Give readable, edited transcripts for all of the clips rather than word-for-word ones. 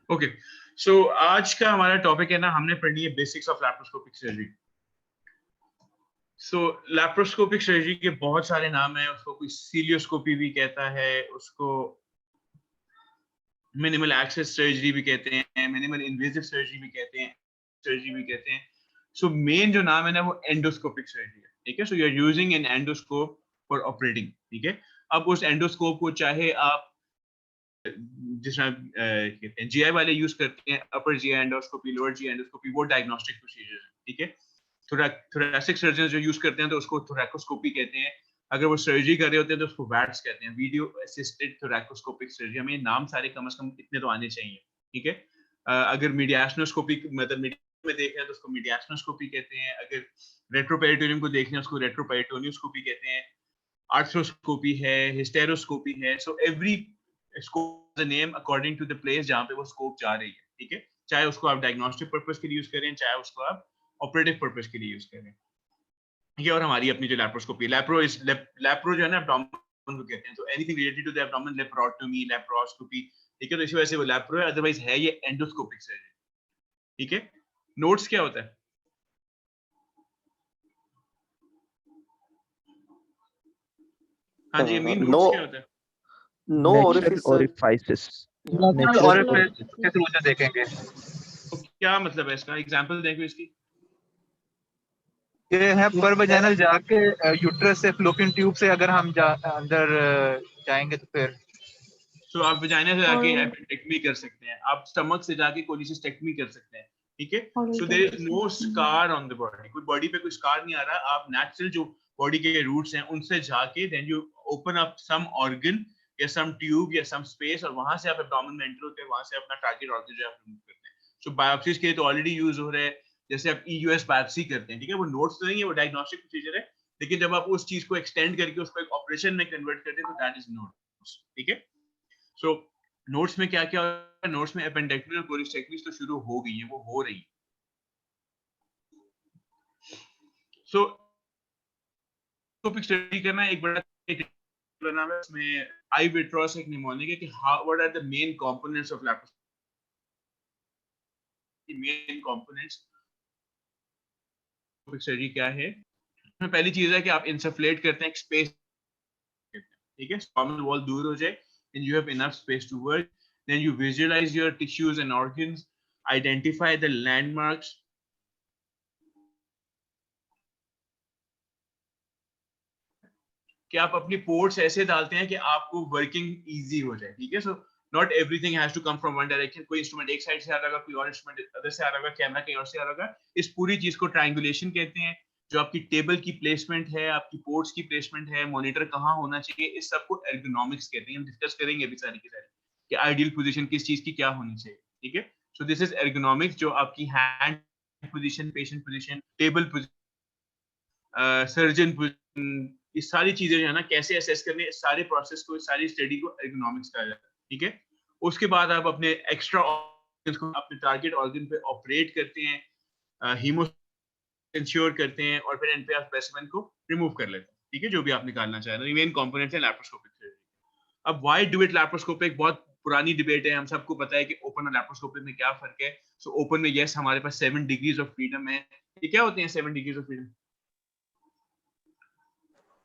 Okay, सो आज का हमारा टॉपिक है ना, हमने पढ़नी है basics of laparoscopic surgery. So laparoscopic surgery के बहुत सारे नाम हैं। उसको कोई सीलियोस्कोपी भी कहता है, उसको मिनिमल एक्सेस सर्जरी भी कहते हैं, मिनिमल इन्वेजिव सर्जरी भी कहते हैं, सर्जरी भी कहते हैं। सो मेन जो नाम है ना वो एंडोस्कोपिक सर्जरी है, ठीक है। So you are using an endoscope for operating, ठीक है। अब उस एंडोस्कोप को चाहे आप जिस कहते हैं जीआई वाले यूज करते हैं, upper GI endoscopy, lower GI endoscopy, वो डायग्नोस्टिक प्रोसीजर है, ठीक है। थोरैसिक सर्जन जो यूज करते हैं तो उसको थोरैकोस्कोपी कहते हैं। अगर वो सर्जरी कर रहे होते हैं तो उसको वैट्स कहते हैं, वीडियो असिस्टेड थोरैकोस्कोपिक सर्जरी। हमें नाम सारे कम से कम इतने तो आने चाहिए, ठीक है। अगर मीडियास्नोस्कोपी मतलब मीडिया में देख रहे हैं तो उसको मीडियास्नोस्कोपी कहते हैं। अगर रेट्रोपेरिटोनियम को देख रहे हैं उसको रेट्रोपेरिटोनियोस्कोपी कहते हैं। आर्थ्रोस्कोपी है, हिस्टेरोस्कोपी है। So every scope the name according to the place जहां पे वो स्कोप जा रही है, ठीक है। चाहे उसको आप डायग्नोस्टिक पर्पस के लिए यूज करें, चाहे उसको आप ऑपरेटिव पर्पस के लिए यूज करें, ठीक है। और हमारी अपनी जो लैप्रोस्कोपी, लैप्रो जो है ना एब्डोमेन को कहते हैं, तो anything related to the abdomen, laparotomy, laparoscopy, ठीक है। तो इसी वजह से वो लैप्रो है, अदरवाइज है ये एंडोस्कोपिक सर्जरी, ठीक है। नोट्स क्या होता है? हाँ जी अमीन, नो नोट्स क्या होता है? नो नेचुरल ओरिफिस, और फिर के थ्रू जो देखेंगे तो क्या मतलब है इसका? एग्जांपल देखो इसकी। ये है पर वजाइनल जाके यूट्रस से फ्लोपियन ट्यूब से अगर हम अंदर जाएंगे तो फिर आप वजाइना से जाके एपेंडेक्टमी कर सकते हैं, आप स्टमक से जाके कोलिसिस्टेक्टमी कर सकते हैं, ठीक है। So there is no scar on the body, कोई बॉडी पे कोई स्कार नहीं आ रहा। आप नेचुरल जो बॉडी के रूट्स हैं उनसे जाके then you open up some organ या सम ट्यूब या सम स्पेस, और वहां से आप एब्डोमेन में एंटर होते हैं, वहां से अपना टारगेट ऑर्गन जो है आप रिमूव करते हैं। सो बायोप्सीज के लिए तो ऑलरेडी यूज हो रहा है, जैसे आप ईयूएस बायोप्सी करते हैं, ठीक है। वो नोट्स तो नहीं है, वो डायग्नोस्टिक प्रोसीजर है, लेकिन जब आप उस चीज को एक्सटेंड करके उसको एक ऑपरेशन में कन्वर्ट करते हैं तो दैट इज नोट्स, ठीक है। सो नोट्स में क्या क्या होता है? नोट्स में एपेंडेक्टमी और कोलिस्टेक्टमी तो शुरू हो गई है, वो हो रही है। सो टॉपिक स्टडी करना एक बड़ा नाम है, इसमें आई विट्रोस एक निमोनिक है कि how what are the main components of laparoscopy. Main components topic study क्या है? पहली चीज है कि आप इंसफलेट करते हैं एक स्पेस, ठीक है। स्टोमल वॉल दूर हो जाए and you have enough space to work. Then you visualize your tissues and organs, identify the landmarks. कि आप अपनी पोर्ट्स ऐसे डालते हैं कि आपको वर्किंग इजी हो जाए, ठीक है। So not everything has to come from one direction. कोई इंस्ट्रूमेंट एक साइड से आ रहा होगा, कोई और इंस्ट्रूमेंट अदर से आ रहा होगा, कैमरा कहीं और से आ रहा होगा। इस पूरी चीज को ट्रायंगुलेशन कहते हैं। जो आपकी टेबल की प्लेसमेंट है, आपकी पोर्ट्स की प्लेसमेंट है, मॉनिटर कहाँ होना चाहिए, इस सबको एर्गोनॉमिक्स कहते हैं। हम डिस्कस करेंगे अभी सारी की सारी कि आइडियल पोजीशन किस चीज की क्या होनी चाहिए, ठीक है। सो दिस इज एर्गोनॉमिक्स, जो आपकी hand position, patient position, table position, surgeon position, ये सारी चीजें जो है ना कैसे असेस करने, सारे प्रोसेस को, सारी स्टडी को एर्गोनॉमिक्स कहा जाता है, ठीक है। उसके बाद आप अपने एक्स्ट्रा ऑर्गन्स को अपने टारगेट ऑर्गन पे ऑपरेट करते हैं, हीमो इंश्योर करते हैं, और फिर इन पे आप स्पेसिमेन को रिमूव कर लेते हैं, ठीक है, जो भी आप निकालना चाह रहे हैं। मेन कंपोनेंट्स है लैप्रोस्कोपिक सर्जरी। अब व्हाई डू इट लैप्रोस्कोपिक, बहुत पुरानी डिबेट है, हम सबको पता है कि ओपन और लैप्रोस्कोपिक में क्या फर्क है। सो ओपन में यस हमारे पास 7 डिग्रीज ऑफ फ्रीडम है। ये क्या होते हैं 7 डिग्रीज ऑफ फ्रीडम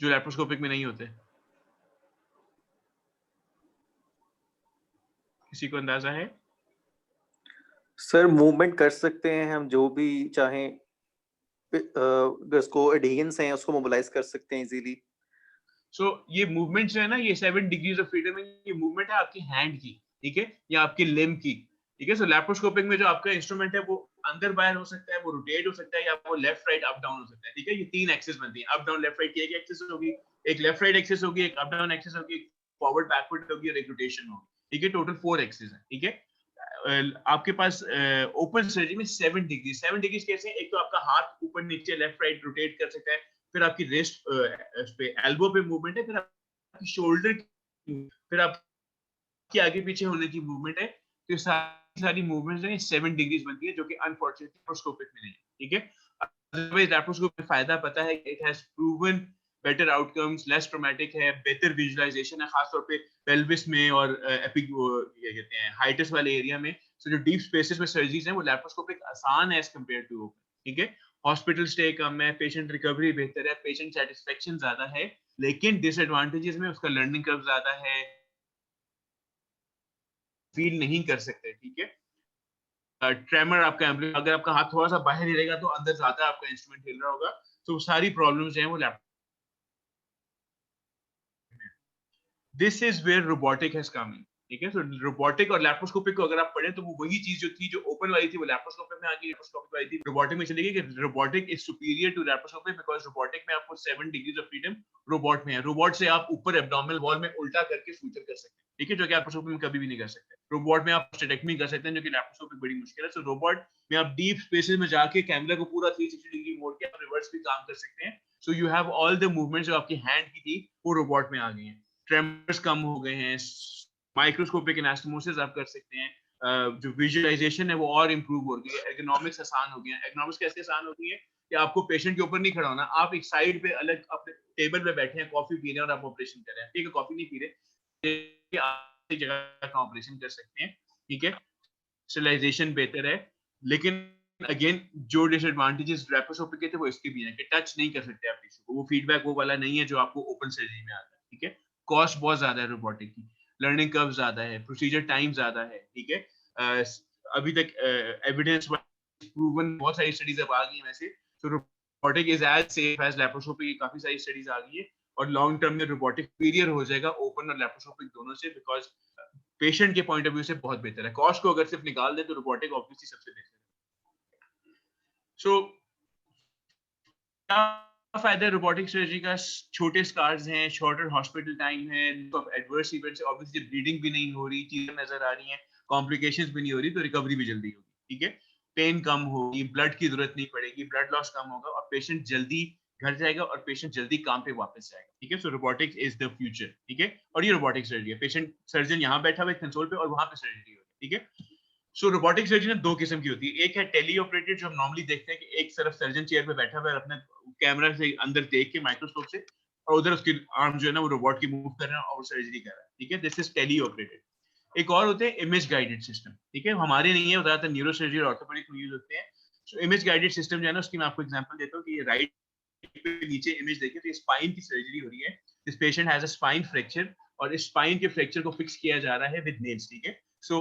जो लैप्रोस्कोपिक में नहीं होते? किसी को अंदाजा है? सर मूवमेंट कर सकते हैं हम जो भी चाहें, उसको एडहेरेंस हैं उसको मोबिलाइज कर सकते हैं इजीली। सो ये मूवमेंट जो है ना, ये 7 डिग्रीज ऑफ फ्रीडम है। ये मूवमेंट है आपकी हैंड की, ठीक है, या आपकी लिम्ब की, ठीक है। सो लैप्रोस्कोपिक में जो आपका इंस्ट्रूमेंट है वो अंदर बाहर हो सकता है, वो रोटेट हो सकता है, या वो लेफ्ट राइट अप डाउन हो सकता है, ठीक है। ये 3 एक्सिस बनती है, अप डाउन लेफ्ट राइट की एक एक्सिस होगी, एक लेफ्ट राइट एक्सिस होगी, एक अप डाउन एक्सिस होगी, एक फॉरवर्ड बैकवर्ड होगी, और एक रोटेशन होगी, ठीक है। टोटल 4 एक्सिस है, ठीक है। आपके पास ओपन सर्जरी में 7 डिग्री, 7 डिग्रीज कैसे? एक तो आपका हाथ ऊपर नीचे लेफ्ट राइट रोटेट कर सकता है, फिर आपकी रिस्ट पे एल्बो पे मूवमेंट है, फिर आपकी शोल्डर, फिर आपकी आगे पीछे होने की मूवमेंट है। तो ये सारी मूवमेंट्स हैं 7 डिग्रीज बनती है, जो कि अनफॉर्चुनेटली लैप्रोस्कोपिक में नहीं है, ठीक है। अदरवाइज लैप्रोस्कोपिक में फायदा पता है, it has proven better outcomes, less traumatic है, बेहतर विजुअलाइजेशन है, खासतौर पे पेल्विस में और एपिक ये कहते हैं हाइटस वाले एरिया में। सो जो डीप स्पेसेस में सर्जरीज हैं वो लैप्रोस्कोपिक आसान है एज कम्पेयर टू ओपन, ठीक है। हॉस्पिटल स्टे कम है, पेशेंट रिकवरी बेहतर है, पेशेंट सेटिस्फेक्शन ज्यादा है, लेकिन डिसएडवांटेजेस में उसका लर्निंग कर्व ज्यादा है, फील नहीं कर सकते, ठीक है। ट्रेमर आपका अगर आपका हाथ थोड़ा सा बाहर हिलेगा तो अंदर ज्यादा आपका इंस्ट्रूमेंट हिल रहा होगा। तो सारी प्रॉब्लम्स हैं वो laptop. This is where robotic has come in, ठीक है। सो रोबोटिक और लैप्रोस्कोपिक को अगर आप पढ़ें तो वो वही चीज जो थी, जो ओपन वाली थी वो लैप्रोस्कोपिक में आ गई, लैप्रोस्कोपिक वाली थी रोबोटिक में चली गई। कि robotic is superior to laparoscopic because robotic में आपको 7 डिग्रीज ऑफ फ्रीडम रोबोट में है। रोबोट से आप ऊपर एब्डोमिनल वॉल में उल्टा करके सूचर कर सकते हैं, ठीक है, जो कि लैप्रोस्कोपिक में कभी भी नहीं कर सकते। रोबोट में आप स्टेटेक्टमी कर सकते हैं, जो कि लैप्रोस्कोपिक बड़ी मुश्किल है। सो रोबोट में आप डीप स्पेसेस में जाके कैमरा को पूरा 360 डिग्री मोड़ के आप रिवर्स भी काम कर सकते हैं। सो you have all the movements जो आपकी हैंड की थी वो रोबोट में आ गई हैं। ट्रेमर्स कम हो गए हैं, माइक्रोस्कोपिक एनास्टोमोसिस आप कर सकते हैं, जो विजुअलाइजेशन है वो और इम्प्रूव हो गई है, एर्गोनॉमिक्स आसान हो गई है। एर्गोनॉमिक्स कैसे आसान हो गई है कि आपको पेशेंट के ऊपर नहीं खड़ा होना, आप एक साइड पे अलग अपने टेबल पे बैठे हैं, कॉफी पी रहे हैं और आप ऑपरेशन कर रहे हैं, ठीक है, कॉफी नहीं पी रहे, आप एक जगह का ऑपरेशन कर सकते हैं, ठीक है। स्टरलाइजेशन बेहतर है, लेकिन अगेन जो डिसएडवांटेजेस लैप्रोस्कोपिक के थे वो इसके भी हैं कि टच नहीं कर सकते आप टिश्यू को, वो फीडबैक वो वाला नहीं है जो आपको ओपन सर्जरी में आता है, ठीक है। कॉस्ट बहुत ज्यादा है रोबोटिक की, लर्निंग कर्व ज्यादा है, प्रोसीजर टाइम ज्यादा है, ठीक है। अभी तक एविडेंस प्रूवन बहुत सारी स्टडीज अब आ गई हैं वैसे। तो robotic is as safe as laparoscopic, काफी सारी स्टडीज आ गई है, और लॉन्ग टर्म में रोबोटिक सुपीरियर हो जाएगा ओपन और लैप्रोस्कोपिक दोनों से, बिकॉज पेशेंट के पॉइंट ऑफ व्यू से बहुत बेहतर है। कॉस्ट को अगर सिर्फ निकाल दे तो रोबोटिक ऑब्वियसली सबसे बेहतर है। सो क्या फायदा है रोबोटिक सर्जरी का? छोटे स्कार्स हैं, शॉर्टर हॉस्पिटल टाइम है, एडवर्स इवेंट्स ऑब्वियसली ब्लीडिंग भी नहीं हो रही, चीजें नजर आ रही हैं, कॉम्प्लिकेशंस भी नहीं हो रही, तो रिकवरी भी जल्दी होगी, ठीक है। पेन कम होगी, ब्लड की जरूरत नहीं पड़ेगी, ब्लड लॉस कम होगा और पेशेंट जल्दी घर जाएगा और पेशेंट जल्दी काम पे वापस जाएगा, ठीक है। So robotics is the future, ठीक है। और ये रोबोटिक सर्जरी है, पेशेंट सर्जन यहाँ बैठा हुआ है कंसोल पे और वहां पे सर्जरी हो रही है, ठीक है। सो रोबोटिक सर्जरी दो किस्म की होती है, एक है टेली ऑपरेटेड जो हम नॉर्मली देखते हैं कि एक तरफ सर्जन चेयर पे बैठा हुआ है, अपने कैमरा से अंदर देख के माइक्रोस्कोप से, और उधर उसके आर्म जो है ना वो रोबोट की मूव कर रहे हैं और वो सर्जरी कर रहा है, ठीक है। This is teleoperated. एक और होते हैं इमेज गाइडेड सिस्टम, ठीक है, हमारे नहीं है, ज्यादातर न्यूरो सर्जरी और ऑर्थोपेडिक में यूज होते हैं। सो इमेज गाइडेड सिस्टम जो है ना, उसकी मैं आपको एग्जांपल देता हूँ कि ये राइट पे नीचे इमेज देखिए तो स्पाइन की सर्जरी हो रही है। This patient has a spine fracture और इस स्पाइन के फ्रैक्चर को फिक्स किया जा रहा है विद नेल्स, ठीक है। सो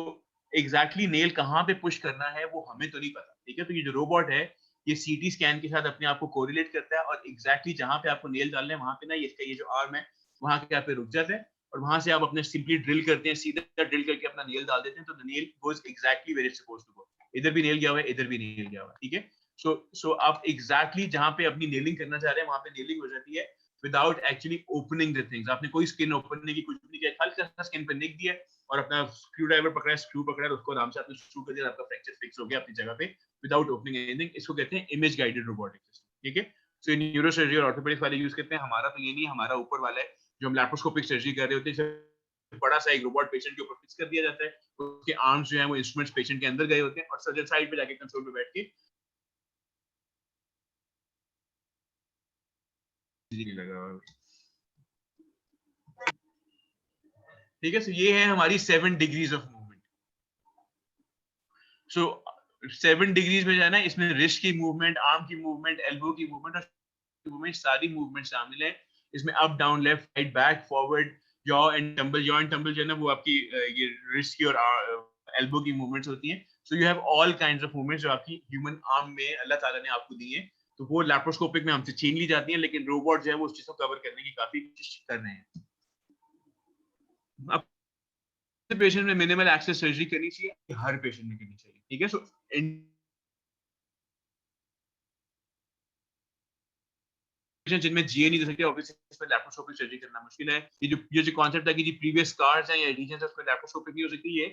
एग्जैक्टली नेल कहाँ पे पुश करना है वो हमें तो नहीं पता, ठीक है। तो ये जो रोबोट है ये सीटी स्कैन के साथ अपने आप को कोरिलेट करता है और एग्जैक्टली जहाँ पे आपको नेल डालना है वहां पे ना इसका ये जो आर्म है वहां के पे रुक जाता है और वहां से आप अपने सिंपली ड्रिल करते हैं, सीधा ड्रिल करके अपना नेल डाल देते हैं, तो the nail goes exactly where it's supposed to go. इधर भी नेल गया हुआ है, इधर भी नेल गया हुआ है, ठीक है। सो आप एग्जैक्टली जहाँ पे अपनी नेलिंग करना चाह रहे हैं वहां पे नेलिंग हो जाती है without actually opening the things. आपने कोई स्किन ओपन नहीं की, कुछ नहीं किया, हल्का सा स्किन पे निक दिया और अपना स्क्रू ड्राइवर पकड़ा, स्क्रू पकड़ा, उसको आराम से आपने स्क्रू कर दिया, आपका फ्रैक्चर फिक्स हो गया अपनी जगह पे विदाउट ओपनिंग एनीथिंग। इसको कहते हैं इमेज गाइडेड रोबोटिक सिस्टम, ठीक है। सो न्यूरो सर्जरी और ऑर्थोपेडिक्स वाले यूज करते हैं, हमारा तो ये नहीं, हमारा ऊपर वाला है जो हम लैप्रोस्कोपिक सर्जरी कर रहे होते हैं, बड़ा सा एक रोबोट पेशेंट के ऊपर फिक्स कर दिया जाता है, उसके आर्म्स जो है वो इंस्ट्रूमेंट्स पेशेंट के अंदर गए होते हैं और सर्जन साइड पे जाके कंसोल पे बैठ के लगा, ठीक है। सो ये है हमारी 7 degrees of movement. So 7 degrees में जाना, इसमें रिस्ट की मूवमेंट, आर्म की मूवमेंट, एल्बो की मूवमेंट और मूवमेंट, सारी मूवमेंट शामिल है इसमें। Up down left right back forward, jaw and tumble. Jaw and tumble जो है ना वो आपकी ये रिस्ट की और एल्बो की मूवमेंट्स होती हैं। सो you have all kinds of movements जो आपकी ह्यूमन आर्म में अल्लाह ताला ने आपको दी है, तो वो लैप्रोस्कोपिक में हमसे छीन ली जाती हैं, लेकिन रोबोट जो है वो उस चीज को कवर करने की काफी कोशिश कर रहे हैं। अब पेशेंट में मिनिमल एक्सेस सर्जरी करनी चाहिए, हर पेशेंट में करनी चाहिए, ठीक है। सो जिनमें जिए नहीं दे सकते ऑब्वियसली इसमें लैप्रोस्कोपिक सर्जरी करना मुश्किल है। ये जो कॉन्सेप्ट है कि जी प्रीवियस स्कार्स हैं या रीजंस है उसमें लैप्रोस्कोपिक नहीं हो सकती, ये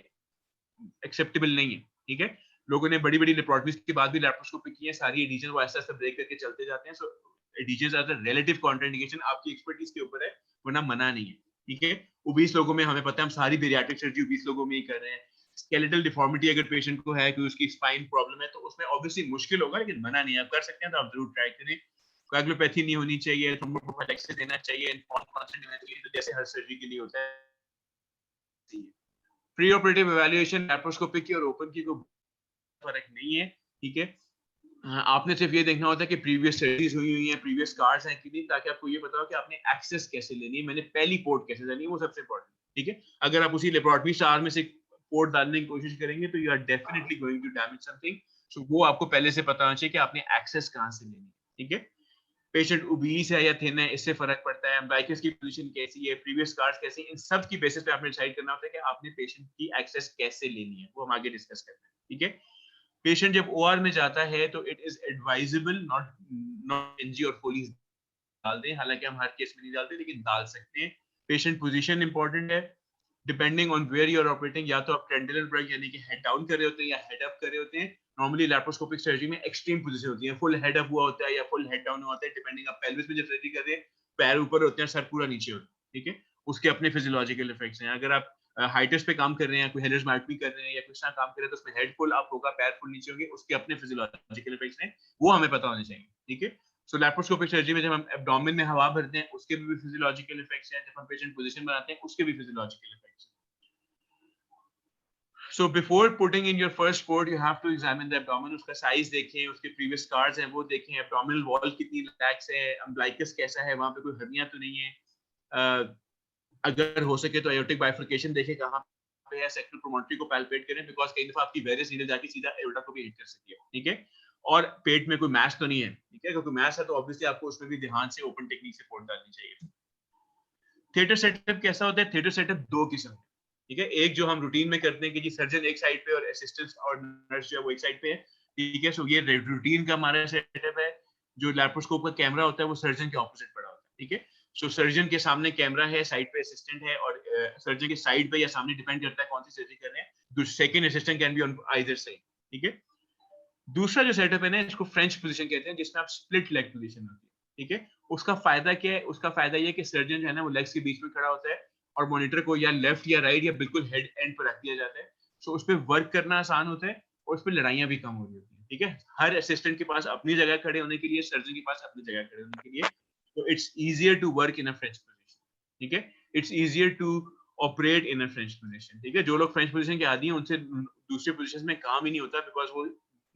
एक्सेप्टेबल नहीं है, ठीक है। लोगों ने बड़ी बड़ी लेप्रोटमीज के बाद भी लैप्रोस्कोपिक की है, सारी एडिशन वो ऐसा ऐसा ब्रेक करके चलते जाते हैं। So additions are the relative contraindication, आपकी एक्सपर्टीज के ऊपर है, वरना मना नहीं है, ठीक है। ओबीस लोगों में हमें पता है हम सारी बेरियाट्रिक सर्जरी ओबीस लोगों में ही कर रहे हैं। स्केलेटल डिफॉर्मिटी अगर पेशेंट को है कि उसकी स्पाइन प्रॉब्लम है तो उसमें ऑब्वियसली मुश्किल होगा, लेकिन मना नहीं है, आप कर सकते हैं तो आप जरूर ट्राई करें। कोएगुलोपैथी नहीं होनी चाहिए, थ्रोम्बोप्रोफाइलैक्सिस देना चाहिए, इन्फॉर्म्ड कंसेंट देना चाहिए, तो जैसे हर सर्जरी के लिए होता है। प्री ऑपरेटिव इवैल्यूएशन लैप्रोस्कोपिक की और ओपन की को फर्क नहीं है, ठीक है। आपने सिर्फ ये देखना होता है कि प्रीवियस सर्जरीज हुई हैं, प्रीवियस स्कार्स हैं कि नहीं, ताकि आपको ये पता हो कि आपने एक्सेस कैसे लेनी है, मैंने पहली पोर्ट कैसे लेनी है, वो सबसे इंपॉर्टेंट, ठीक है। अगर आप उसी लेबोरेटरी स्टार में से पोर्ट डालने की कोशिश करेंगे तो you are definitely going to damage something, so वो आपको पहले से पता होना चाहिए कि आपने एक्सेस कहाँ से लेनी है, ठीक है। पेशेंट ओबीस है या थिन है, इससे फर्क पड़ता है, अम्बिलिकस की पोजीशन कैसी है, प्रीवियस स्कार्स कैसी, इन सब की बेसिस पे आपने डिसाइड करना होता है कि आपने पेशेंट की एक्सेस कैसे लेनी है, वो हम आगे डिस्कस करते हैं, ठीक है। पेशेंट जब ओआर में जाता है तो it is advisable not NG और फोलीज डाल दें, हालांकि हम हर केस में नहीं डालते लेकिन डाल सकते हैं। पेशेंट पोजीशन इंपॉर्टेंट है, depending on where you are operating, या तो आप ट्रेंडुलर ब्रेक यानी कि हेड डाउन कर रहे होते हैं या हेड अप कर रहे होते हैं। नॉर्मली लैप्रोस्कोपिक सर्जरी में एक्सट्रीम पोजीशन होती है, फुल हेड अप हुआ होता है या फुल हेड डाउन हुआ होता है, डिपेंडिंग आप पेल्विस में जब सर्जरी कर रहे हैं पैर ऊपर होते हैं, सर पूरा नीचे होता है, ठीक है। उसके अपने फिजियोलॉजिकल इफेक्ट्स हैं। अगर आप हाइटस पे काम कर रहे हैं, कोई हेलर्स माइटमी कर रहे हैं या कुछ ना काम कर रहे हैं तो उसमें हेड फुल अप होगा, पैर फुल नीचे होंगे, उसके अपने फिजियोलॉजिकल इफेक्ट्स हैं, वो हमें पता होने चाहिए, ठीक है। सो लैप्रोस्कोपिक सर्जरी में जब हम एब्डोमेन में हवा भरते हैं उसके भी फिजियोलॉजिकल इफेक्ट्स हैं, जब हम पेशेंट पोजीशन बनाते हैं उसके भी फिजियोलॉजिकल इफेक्ट्स हैं। So before putting in your first port, you have to examine the abdomen, उसका साइज देखें, उसके previous scars हैं वो देखें, abdominal wall कितनी रिलैक्स है, umbilicus कैसा है, वहाँ पे कोई hernia तो नहीं है। अगर हो सके तो aortic bifurcation देखें कहाँ पे है, sectional promontory को palpate करें, because कई दफा आपकी various needle जाके सीधा aorta को भी hit कर सकती है, ठीक है। और पेट में कोई mass तो नहीं है, ठीक है, अगर कोई mass है तो obviously आपको उसमें भी ध्यान से open technique से port डालनी चाहिए। थिएटर सेटअप कैसा होता है? थिएटर सेटअप दो किस्म है, ठीक है। एक जो हम रूटीन में करते हैं कि जी सर्जन एक साइड पे और असिस्टेंट और नर्स जो है वो एक साइड पे है, ठीक है। सो ये रूटीन का हमारा सेटअप है। जो लैप्रोस्कोप का कैमरा होता है वो सर्जन के ऑपोजिट पड़ा होता है, ठीक है। सो सर्जन के सामने कैमरा है, साइड पे असिस्टेंट है, और सर्जन के साइड पे या सामने डिपेंड करता है कौन सी सर्जरी कर रहे हैं, second assistant can be on either side, ठीक है। दूसरा जो सेटअप है ना, इसको फ्रेंच पोजीशन कहते हैं, जिसमें आप स्प्लिट लेग पोजीशन होती है, ठीक है। उसका फायदा क्या है? उसका फायदा ये है कि सर्जन जो है ना वो लेग्स के बीच में खड़ा होता है और मॉनिटर को या लेफ्ट या राइट या बिल्कुल हेड एंड पर रख दिया जाता है। सो उस पर वर्क करना आसान होता है और उस पर लड़ाइयाँ भी कम हो रही होती है, ठीक है। हर असिस्टेंट के पास अपनी जगह खड़े होने के लिए, सर्जन के पास अपनी जगह खड़े होने के लिए, तो it's easier to work in a French position, ठीक है। It's easier to operate in a French position, ठीक है। जो लोग फ्रेंच पोजीशन के आदी हैं उनसे दूसरे पोजीशन में काम ही नहीं होता, बिकॉज वो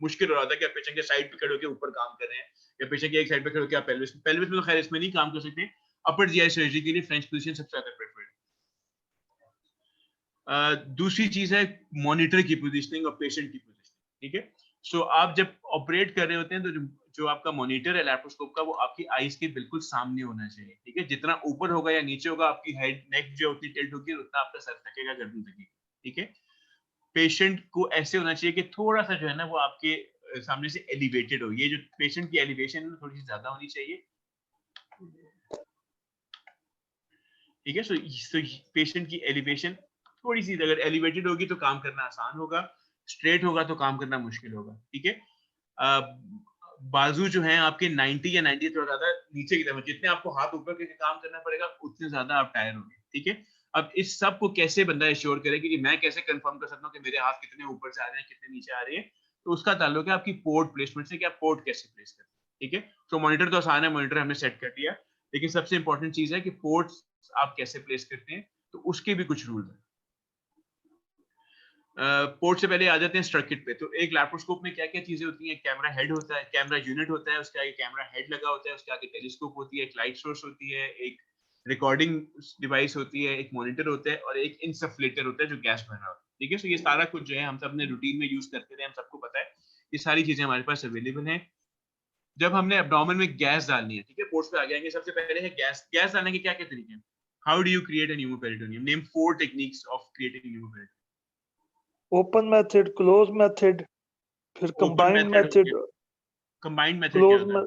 मुश्किल हो रहा था कि आप पेशेंट के साइड पे खड़े होकर ऊपर काम कर रहे हैं या पेशेंट के एक साइड पे खड़े होकर आप पेल्विस में तो खैर इसमें नहीं काम कर सकते। अपर जीआई सर्जरी के लिए फ्रेंच पोजीशन सबसे ज्यादा प्रेफर्ड है। दूसरी चीज है मॉनिटर की पोजीशनिंग और पेशेंट की पोजीशनिंग, ठीक है। सो आप जब ऑपरेट कर रहे होते हैं तो जो आपका मॉनिटर है लैप्रोस्कोप का, वो आपकी आईज के बिल्कुल सामने होना चाहिए, ठीक है। जितना ऊपर होगा या नीचे होगा, आपकी हेड नेक जो उतनी टिल्ट होगी उतना आपका सर थकेगा, गर्दन थकेगी, ठीक है। पेशेंट को ऐसे होना चाहिए कि थोड़ा सा जो है ना वो आपके सामने से एलिवेटेड हो। ये जो पेशेंट की एलिवेशन थोड़ी सी ज्यादा होनी चाहिए, ठीक है। सो पेशेंट की एलिवेशन थोड़ी सी अगर एलिवेटेड होगी तो काम करना आसान होगा, स्ट्रेट होगा तो काम करना मुश्किल होगा, ठीक है। बाजू जो है आपके 90 या 90 थोड़ा ज्यादा नीचे की तरफ, जितने आपको हाथ ऊपर करके काम करना पड़ेगा उतने ज्यादा आप टायर होंगे, ठीक है। अब इस सब को कैसे बंदा एश्योर करे कि मैं कैसे कंफर्म कर सकता हूँ कि मेरे हाथ कितने ऊपर से आ रहे हैं, कितने नीचे आ रहे हैं, तो उसका ताल्लुक है आपकी पोर्ट प्लेसमेंट से कि आप पोर्ट कैसे प्लेस करते हैं, ठीक है। तो मॉनिटर तो आसान है, मॉनिटर हमने सेट कर दिया, लेकिन सबसे इंपॉर्टेंट चीज है कि पोर्ट्स आप कैसे प्लेस करते हैं, तो उसके भी कुछ रूल्स हैं। पोर्ट से पहले आ जाते हैं स्ट्रक्चर पे। तो एक लैप्रोस्कोप में क्या क्या चीजें होती हैं? कैमरा हेड होता है, कैमरा यूनिट होता है, उसके आगे कैमरा हेड लगा होता है, उसके आगे टेलीस्कोप होती है, एक लाइट सोर्स होती है, एक रिकॉर्डिंग डिवाइस होती है, एक मॉनिटर होता है और एक इंसफ्लेटर होता है जो गैस भर रहा होता है, ठीक है। सो ये सारा कुछ जो है हम सब अपने रूटीन में यूज करते रहे, हम सबको पता है, ये सारी चीजें हमारे पास अवेलेबल हैं। जब हमने एब्डोमेन में गैस डालनी है, ठीक है, पोर्ट्स पे आ जाएंगे। सबसे पहले है गैस। गैस डालने के क्या क्या तरीके हैं? How do you create a pneumoperitoneum? Name 4 techniques of creating pneumoperitoneum. Open method, close method, फिर ओपन कंबाइंड मेथड हो मेथड, गया, कंबाइंड मेथड क्या क्लोज होता में, है?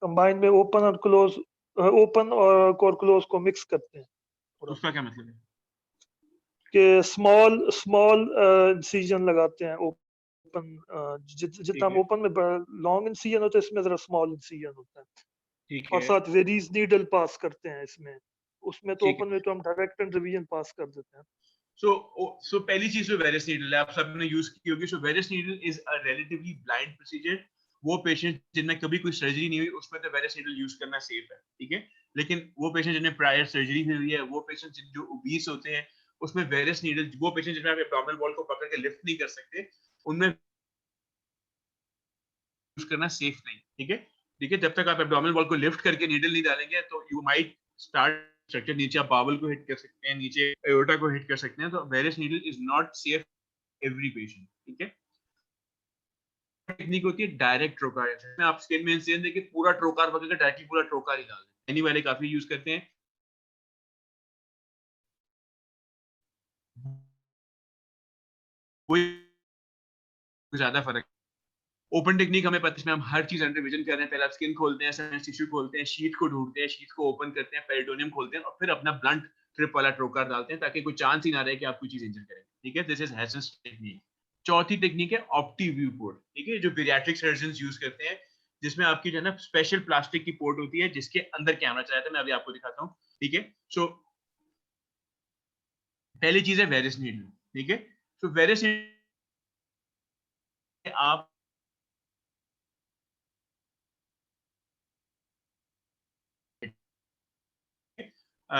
कंबाइंड में ओपन और क्लोज, ओपन और क्लोज को मिक्स करते हैं थोड़ा उसका क्या मतलब है? कि स्मॉल स्मॉल इंसिजन लगाते हैं। ओपन जितना ठीक है, ओपन में लॉन्ग इंसिजन होता है, इसमें जरा स्मॉल इंसिजन होता है, ठीक और है, साथ वेरीज नीडल पास करते हैं इसमें। उसमें तो ठीक ओपन है। में तो हम डायरेक्ट एंड रिवीजन पास कर देते हैं। सो पहली चीज तो वेरिस नीडल है, आप सबने यूज की होगी। So Veress needle is a relatively blind procedure वो पेशेंट जिनमें कभी कोई सर्जरी नहीं हुई उसमें तो वेरियस नीडल यूज करना सेफ है, ठीक है। लेकिन वो पेशेंट जिन्हें प्रायर सर्जरी हुई है, वो पेशेंट जो ओबीस होते हैं, उसमें वेरियस नीडल, वो पेशेंट जिनमें आप एब्डोमिनल वॉल को पकड़ के लिफ्ट नहीं कर सकते, उनमें यूज करना सेफ नहीं, ठीक है। ठीक है, जब तक आप एब्डोमिनल वॉल को लिफ्ट करके नीडल नहीं डालेंगे तो यू माइट स्टार्ट स्ट्रक्चर, नीचे आप बावल को हिट कर सकते हैं, नीचे एओर्टा को हिट कर सकते हैं, तो Veress needle is not safe every patient, ठीक है। टेक्निक होती है डायरेक्ट ट्रोकार, इसमें आप स्किन में इंसिजन देके पूरा ट्रोकार वगैरह डायरेक्टली पूरा ट्रोकार ही डाल दें। एनी वाले काफी यूज करते हैं। कोई ज्यादा फर्क, ओपन टेक्निक हमें पता है, इसमें हम हर चीज अंडर विजन कर रहे हैं। पहले आप स्किन खोलते हैं, सबनेस टिश्यू खोलते हैं, शीट को ढूंढते हैं, शीट को ओपन करते हैं, पेरिटोनियम खोलते हैं और फिर अपना ब्लंट ट्रिप वाला ट्रोकार डालते हैं ताकि कोई चांस ही ना रहे कि आप कोई चीज इंजर करें, ठीक है। This is Hasson's technique. चौथी टेक्निक है ऑप्टी व्यू पोर्ट, ठीक है, जो पीडियाट्रिक सर्जन्स यूज करते हैं, जिसमें आपकी जो है ना स्पेशल प्लास्टिक की पोर्ट होती है जिसके अंदर कैमरा चला जाता है। मैं अभी आपको दिखाता हूँ, ठीक है। सो पहली चीज है वेरियस नीडल, ठीक है। सो वेरियस आप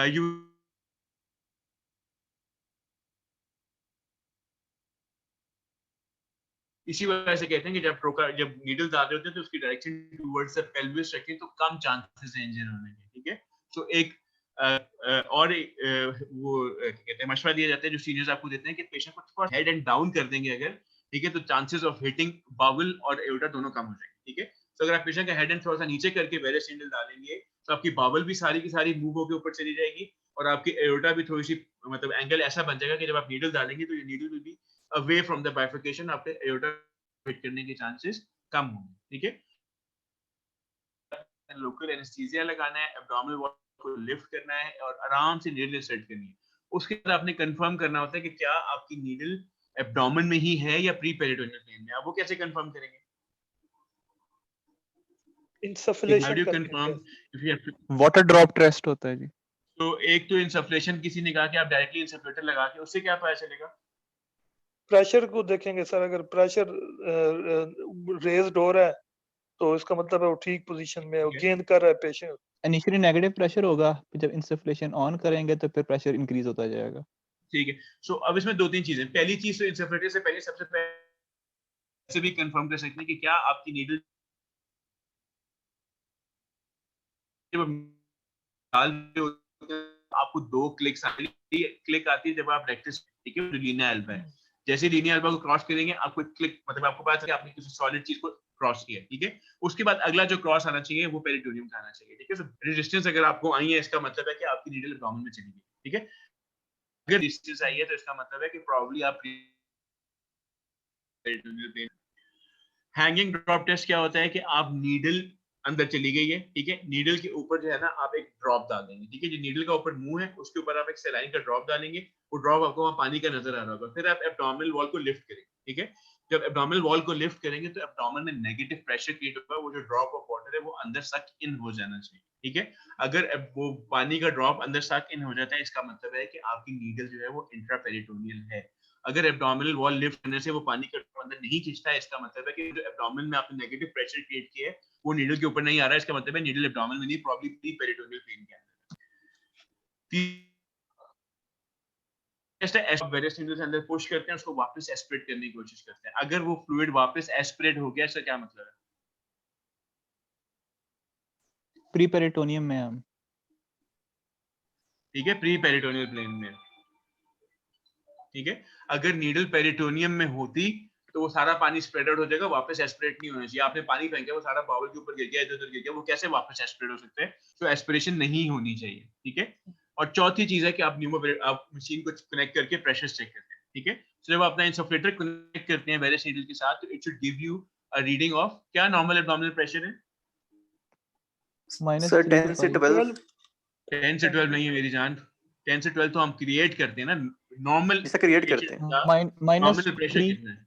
यू इसी वजह से कहते हैं कि जब नीडल डाल रहे होते हैं तो उसकी डायरेक्शन टुवर्ड्स द पेल्विस रखें तो कम चांसेस हैं इंजर होने के, ठीक है। तो एक वो कहते हैं मशवरा दिया जाता है जो सीनियर्स आपको देते हैं कि पेशेंट को थोड़ा हेड एंड डाउन कर देंगे अगर, ठीक है, तो चांसेस ऑफ हिटिंग बावल और एओर्टा दोनों कम हो जाएंगे, ठीक है। तो अगर आप पेशेंट का हेड एंड थोड़ा सा नीचे करके वेरियस नीडल डालेंगे तो आपकी बावल भी सारी की सारी मूव होकर ऊपर चली जाएगी और आपकी एओर्टा भी थोड़ी सी मतलब एंगल ऐसा बन जाएगा कि जब आप नीडल डालेंगे तो ये needle will be away from the bifurcation, आपके एओर्टा हिट करने के चांसेस कम होंगे, ठीक है। लोकल एनेस्थीसिया लगाना है, एब्डोमिनल वॉल को लिफ्ट करना है और आराम से नीडल सेट करनी है। उसके बाद आपने कंफर्म करना होता है कि क्या आपकी नीडल एब्डोमेन में ही है या प्री पेरिटोनियल प्लेन में। आप वो कैसे कंफर्म करेंगे? How इंसफलेशन do you करके confirm if you have to? Water drop test होता है जी। तो एक तो इंसफलेशन, किसी ने कहा कि आप डायरेक्टली इंसफलेटर लगा के, उससे क्या पता चलेगा? प्रेशर को देखेंगे सर, अगर प्रेशर रेज्ड हो रहा है तो इसका मतलब है वो ठीक पोजीशन में है, वो ठीक है। गेन कर रहा है पेशेंट। इनिशियली नेगेटिव प्रेशर होगा, फिर जब इंसफलेशन ऑन करेंगे तो फिर प्रेशर इंक्रीज होता जाएगा। ठीक है। सो अब इसमें दो तीन चीजें। पहली चीज तो इंसफलेटर से पहले सबसे पहले से भी कंफर्म कर सकते हैं कि क्या आपकी नीडल डाल रहे होते हैं, आपको 2 क्लिक्स क्लिक आती है जब आप रेक्टस, ठीक है, जो लीनिया एल्बा है, जैसे लीनिया एल्बा को क्रॉस करेंगे आपको क्लिक, मतलब आपको पता है कि आपने किसी सॉलिड चीज को क्रॉस किया, ठीक है। उसके बाद अगला जो क्रॉस आना चाहिए वो पेरिटोनियम का आना चाहिए, ठीक है। सो रेजिस्टेंस अगर आपको आई है इसका मतलब है कि आपकी नीडल एब्डोमेन में चली गई, ठीक है। अगर रेजिस्टेंस आई है तो इसका मतलब है कि प्रॉब्ली आप peritoneal plane. Hanging drop test क्या होता है कि आप नीडल अंदर चली गई है, ठीक है, नीडल के ऊपर जो है ना आप एक ड्रॉप डाल देंगे, ठीक है। जो नीडल का ऊपर मुंह है उसके ऊपर आप एक सलाइन का ड्रॉप डालेंगे, वो ड्रॉप आपको वहां पानी का नजर आ रहा होगा। फिर आप एब्डोमिनल वॉल को लिफ्ट करेंगे, ठीक है। जब एब्डोमिनल वॉल को लिफ्ट करेंगे तो एब्डोमेन में नेगेटिव प्रेशर क्रिएट होगा, वो जो ड्रॉप ऑफ वाटर है वो अंदर सक इन हो जाना चाहिए, ठीक है। अगर वो पानी का ड्रॉप अंदर सक इन हो जाता है इसका मतलब है कि आपकी नीडल जो है वो इंट्रापेरिटोनियल है। अगर एब्डोमिनल वॉल लिफ्ट करने से वो पानी का ड्रॉप अंदर नहीं खींचता है इसका मतलब है कि जो एब्डोमेन में आपने नेगेटिव प्रेशर क्रिएट किया है वो नीडल के ऊपर नहीं आ रहा है, इसका मतलब है नीडल एब्डोमेन में नहीं, प्रॉब्ली प्री पेरिटोनियल प्लेन के अंदर। वेरियस नीडल्स अंदर पुश करते हैं, उसको वापस एस्पिरेट करने की कोशिश करते हैं। अगर वो फ्लूइड वापस एस्पिरेट हो गया इसका क्या मतलब है? प्री पेरिटोनियम में हम, ठीक है, प्री पेरिटोनियल प्लेन में, ठीक है। अगर नीडल पेरिटोनियम में होती तो वो सारा पानी स्प्रेड आउट हो जाएगा, वापस एस्पिरेट नहीं होना चाहिए। आपने पानी फेंका, वो सारा बाउल के ऊपर गिर गया, इधर-उधर गिर गया, वो कैसे वापस एस्पिरेट हो सकते हैं? तो एस्पिरेशन नहीं होनी चाहिए, ठीक है। और चौथी चीज है कि आप आप मशीन को कनेक्ट करके प्रेशर चेक करते हैं, ठीक है। तो जब अपना इंसफलेटर कनेक्ट करते हैं वेरियस नीडल के साथ तो it should give you a reading of, क्या नॉर्मल एब्डोमिनल प्रेशर है? -3 सर to 10 से 5। 12 10 से 12 नहीं है मेरी जान, 10 से 12 तो हम क्रिएट करते हैं ना, नॉर्मल ऐसा क्रिएट करते हैं। नॉर्मल प्रेशर -3 कितना है?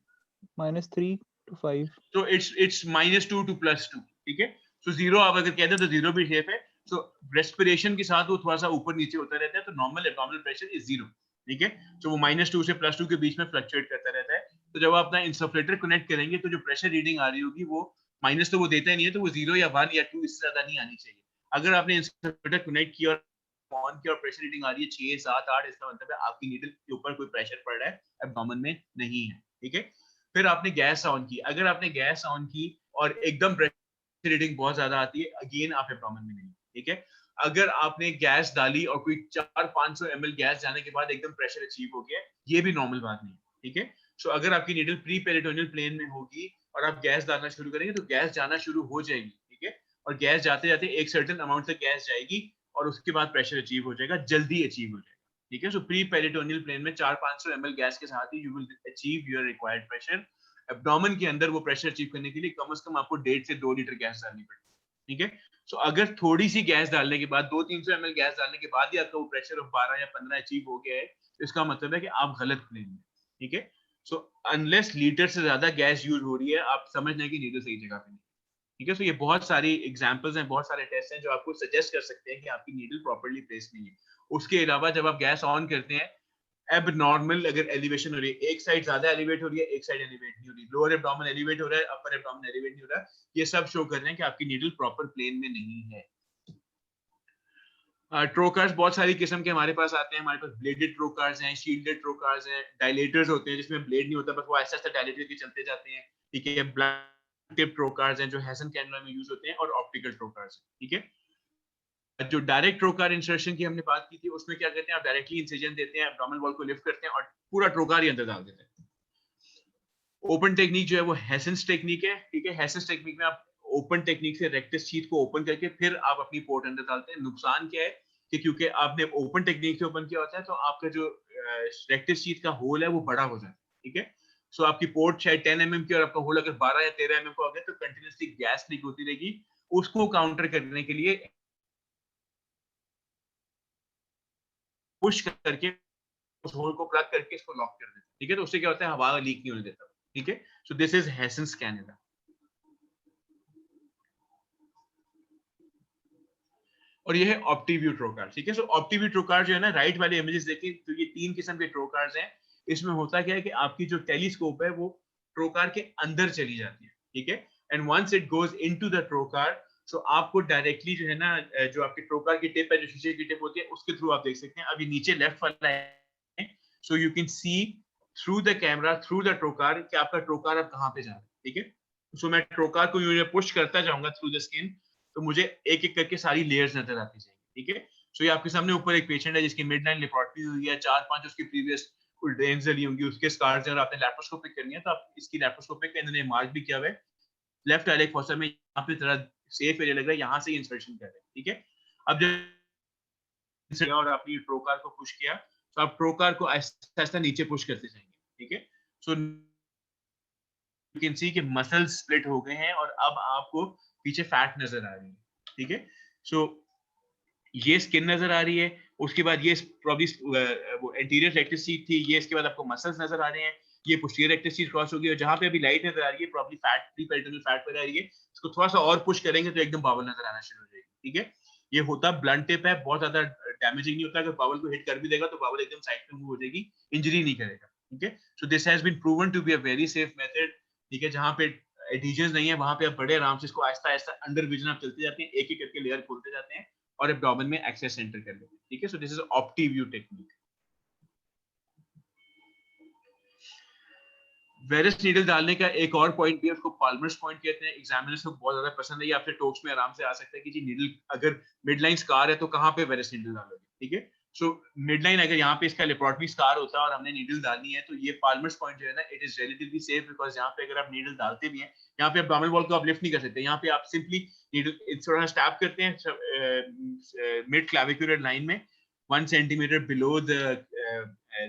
-3 to 5। तो इट्स -2 to +2, ठीक है। सो 0 आप अगर कहते हैं तो 0 भी सेफ है। सो रेस्पिरेशन के साथ वो थोड़ा सा ऊपर नीचे होता रहता है, तो नॉर्मल एब्डोमिनल प्रेशर इज 0, ठीक है। सो वो -2 से +2 के बीच में फ्लक्चुएट करता रहता है। तो जब आप अपना इंसफलेटर कनेक्ट करेंगे तो जो प्रेशर रीडिंग आ रही होगी वो माइनस तो वो देता ही नहीं है, तो वो 0 या 1 या 2 इससे ज्यादा नहीं आनी चाहिए। अगर आपने इंस्ट्रूमेंटर कनेक्ट किया और ऑन किया और प्रेशर रीडिंग आ रही है 6, 7, 8, इसका मतलब है आपकी नीडल के ऊपर कोई प्रेशर पड़ रहा है, एब्डोमेन में नहीं है, ठीक है। फिर आपने गैस ऑन की, अगर आपने गैस ऑन की और एकदम प्रेशर रीडिंग बहुत ज्यादा आती है, अगेन आप एब्डोमेन में नहीं, ठीक है। अगर आपने गैस डाली और कोई 400-500 ml गैस जाने के बाद एकदम प्रेशर अचीव हो गया, ये भी नॉर्मल बात नहीं है, ठीक है। सो अगर आपकी नीडल प्री पेरिटोनियल प्लेन में होगी और आप गैस डालना शुरू करेंगे तो गैस जाना शुरू हो जाएगी, ठीक है। और गैस जाते जाते एक सर्टेन अमाउंट तक गैस जाएगी और उसके बाद प्रेशर अचीव हो जाएगा, जल्दी अचीव हो जाएगा, ठीक है। सो प्री पेरिटोनियल प्लेन में 400-500 ml गैस के साथ ही you will achieve your required pressure. Abdomen के अंदर वो प्रेशर अचीव करने के लिए कम से कम आपको 1.5 से 2 लीटर गैस डालनी पड़ेगी, ठीक है। सो अगर थोड़ी सी गैस डालने के बाद 200-300 ml गैस डालने के बाद ही आपका वो प्रेशर ऑफ 12 या 15 अचीव हो गया है, तो इसका मतलब है कि आप गलत प्लेन में, ठीक है। सो अनलेस लीटर से ज्यादा गैस यूज हो रही है, आप समझ लें कि नीडल सही जगह पे नहीं, ठीक है। सो ये बहुत सारी एग्जांपल्स हैं, बहुत सारे टेस्ट हैं जो आपको सजेस्ट कर सकते हैं कि आपकी नीडल प्रॉपर्ली प्लेस नहीं है। उसके अलावा जब आप गैस ऑन करते हैं, अब नॉर्मल अगर एलिवेशन हो रही है, एक साइड ज्यादा एलिवेट हो रही है, एक साइड एलिवेट नहीं हो रही, लोअर एब्डोमेन एलिवेट हो रहा है, अपर एब्डोमेन एलिवेट नहीं हो रहा, ये सब शो कर रहे हैं कि आपकी नीडल प्रॉपर प्लेन में नहीं है। ट्रोकार्स बहुत सारी किस्म के हमारे पास आते हैं, हमारे पास ब्लेडेड ट्रोकार्स हैं, शील्डेड ट्रोकार्स हैं, डायलेटर्स होते हैं जिसमें ब्लेड नहीं होता, बस वो ऐसा ऐसा डायलेटर के चलते जाते हैं, ठीक है। ब्लैक टिप ट्रोकार्स हैं जो हेसन कैनुला में यूज होते हैं, और ऑप्टिकल ट्रोकार्स, ठीक है। जो डायरेक्ट ट्रोकार इंसर्शन की हमने बात की थी, उसमें क्या करते हैं, आप डायरेक्टली इंसिजन देते हैं, एब्डोमिनल वॉल को लिफ्ट करते हैं और पूरा ट्रोकार ही अंदर डाल देते हैं। ओपन टेक्निक जो है वो हेसन्स टेक्निक है, ठीक है। हेसन्स टेक्निक में आप ओपन टेक्निक से रेक्टस शीथ को ओपन करके फिर आप अपनी पोर्ट अंदर डालते हैं। नुकसान क्या है कि क्योंकि आपने ओपन टेक्निक से ओपन किया होता है, तो आपका जो रेक्टस शीथ का होल है वो बड़ा हो जाता है, ठीक है। सो आपकी पोर्ट शायद 10 mm की और आपका होल अगर 12 या 13 mm का हो गया, तो कंटिन्यूसली गैस लीक होती रहेगी। उसको काउंटर करने के लिए पुश करके उस होल को प्लग करके इसको लॉक कर देते हैं, ठीक है। तो उससे क्या होता है, हवा लीक नहीं होने देता, ठीक है। So this is Hasson's cannula. और ये है ऑप्टीव्यू ट्रोकार, ठीक है। सो ऑप्टीव्यू ट्रोकार जो है ना, राइट वाले इमेजेस देखें तो ये 3 किस्म के ट्रोकार्स हैं। इसमें होता क्या है कि आपकी जो टेलीस्कोप है वो ट्रोकार के अंदर चली जाती है, ठीक है। And once it goes into the trocar, so आपको डायरेक्टली जो है ना, जो आपकी ट्रोकार की टिप है, जो शीशे की टिप होती है, उसके थ्रू आप देख सकते हैं। अभी नीचे लेफ्ट वाला है, so you can see through the camera, through the trocar, कि आपका ट्रोकार अब कहाँ पे जा रहा है, ठीक है। सो मैं ट्रोकार को यूं पुश करता जाऊंगा थ्रू द स्किन, तो मुझे एक एक करके सारी लेयर्स नजर आती जाएंगी, ठीक है। सो ये आपके सामने ऊपर एक पेशेंट है जिसकी मिड लाइन लिपोटमी हुई है, 4-5 उसकी प्रीवियस ड्रेन्स जली होंगी, उसके स्कार्स हैं, और आपने लैप्रोस्कोपिक करनी है, तो आप इसकी लैप्रोस्कोपिक इन्होंने मार्क भी किया हुआ है लेफ्ट आइलेट फॉसा में, यहाँ पे थोड़ा सेफ एरिया लग रहा है, यहाँ से इंसर्शन कर रहे हैं, ठीक है। अब जब और आपने ट्रोकार को पुश किया, तो आप ट्रोकार को ऐसा ऐसा नीचे पुश करते जाएंगे, ठीक है। सो यू कैन सी कि मसल्स स्प्लिट हो गए हैं और अब आपको पीछे फैट नजर आ रही है, ठीक है। सो ये स्किन नजर आ रही है, उसके बाद ये प्रॉब्ली वो एंटीरियर रेक्टस शीथ थी, ये इसके बाद आपको मसल्स नजर आ रहे हैं, ये पोस्टीरियर रेक्टस शीथ क्रॉस होगी, और जहां पे अभी लाइट नजर आ रही है probably fat, pre peritoneal fat पर आ रही है, इसको थोड़ा सा और पुश करेंगे तो एकदम बावल नजर आना शुरू हो जाएगी, ठीक है। ये होता ब्लंट टिप है, बहुत ज्यादा डैमेजिंग नहीं होता, अगर बावल को हिट कर भी देगा तो बावल एकदम साइड पे मूव हो जाएगी, इंजरी नहीं करेगा, ठीक है। So this has been proven to be a very safe method, ठीक है। जहां पे एडिशंस नहीं है वहां पे आप बड़े आराम से इसको आहिस्ता आहिस्ता अंडर विजन आप चलते जाते हैं, एक एक करके लेयर खोलते जाते हैं और एब्डोमेन में एक्सेस सेंटर कर लेते हैं, ठीक है। So this is Optiview technique. Veress needle डालने का एक और पॉइंट भी है, उसको पाल्मर्स पॉइंट कहते हैं। एग्जामिनर्स को बहुत ज्यादा पसंद है, ये आपसे टॉक्स में आराम से आ सकता है कि जी नीडल अगर मिड लाइन स्कार है तो कहाँ पे वेरस नीडल डालोगे, ठीक है। सो मिड लाइन अगर यहाँ पे इसका लेप्रोटमी स्कार होता है और हमने नीडल डालनी है, तो ये पाल्मर्स पॉइंट जो है ना, it is relatively safe, because यहाँ पे अगर आप नीडल डालते भी हैं, यहाँ पे एब्डोमिनल वॉल को आप लिफ्ट नहीं कर सकते, यहाँ पे आप सिंपली नीडल थोड़ा स्टैब करते हैं मिड क्लैविकुलर लाइन में 1 centimetre below the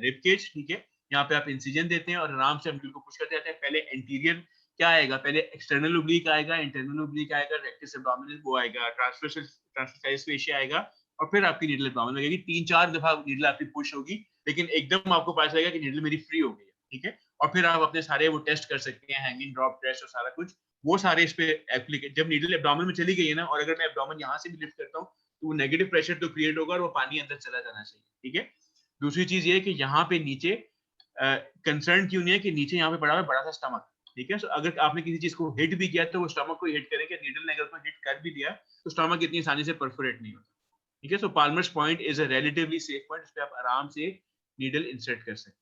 rib cage, ठीक है। यहाँ पे आप इंसिजन देते हैं और आराम से नीडल को पुश करते जाते हैं। पहले एंटीरियर क्या आएगा, पहले एक्सटर्नल ओब्लिक आएगा, इंटरनल ओब्लिक आएगा, रेक्टस एब्डोमिनल वो आएगा, ट्रांसवर्स फेशिया आएगा, और फिर आपकी नीडल एब्डोमिनल लगेगी। 3-4 दफा नीडल आपकी पुश होगी, लेकिन एकदम आपको पता चलेगा कि नीडल मेरी फ्री हो गई है, ठीक है। और फिर आप अपने सारे वो टेस्ट कर सकते हैं, हैंगिंग ड्रॉप टेस्ट और सारा कुछ, वो सारे इस पे एप्लीकेट। जब नीडल एब्डोमिनल में चली गई है ना, और अगर मैं एब्डोमिनल यहाँ से भी लिफ्ट करता हूँ, तो वो नेगेटिव प्रेशर तो क्रिएट होगा और वो पानी अंदर चला जाना चाहिए, ठीक है। दूसरी चीज ये है कि यहाँ पे नीचे कंसर्न क्यों नहीं है कि नीचे यहाँ पे पड़ा हुआ है बड़ा सा स्टमक, ठीक है। सो अगर आपने किसी चीज को हिट भी किया तो वो स्टमक को हिट करेंगे, नीडल ने अगर उसको हिट कर भी दिया तो स्टमक इतनी आसानी से परफोरेट नहीं होता, ठीक है। So Palmer's point is a relatively safe point, जिस पे आप आराम से नीडल इंसर्ट कर सकते हैं।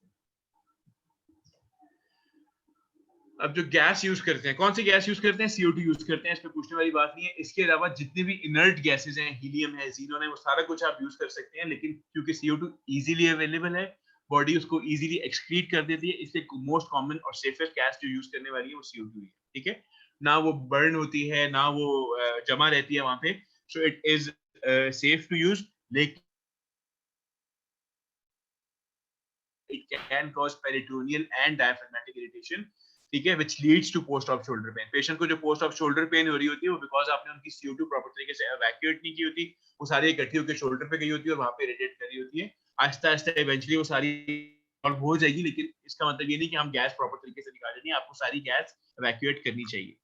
अब जो गैस यूज करते हैं, कौन सी गैस यूज करते हैं? CO2 यूज करते हैं, इस पे पूछने वाली बात नहीं है। इसके अलावा जितने भी इनर्ट गैसेस हैं, हीलियम है, ज़ीनोन है, वो सारा कुछ आप यूज कर सकते हैं, लेकिन क्योंकि CO2 इजीली अवेलेबल है, बॉडी उसको इजीली एक्सक्रीट कर देती है, इसलिए मोस्ट कॉमन और सेफेस्ट गैस जो यूज करने वाली है वो CO2 है, ठीक है। ना वो बर्न होती है, ना वो जमा रहती है वहां पे, so it is safe to use, लेकिन it can cause peritoneal and diaphragmatic irritation, ठीक है, which leads to post op shoulder pain। Patient को जो पोस्ट ऑप शोल्डर पेन हो रही होती है वो बिकॉज आपने उनकी CO2 प्रॉपर तरीके से एवैक्यूएट नहीं की होती, वो सारी इकट्ठी होकर शोल्डर पे गई होती है और वहां पे इरिटेट कर रही होती है। आहिस्ता आहिस्ता इवेंचुअली वो सारी सॉल्व हो जाएगी, लेकिन इसका मतलब ये नहीं कि हम गैस प्रॉपर तरीके से निकाल देंगे, आपको सारी गैस एवैक्यूएट करनी चाहिए।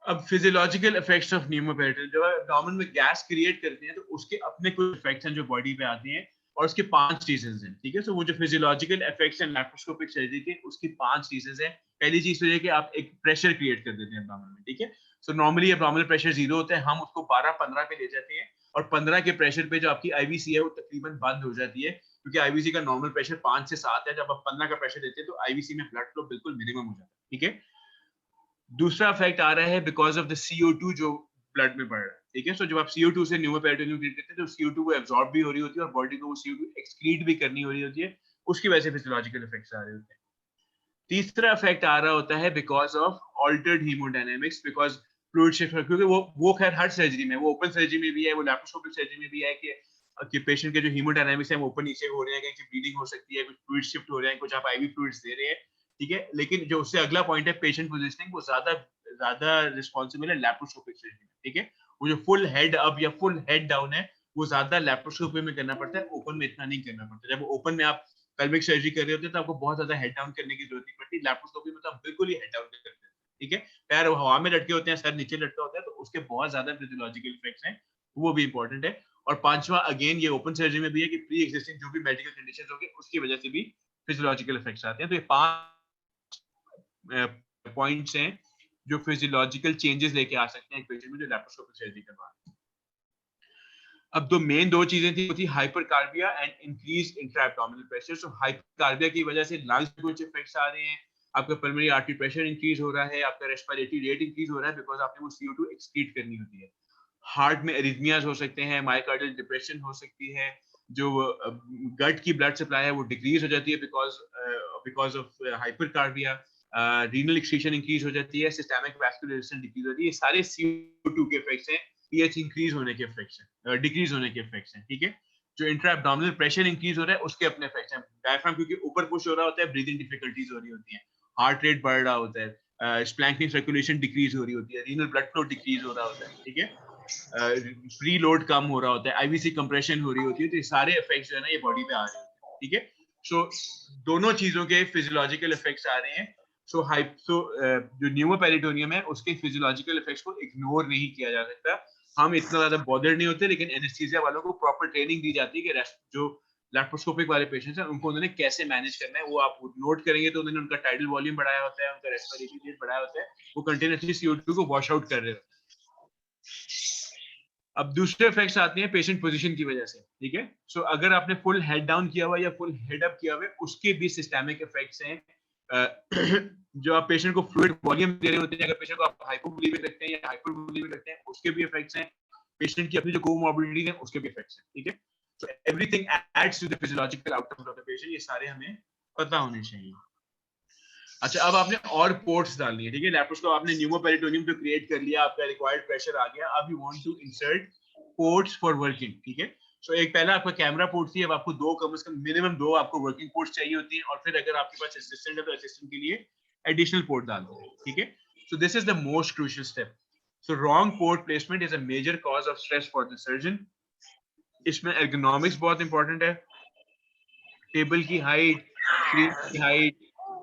अब फिजियोलॉजिकल इफेक्ट्स ऑफ न्यूमोपेरिटोनियम, जब एब्डोमेन में गैस क्रिएट करते हैं तो उसके अपने कुछ इफेक्ट्स हैं जो बॉडी पे आते हैं, और उसके 5 रीजंस हैं, ठीक है। सो वो जो फिजियोलॉजिकल इफेक्ट्स हैं लैप्रोस्कोपिक सर्जरी के, उसकी 5 रीजंस हैं। पहली चीज तो ये कि आप एक प्रेशर क्रिएट कर देते हैं एब्डोमेन में, ठीक है। सो नॉर्मली एब्डोमिनल प्रेशर 0 होता है, हम उसको 12-15 पे ले जाते हैं, और 15 के प्रेशर पे जो आपकी आईवीसी है वो तकरीबन बंद हो जाती है, क्योंकि आईवीसी का नॉर्मल प्रेशर 5 से 7 है। जब आप 15 का प्रेशर देते हैं तो आईवीसी में ब्लड फ्लो बिल्कुल मिनिमम हो जाता है, ठीक है। दूसरा इफेक्ट आ रहा है बिकॉज ऑफ द CO2 जो ब्लड में बढ़ रहा है, ठीक है। सो जब आप CO2 से न्यूमोपेरिटोनियम क्रिएट करते हैं तो CO2 को एब्जॉर्ब भी हो रही होती है और बॉडी को वो CO2 एक्सक्रीट भी करनी हो रही होती है, उसकी वजह से फिजियोलॉजिकल इफेक्ट्स आ रहे होते हैं। तीसरा इफेक्ट आ रहा होता है because of altered haemodynamics, because fluid shift, क्योंकि वो खैर हर सर्जरी में, वो ओपन सर्जरी में भी है, वो लैप्रोस्कोपिक सर्जरी में भी है कि पेशेंट के जो हीमोडायनेमिक्स है वो ऊपर नीचे हो रहे हैं, कहीं ब्लीडिंग हो सकती है, कुछ फ्लूइड शिफ्ट हो रहे हैं, कुछ आप आईवी फ्लूइड्स दे रहे हैं, ठीक है। लेकिन जो उससे अगला पॉइंट है पेशेंट पोजीशनिंग, वो ज्यादा रिस्पॉन्सिबल है लैप्रोस्कोपिक सर्जरी में, ठीक है। वो जो फुल हेड अप या फुल हेड डाउन है वो ज्यादा लैप्रोस्कोपी में करना पड़ता है, ओपन में इतना नहीं करना पड़ता। जब ओपन में आप पेल्विक सर्जरी कर रहे होते हैं तो आपको बहुत ज्यादा हेड डाउन करने की जरूरत नहीं पड़ती, लैप्रोस्कोपी में तो आप बिल्कुल ही हेड डाउन करते हैं, ठीक है। पैर हवा में लटके होते हैं, सर नीचे लटका होता है, तो उसके बहुत ज्यादा फिजियोलॉजिकल इफेक्ट्स हैं, वो भी इंपॉर्टेंट है। और पांचवा अगेन ये ओपन सर्जरी में भी है कि प्री एग्जिस्टिंग जो भी मेडिकल कंडीशंस होंगे उसकी वजह से भी फिजियोलॉजिकल इफेक्ट्स आते हैं। तो ये 5 पॉइंट्स हैं जो फिजियोलॉजिकल चेंजेस लेके आ सकते हैं एक पेशेंट में जो लैप्रोस्कोपिक सर्जरी करवा। अब दो चीजें थी, वो थी हाइपरकार्बिया एंड इंक्रीज इंट्राएब्डोमिनल प्रेशर। सो हाइपरकार्बिया की वजह से लंग्स में कुछ इफेक्ट्स आ रहे हैं, आपका पल्मोनरी आर्टरी प्रेशर इंक्रीज हो रहा है, आपका रेस्पिरेटरी रेट इंक्रीज हो रहा है, बिकॉज आपने वो CO2 एक्सक्रीट करनी होती है। हार्ट में एरिथमियाज हो सकते हैं, मायोकार्डियल डिप्रेशन हो सकती है, जो गट की ब्लड सप्लाई है वो डिक्रीज हो जाती है because of hypercarbia, renal excretion increase हो जाती है, सिस्टेमिक वैस्कुलर रेजिस्टेंस डिक्रीज होती है। ये सारे CO2 के इफेक्ट्स हैं, pH इंक्रीज होने के इफेक्ट्स हैं, डिक्रीज होने के इफेक्ट्स हैं, ठीक है। जो इंट्रा एब्डोमिनल प्रेशर इंक्रीज हो रहा है उसके अपने इफेक्ट्स हैं। डायफ्राम क्योंकि ऊपर पुश हो रहा होता है, ब्रीदिंग डिफिकल्टीज हो रही होती हैं, हार्ट रेट बढ़ रहा होता है, स्प्लैंकिंग सर्कुलेशन डिक्रीज हो रही होती है, रीनल ब्लड फ्लो डिक्रीज हो रहा होता है, ठीक है। फ्री लोड कम हो रहा होता है, आईवीसी कंप्रेशन हो रही होती है, तो ये सारे इफेक्ट्स जो है ना ये बॉडी पे आ रहे होते हैं, ठीक है। सो दोनों चीजों के फिजियोलॉजिकल इफेक्ट्स आ रहे हैं। सो जो न्यूमोपेरिटोनियम है उसके फिजियोलॉजिकल इफेक्ट्स को इग्नोर नहीं किया जा सकता। हम इतना ज्यादा बॉदर नहीं होते, लेकिन एनेस्थीसिया वालों को प्रॉपर ट्रेनिंग दी जाती है कि जो लैप्रोस्कोपिक वाले पेशेंट्स हैं उनको उन्होंने कैसे मैनेज करना है, वो आप नोट करेंगे तो उन्होंने उनका टाइडल वॉल्यूम बढ़ाया होता है, उनका रेस्पिरेटरी रेट बढ़ाया होता है, वो कंटिन्यूअसली CO2 को वॉश आउट कर रहे होते हैं। अब दूसरे इफेक्ट्स आते हैं पेशेंट पोजीशन की वजह से, ठीक है। सो अगर आपने फुल हेड डाउन किया हुआ या फुल हेड अप किया हुआ है उसके भी सिस्टेमिक इफेक्ट्स हैं। जो आप पेशेंट को फ्लूइड वॉल्यूम दे रहे होते हैं, अगर पेशेंट को आप हाइपोवोलेमिक रखते हैं या हाइपरवोलेमिक रखते हैं उसके भी इफेक्ट्स हैं। पेशेंट की अपनी जो कोमॉर्बिडिटीज हैं उसके भी इफेक्ट्स हैं, ठीक है। So everything adds to the physiological outcomes of the patient, ये सारे हमें पता होने चाहिए। अच्छा, अब आपने और पोर्ट्स डालनी है, ठीक है। लैप्रोस्कोप आपने न्यूमोपेरिटोनियम तो क्रिएट कर लिया, आपका रिक्वायर्ड प्रेशर आ गया, अब you want to insert ports for working, ठीक है। सो एक पहला आपका कैमरा पोर्ट थी, अब आपको दो कम से कम मिनिमम दो आपको वर्किंग पोर्ट्स चाहिए होती हैं, और फिर अगर आपके पास असिस्टेंट है तो असिस्टेंट के लिए एडिशनल पोर्ट डालते हैं, ठीक है। So this is the most crucial step. So wrong port placement is a major cause of stress for the surgeon. इसमें एर्गोनॉमिक्स बहुत इंपॉर्टेंट है, टेबल की हाइट, स्क्रीन की हाइट,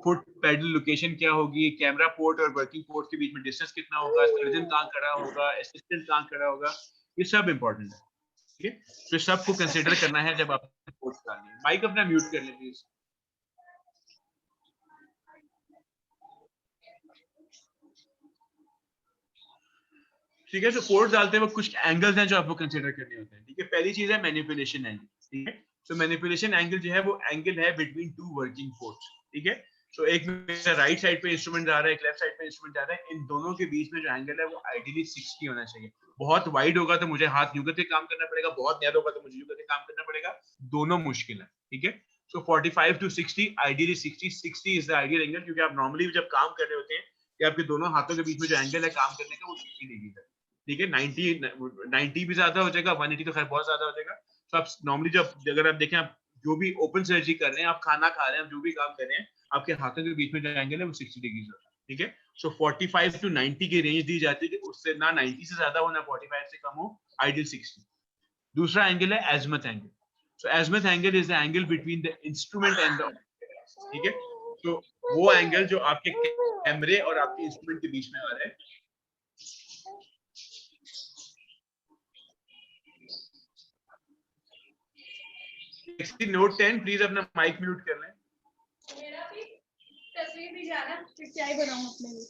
फुट पेडल लोकेशन क्या होगी, कैमरा पोर्ट और working port के बीच में डिस्टेंस कितना होगा, सर्जन कहाँ खड़ा होगा, असिस्टेंट कहाँ खड़ा होगा, ये सब इंपॉर्टेंट है, ठीक है। तो सबको कंसीडर करना है जब आप पोर्ट डालनी है। माइक अपना म्यूट कर लें प्लीज। ठीक है। सो पोर्ट्स डालते वक्त कुछ एंगल्स हैं जो आपको कंसीडर करने होते हैं, ठीक है। पहली चीज है मैनिपुलेशन एंगल, ठीक है। सो मैनिपुलेशन एंगल जो है वो एंगल है बिटवीन टू वर्किंग पोर्ट्स, ठीक है। सो एक मेरा राइट साइड पे इंस्ट्रूमेंट जा रहा है, एक लेफ्ट साइड पे इंस्ट्रूमेंट जा रहा है, इन दोनों के बीच में जो एंगल है वो आइडियली 60 होना चाहिए। बहुत वाइड होगा तो मुझे हाथ यूं करके काम करना पड़ेगा, बहुत नैरो होगा तो मुझे यूं करके काम करना पड़ेगा, दोनों मुश्किल है, ठीक है। सो 45 to 60, ideally 60 is the ideal angle, क्योंकि आप नॉर्मली जब काम कर रहे होते हैं कि आपके दोनों हाथों के बीच में जो एंगल है काम करने का वो 60 डिग्री है, ठीक है। 90 भी ज्यादा हो जाएगा, 180 तो खैर बहुत ज्यादा हो जाएगा। तो आप नॉर्मली जब अगर आप देखें, आप जो भी ओपन सर्जरी कर रहे हैं, आप खाना खा रहे हैं, आप जो भी काम कर रहे हैं, आपके हाथों के बीच में जो एंगल है वो 60 डिग्री होता है, ठीक है। सो 45 to 90 की रेंज दी जाती है कि उससे ना 90 से ज्यादा हो ना 45 से कम हो, आइडियल 60। दूसरा एंगल है azimuth angle. So azimuth angle is the angle between the instrument and the, ठीक है। तो वो एंगल जो आपके कैमरे और आपके इंस्ट्रूमेंट के बीच में आ रहा है। नोट 10 प्लीज अपना माइक म्यूट कर लें। मेरा भी तस्वीर भी जाना, फिर चाय बनाऊं अपने लिए।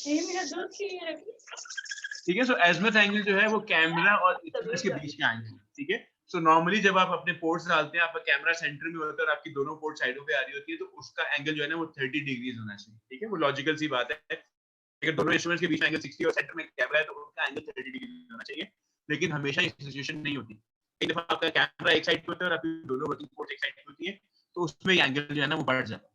ये मेरा दूध के लिए रखी। ठीक है। सो एज़िमुथ एंगल जो है वो कैमरा और इंस्ट्रूमेंट्स के बीच का एंगल है, ठीक है। सो नॉर्मली जब आप अपने पोर्ट्स डालते हैं, आपका कैमरा सेंटर में होता है और आपकी दोनों पोर्ट साइडों पे आ रही होती है, तो उसका एंगल जो है ना वो 30 डिग्रीज होना चाहिए, ठीक है। वो लॉजिकल सी बात है। अगर दोनों इंस्ट्रूमेंट्स के बीच में एंगल 60 और सेंटर में कैमरा है तो उनका एंगल 30 डिग्री होना चाहिए, लेकिन हमेशा ये सिचुएशन नहीं होती। एक दफा आपका कैमरा एक साइड पे होता है और आपकी दोनों वर्किंग पोर्ट एक साइड पे होती है, तो उसमें ये एंगल जो है ना वो बढ़ जाता है।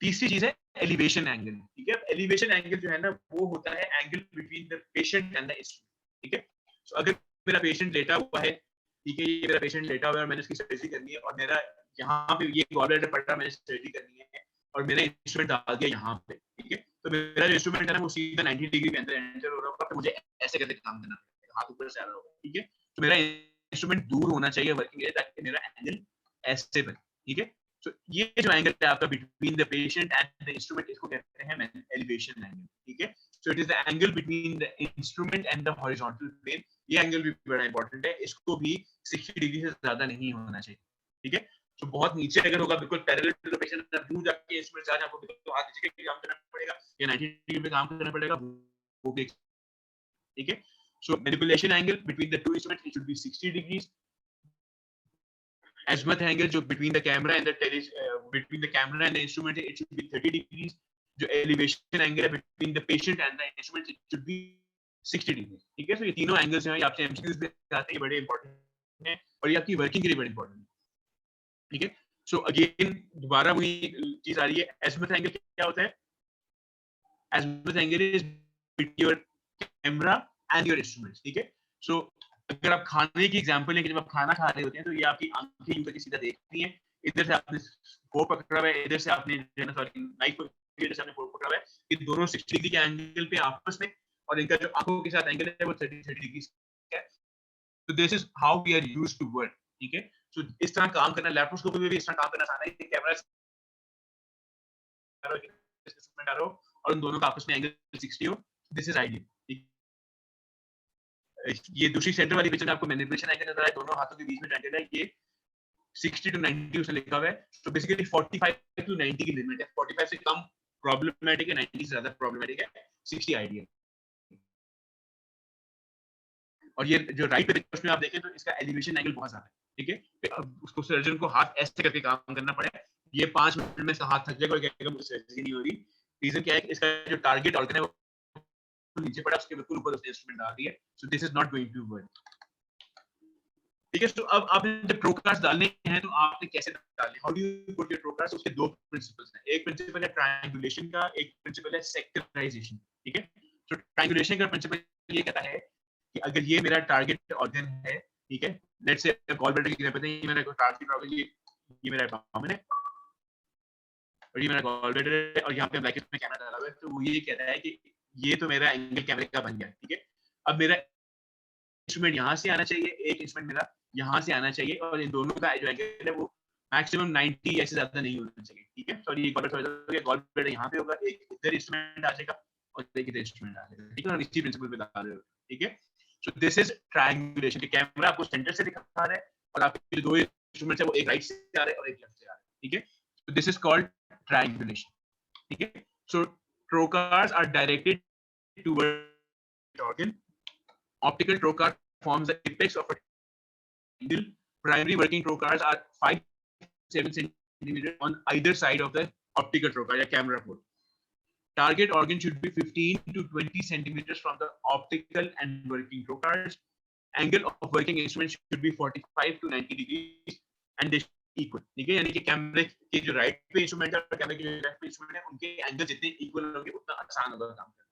तीसरी चीज है एलिवेशन एंगल, ठीक है। एलिवेशन एंगल जो है ना वो होता है angle between the patient and the instrument, ठीक है। सो अगर मेरा पेशेंट लेटा हुआ है, ठीक है, ये मेरा पेशेंट लेटा हुआ है और मैंने उसकी सर्जरी करनी है, और मेरा यहाँ पे ये गॉलब्लैडर पड़ा, मैंने सर्जरी करनी है और मेरा इंस्ट्रूमेंट डाल दिया यहाँ पे, ठीक है। तो मेरा जो इंस्ट्रूमेंट है ना वो सीधा 90 डिग्री के अंदर एंटर हो रहा होगा, तो मुझे ऐसे करके काम करना पड़ेगा, हाथ ऊपर से आ रहा होगा, ठीक है। तो मेरा इंस्ट्रूमेंट दूर होना चाहिए वर्किंग एरिया, ताकि मेरा एंगल ऐसे बने, ठीक है। तो ये जो एंगल है आपका between the patient and the instrument, इसको कहते हैं एलिवेशन एंगल, ठीक है। So it is the angle between the instrument and the horizontal plane. ये एंगल भी बड़ा इंपॉर्टेंट है, इसको भी 60 डिग्री से ज्यादा नहीं होना चाहिए, ठीक है। तो बहुत नीचे अगर होगा, बिल्कुल पैरेलल टू द पेशेंट, आप दूर जाके इंस्ट्रूमेंट चार्ज आपको तो हाथ नीचे के काम करना पड़ेगा या 90 डिग्री पे काम करना पड़ेगा, वो भी, ठीक है। So manipulation angle between the two instruments it should be 60 degrees. Azimuth angle जो between the camera and the instrument it should be 30 degrees. जो elevation angle है between the patient and the instrument it should be 60 degrees, ठीक है। तो ये तीनों angles हैं, ये आपसे एमसीक्यूज में आते हैं, बड़े इंपॉर्टेंट हैं और ये आपकी वर्किंग के लिए बड़े इंपॉर्टेंट है, ठीक है। सो अगेन दोबारा वही चीज आ रही है, azimuth angle क्या होता है? Azimuth angle is between your camera and your instruments, ठीक है। सो अगर आप खाने की एग्जांपल है कि जब आप खाना खा रहे होते हैं तो ये आपकी आंखें यूं करके सीधा देखती हैं, इधर से आपने फोर्क पकड़ा हुआ है, इधर से आपने नाइफ इधर से आपने फोर्क पकड़ा हुआ है, ये दोनों 60 डिग्री के एंगल पे आपस में, और इनका जो आंखों के साथ एंगल है वो 30 डिग्री है। तो this is how we are used to work, ठीक है। सो इस तरह काम करना, लैप्रोस्कोपी में भी इस तरह काम करना आसान है, कैमरा और उन दोनों का आपस में एंगल 60 हो, दिस इज आइडियल। ये दूसरी सेंटर वाली पिक्चर में आपको मैनिपुलेशन एंगल नजर आए, दोनों हाथों के बीच में एंगल है, ये 60 to 90 उसमें लिखा हुआ है। तो बेसिकली 45 to 90 की लिमिट है, 45 से कम प्रॉब्लमेटिक है, 90 से ज्यादा प्रॉब्लमेटिक है, 60 आइडियल। और ये जो राइट पे उसमें आप देखें तो इसका एलिवेशन एंगल बहुत ज्यादा है, ठीक है। अब उसको सर्जन को हाथ ऐसे करके काम करना पड़े, ये 5 मिनट में इसका हाथ थक जाएगा और कहेगा मुझे सर्जरी नहीं हो रही। रीजन क्या है कि इसका जो टारगेट ऑर्गन है वो नीचे पड़ा, उसके बिल्कुल ऊपर उसने इंस्ट्रूमेंट डाल दिया, so this is not going to work, ठीक है। तो अब आपने जब ट्रोकार्स डालने हैं तो आपने कैसे डालने, how do you put your trocars? उसके दो प्रिंसिपल्स हैं, एक प्रिंसिपल है ट्रायंगुलेशन का, एक प्रिंसिपल है सेक्टराइजेशन, ठीक है। तो ट्रायंगुलेशन का प्रिंसिपल ये कहता है कि अगर ये मेरा टारगेट ऑर्गन है, ठीक है, लेट्स से गॉलब्लैडर की तरह, ये मेरा टारगेट ऑर्गन, ये मेरा एब्डोमेन है और ये मेरा गॉलब्लैडर है और यहाँ पे ब्रैकेट में कैमरा डाला हुआ है, तो वो ये कहता है कि ये तो मेरा एंगल कैमरे का बन गया, ठीक है। अब मेरा इंस्ट्रूमेंट यहाँ से आना चाहिए, एक इंस्ट्रूमेंट मेरा यहाँ से आना चाहिए, और इन दोनों का जो एंगल है वो मैक्सिमम 90 ऐसे ज्यादा नहीं होना चाहिए, ठीक है। सॉरी, ये गॉलब्लैडर यहाँ पे होगा, एक इधर इंस्ट्रूमेंट आ जाएगा और एक इधर इंस्ट्रूमेंट आ जाएगा, ठीक है। और इसी प्रिंसिपल पे डाल रहे हो, ठीक है। सो दिस इज ट्रायंगुलेशन, कि कैमरा आपको सेंटर से दिखा रहा है और आपके जो दो इंस्ट्रूमेंट्स है वो एक राइट से आ रहे हैं और एक लेफ्ट से आ रहे हैं, ठीक है। So this is called triangulation, ठीक है। So trocars are directed toward organ. Optical trocar forms the apex of a triangle. Primary working trocars are 5-7 centimeters on either side of the optical trocar या camera port. Target organ should be 15 to 20 centimeters from the optical and working trocars. Angle of working instrument should be 45 to 90 degrees and they should be equal. ठीक है, यानी कि कैमरे के जो right पे instrument है और कैमरे के जो लेफ्ट पे इंस्ट्रूमेंट है उनके एंगल जितने इक्वल होंगे उतना आसान होगा काम करना.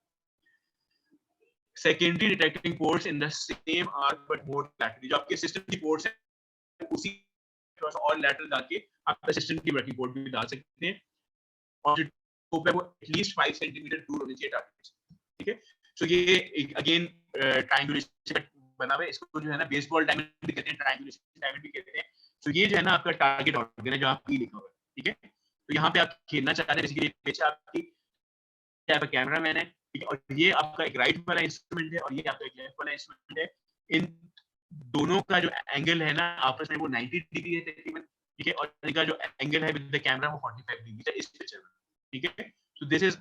Secondary detecting ports in the same arc but more laterally. जो आपके सिस्टम की पोर्ट्स है उसी थोड़ा सा और लैटरल डाल के आप सिस्टम की वर्किंग पोर्ट भी डाल सकते हैं और जो स्कोप है वो एटलीस्ट 5 सेंटीमीटर दूर होनी चाहिए टारगेट से. ठीक है, सो ये अगेन ट्रायंगुलेशन बना हुआ है. इसको जो है ना बेसबॉल डायमंड भी कहते हैं, ट्रायंगुलेशन डायमंड भी कहते हैं. सो ये जो है ना आपका टारगेट ऑर्गन है जो आप लिखा हुआ है. ठीक है, तो यहाँ पे आप खेलना चाहते हैं बेसिकली पीछे आपकी कैमरामैन है. ठीक है, और ये आपका एक राइट वाला इंस्ट्रूमेंट है और ये आपका एक लेफ्ट वाला इंस्ट्रूमेंट है. इन दोनों का जो एंगल है ना आपस में वो 90 डिग्री है तकरीबन. ठीक है, और इनका जो एंगल है विद द कैमरा वो 45 डिग्री है इस पिक्चर में. ठीक है, so this is